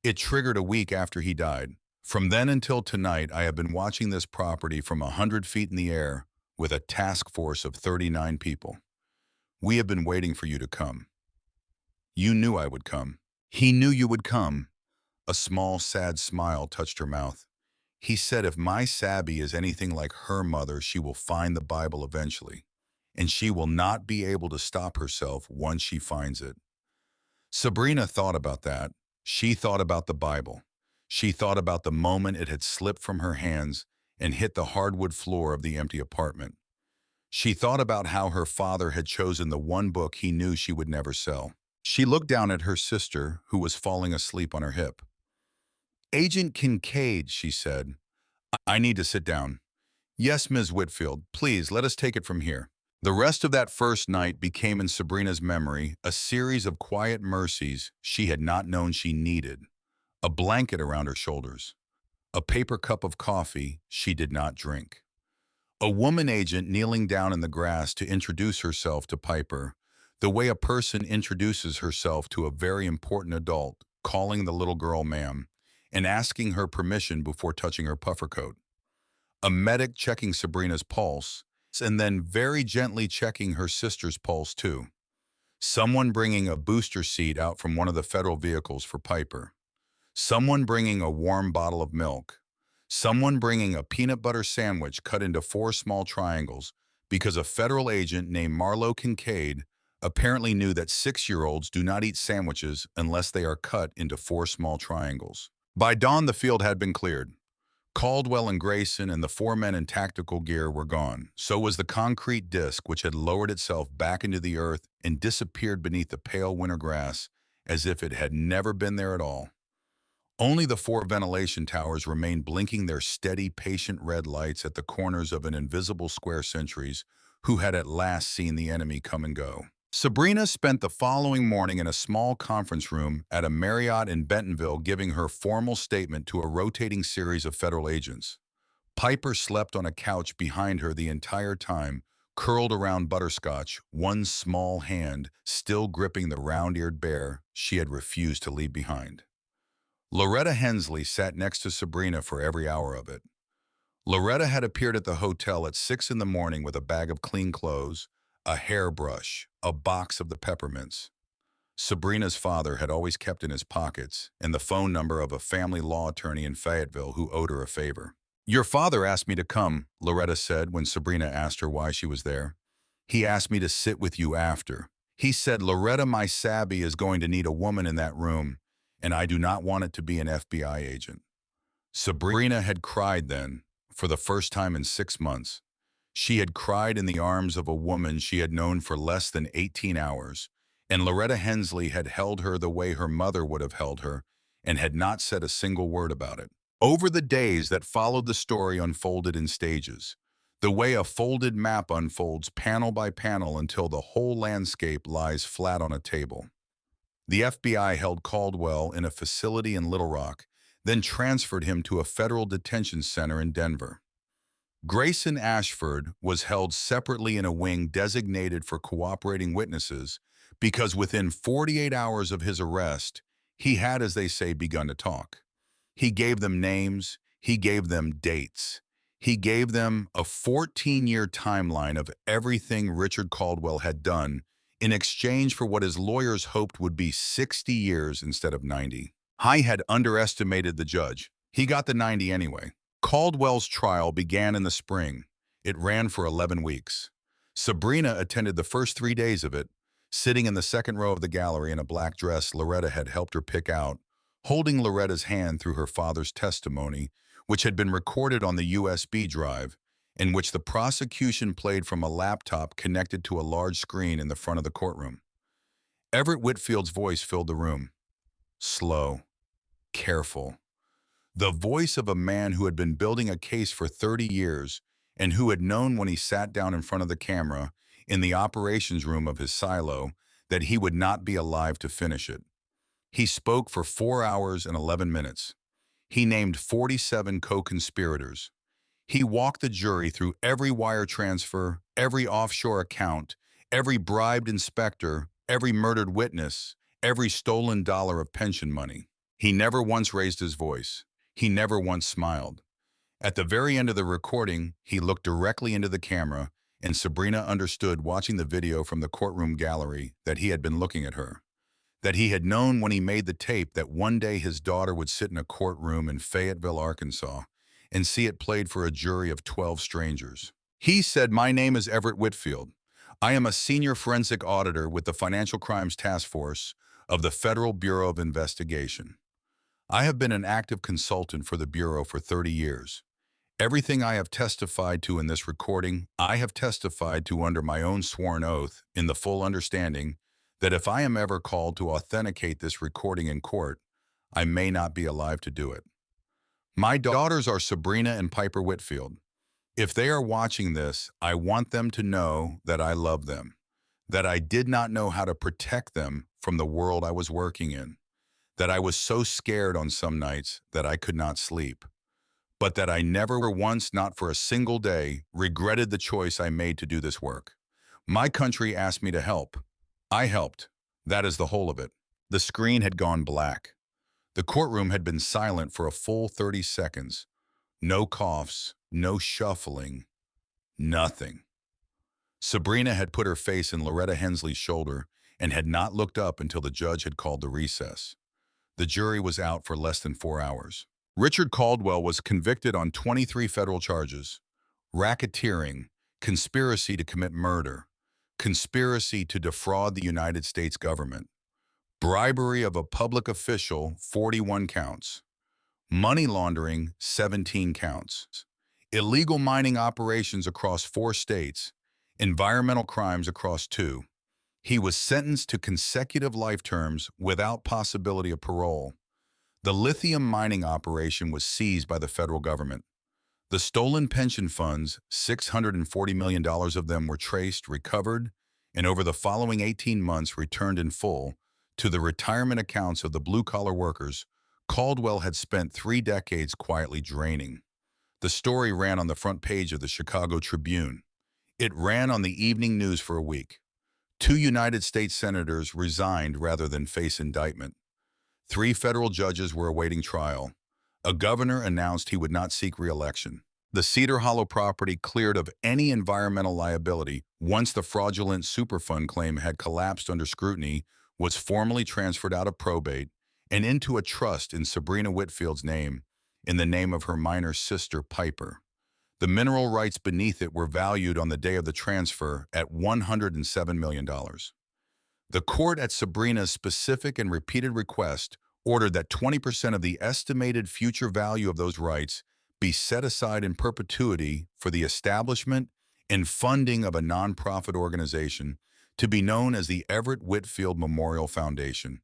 It triggered a week after he died. From then until tonight, I have been watching this property from 100 feet in the air with a task force of 39 people. We have been waiting for you to come. You knew I would come. He knew you would come. A small, sad smile touched her mouth. He said if my Sabby is anything like her mother, she will find the Bible eventually, and she will not be able to stop herself once she finds it. Sabrina thought about that. She thought about the Bible. She thought about the moment it had slipped from her hands and hit the hardwood floor of the empty apartment. She thought about how her father had chosen the one book he knew she would never sell. She looked down at her sister, who was falling asleep on her hip. Agent Kincaid, she said, I need to sit down. Yes, Ms. Whitfield, please let us take it from here. The rest of that first night became in Sabrina's memory a series of quiet mercies she had not known she needed. A blanket around her shoulders. A paper cup of coffee she did not drink. A woman agent kneeling down in the grass to introduce herself to Piper, the way a person introduces herself to a very important adult, calling the little girl ma'am, and asking her permission before touching her puffer coat. A medic checking Sabrina's pulse, and then very gently checking her sister's pulse too. Someone bringing a booster seat out from one of the federal vehicles for Piper. Someone bringing a warm bottle of milk. Someone bringing a peanut butter sandwich cut into 4 small triangles because a federal agent named Marlo Kincaid apparently knew that 6-year-olds do not eat sandwiches unless they are cut into 4 small triangles. By dawn, the field had been cleared. Caldwell and Grayson and the 4 men in tactical gear were gone. So was the concrete disc, which had lowered itself back into the earth and disappeared beneath the pale winter grass as if it had never been there at all. Only the 4 ventilation towers remained blinking their steady, patient red lights at the corners of an invisible square sentries who had at last seen the enemy come and go. Sabrina spent the following morning in a small conference room at a Marriott in Bentonville giving her formal statement to a rotating series of federal agents. Piper slept on a couch behind her the entire time, curled around butterscotch, one small hand still gripping the round-eared bear she had refused to leave behind. Loretta Hensley sat next to Sabrina for every hour of it. Loretta had appeared at the hotel at 6 in the morning with a bag of clean clothes, a hairbrush, a box of the peppermints. Sabrina's father had always kept in his pockets, and the phone number of a family law attorney in Fayetteville who owed her a favor. Your father asked me to come, Loretta said when Sabrina asked her why she was there. He asked me to sit with you after. He said, Loretta, my Sabby is going to need a woman in that room, and I do not want it to be an FBI agent. Sabrina had cried then, for the first time in 6 months. She had cried in the arms of a woman she had known for less than 18 hours, and Loretta Hensley had held her the way her mother would have held her and had not said a single word about it. Over the days that followed, the story unfolded in stages, the way a folded map unfolds panel by panel until the whole landscape lies flat on a table. The FBI held Caldwell in a facility in Little Rock, then transferred him to a federal detention center in Denver. Grayson Ashford was held separately in a wing designated for cooperating witnesses because within 48 hours of his arrest, he had, as they say, begun to talk. He gave them names, he gave them dates. He gave them a 14-year timeline of everything Richard Caldwell had done in exchange for what his lawyers hoped would be 60 years instead of 90. I had underestimated the judge. He got the 90 anyway. Caldwell's trial began in the spring. It ran for 11 weeks. Sabrina attended the first 3 days of it, sitting in the second row of the gallery in a black dress Loretta had helped her pick out, holding Loretta's hand through her father's testimony, which had been recorded on the USB drive, in which the prosecution played from a laptop connected to a large screen in the front of the courtroom. Everett Whitfield's voice filled the room. Slow, careful. The voice of a man who had been building a case for 30 years and who had known when he sat down in front of the camera in the operations room of his silo that he would not be alive to finish it. He spoke for 4 hours and 11 minutes. He named 47 co-conspirators. He walked the jury through every wire transfer, every offshore account, every bribed inspector, every murdered witness, every stolen dollar of pension money. He never once raised his voice. He never once smiled. At the very end of the recording, he looked directly into the camera, and Sabrina understood watching the video from the courtroom gallery that he had been looking at her. That he had known when he made the tape that one day his daughter would sit in a courtroom in Fayetteville, Arkansas, and see it played for a jury of 12 strangers. He said, "My name is Everett Whitfield. I am a senior forensic auditor with the Financial Crimes Task Force of the Federal Bureau of Investigation. I have been an active consultant for the Bureau for 30 years. Everything I have testified to in this recording, I have testified to under my own sworn oath in the full understanding that if I am ever called to authenticate this recording in court, I may not be alive to do it. My daughters are Sabrina and Piper Whitfield. If they are watching this, I want them to know that I love them, that I did not know how to protect them from the world I was working in, that I was so scared on some nights that I could not sleep, but that I never once, not for a single day, regretted the choice I made to do this work. My country asked me to help. I helped. That is the whole of it." The screen had gone black. The courtroom had been silent for a full 30 seconds. No coughs, no shuffling, nothing. Sabrina had put her face in Loretta Hensley's shoulder and had not looked up until the judge had called the recess. The jury was out for less than 4 hours. Richard Caldwell was convicted on 23 federal charges: racketeering, conspiracy to commit murder, conspiracy to defraud the United States government, bribery of a public official, 41 counts, money laundering, 17 counts, illegal mining operations across 4 states, environmental crimes across 2. He was sentenced to consecutive life terms without possibility of parole. The lithium mining operation was seized by the federal government. The stolen pension funds, $640 million of them were traced, recovered, and over the following 18 months returned in full to the retirement accounts of the blue-collar workers Caldwell had spent 3 decades quietly draining. The story ran on the front page of the Chicago Tribune. It ran on the evening news for a week. 2 United States senators resigned rather than face indictment. 3 federal judges were awaiting trial. A governor announced he would not seek re-election. The Cedar Hollow property cleared of any environmental liability once the fraudulent Superfund claim had collapsed under scrutiny was formally transferred out of probate and into a trust in Sabrina Whitfield's name, in the name of her minor sister Piper. The mineral rights beneath it were valued on the day of the transfer at $107 million. The court, at Sabrina's specific and repeated request, ordered that 20% of the estimated future value of those rights be set aside in perpetuity for the establishment and funding of a nonprofit organization to be known as the Everett Whitfield Memorial Foundation,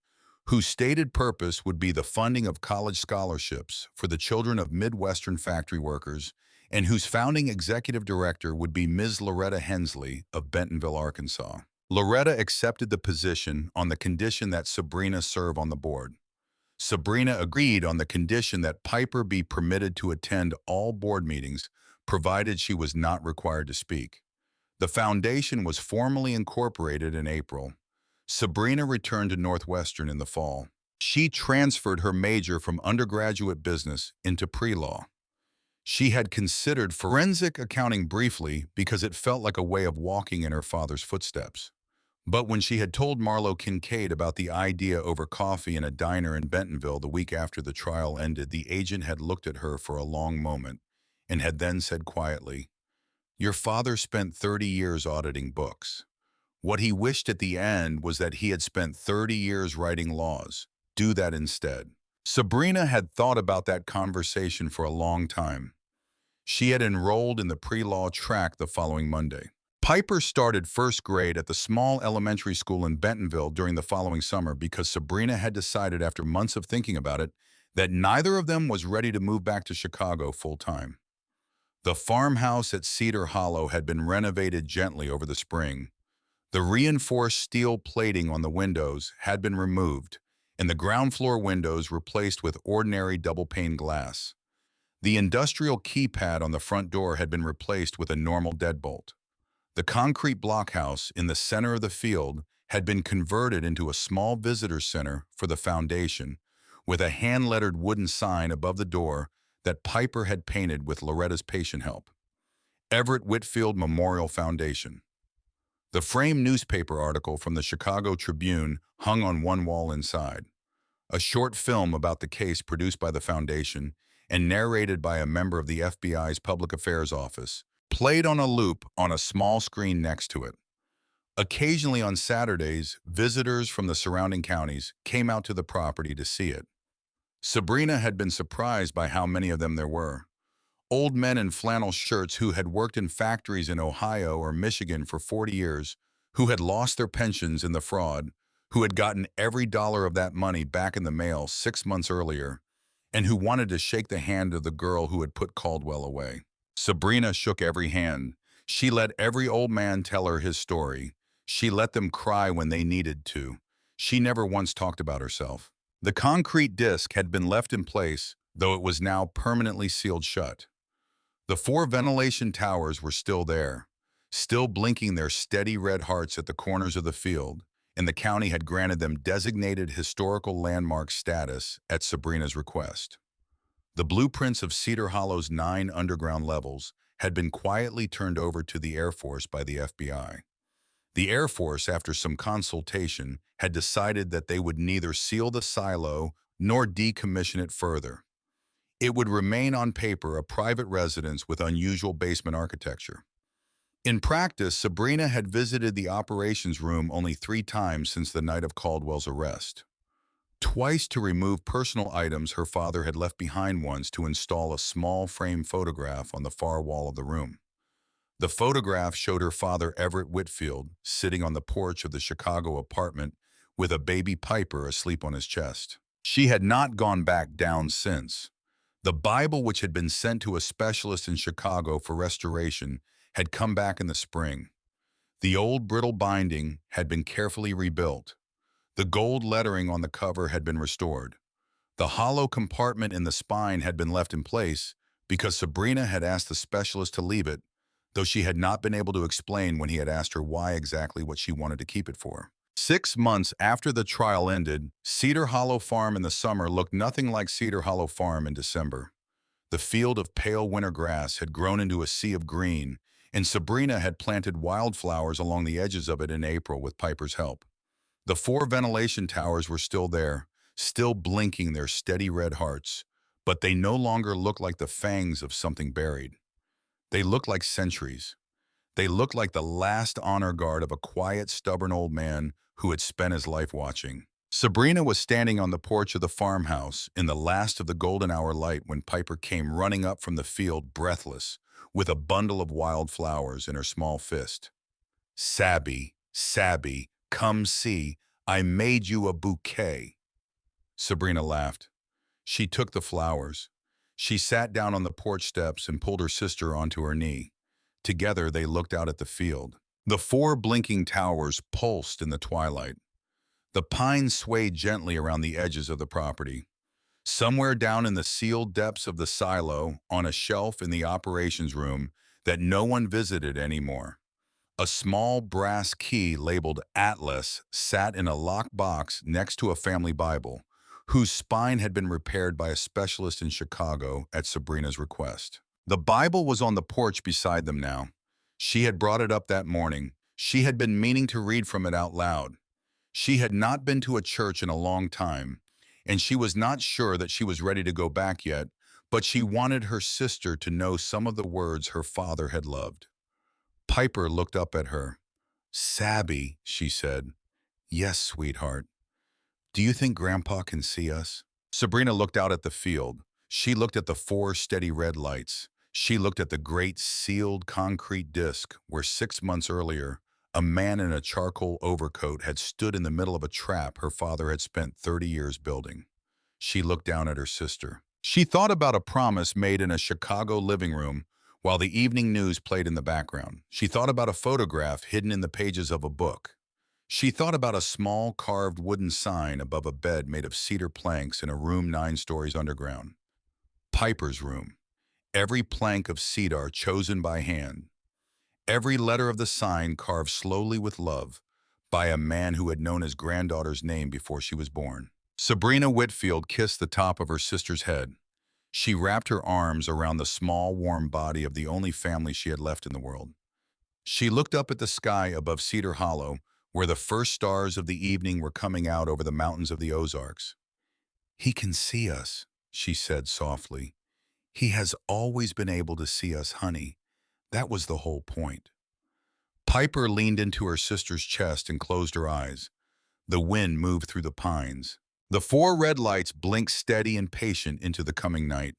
whose stated purpose would be the funding of college scholarships for the children of Midwestern factory workers, and whose founding executive director would be Ms. Loretta Hensley of Bentonville, Arkansas. Loretta accepted the position on the condition that Sabrina serve on the board. Sabrina agreed on the condition that Piper be permitted to attend all board meetings, provided she was not required to speak. The foundation was formally incorporated in April. Sabrina returned to Northwestern in the fall. She transferred her major from undergraduate business into pre-law. She had considered forensic accounting briefly because it felt like a way of walking in her father's footsteps. But when she had told Marlo Kincaid about the idea over coffee in a diner in Bentonville the week after the trial ended, the agent had looked at her for a long moment and had then said quietly, "Your father spent 30 years auditing books. What he wished at the end was that he had spent 30 years writing laws. Do that instead." Sabrina had thought about that conversation for a long time. She had enrolled in the pre-law track the following Monday. Piper started first grade at the small elementary school in Bentonville during the following summer because Sabrina had decided after months of thinking about it that neither of them was ready to move back to Chicago full-time. The farmhouse at Cedar Hollow had been renovated gently over the spring. The reinforced steel plating on the windows had been removed, and the ground floor windows replaced with ordinary double-pane glass. The industrial keypad on the front door had been replaced with a normal deadbolt. The concrete blockhouse in the center of the field had been converted into a small visitor center for the foundation, with a hand-lettered wooden sign above the door that Piper had painted with Loretta's patient help. Everett Whitfield Memorial Foundation. The framed newspaper article from the Chicago Tribune hung on one wall inside. A short film about the case produced by the foundation and narrated by a member of the FBI's Public Affairs Office played on a loop on a small screen next to it. Occasionally on Saturdays, visitors from the surrounding counties came out to the property to see it. Sabrina had been surprised by how many of them there were. Old men in flannel shirts who had worked in factories in Ohio or Michigan for 40 years, who had lost their pensions in the fraud, who had gotten every dollar of that money back in the mail 6 months earlier, and who wanted to shake the hand of the girl who had put Caldwell away. Sabrina shook every hand. She let every old man tell her his story. She let them cry when they needed to. She never once talked about herself. The concrete disc had been left in place, though it was now permanently sealed shut. The 4 ventilation towers were still there, still blinking their steady red hearts at the corners of the field, and the county had granted them designated historical landmark status at Sabrina's request. The blueprints of Cedar Hollow's 9 underground levels had been quietly turned over to the Air Force by the FBI. The Air Force, after some consultation, had decided that they would neither seal the silo nor decommission it further. It would remain on paper a private residence with unusual basement architecture. In practice, Sabrina had visited the operations room only 3 times since the night of Caldwell's arrest. Twice to remove personal items her father had left behind, once to install a small frame photograph on the far wall of the room. The photograph showed her father, Everett Whitfield, sitting on the porch of the Chicago apartment with a baby Piper asleep on his chest. She had not gone back down since. The Bible, which had been sent to a specialist in Chicago for restoration, had come back in the spring. The old brittle binding had been carefully rebuilt. The gold lettering on the cover had been restored. The hollow compartment in the spine had been left in place because Sabrina had asked the specialist to leave it, though she had not been able to explain when he had asked her why exactly what she wanted to keep it for. 6 months after the trial ended, Cedar Hollow Farm in the summer looked nothing like Cedar Hollow Farm in December. The field of pale winter grass had grown into a sea of green, and Sabrina had planted wildflowers along the edges of it in April with Piper's help. The 4 ventilation towers were still there, still blinking their steady red hearts, but they no longer looked like the fangs of something buried. They looked like sentries. They looked like the last honor guard of a quiet, stubborn old man who had spent his life watching. Sabrina was standing on the porch of the farmhouse in the last of the golden hour light when Piper came running up from the field, breathless, with a bundle of wild flowers in her small fist. "Sabby, Sabby, come see, I made you a bouquet." Sabrina laughed. She took the flowers. She sat down on the porch steps and pulled her sister onto her knee. Together they looked out at the field. The 4 blinking towers pulsed in the twilight. The pines swayed gently around the edges of the property. Somewhere down in the sealed depths of the silo, on a shelf in the operations room that no one visited anymore, a small brass key labeled Atlas sat in a locked box next to a family Bible, whose spine had been repaired by a specialist in Chicago at Sabrina's request. The Bible was on the porch beside them now. She had brought it up that morning. She had been meaning to read from it out loud. She had not been to a church in a long time, and she was not sure that she was ready to go back yet, but she wanted her sister to know some of the words her father had loved. Piper looked up at her. "Sabby," she said. "Yes, sweetheart. Do you think Grandpa can see us?" Sabrina looked out at the field. She looked at the 4 steady red lights. She looked at the great sealed concrete disc where 6 months earlier, a man in a charcoal overcoat had stood in the middle of a trap her father had spent 30 years building. She looked down at her sister. She thought about a promise made in a Chicago living room while the evening news played in the background. She thought about a photograph hidden in the pages of a book. She thought about a small carved wooden sign above a bed made of cedar planks in a room 9 stories underground. Piper's room. every plank of cedar chosen by hand, every letter of the sign carved slowly with love by a man who had known his granddaughter's name before she was born. Sabrina Whitfield kissed the top of her sister's head. She wrapped her arms around the small, warm body of the only family she had left in the world. She looked up at the sky above Cedar Hollow, where the first stars of the evening were coming out over the mountains of the Ozarks. "He can see us," she said softly. "He has always been able to see us, honey. That was the whole point." Piper leaned into her sister's chest and closed her eyes. The wind moved through the pines. The four red lights blinked steady and patient into the coming night.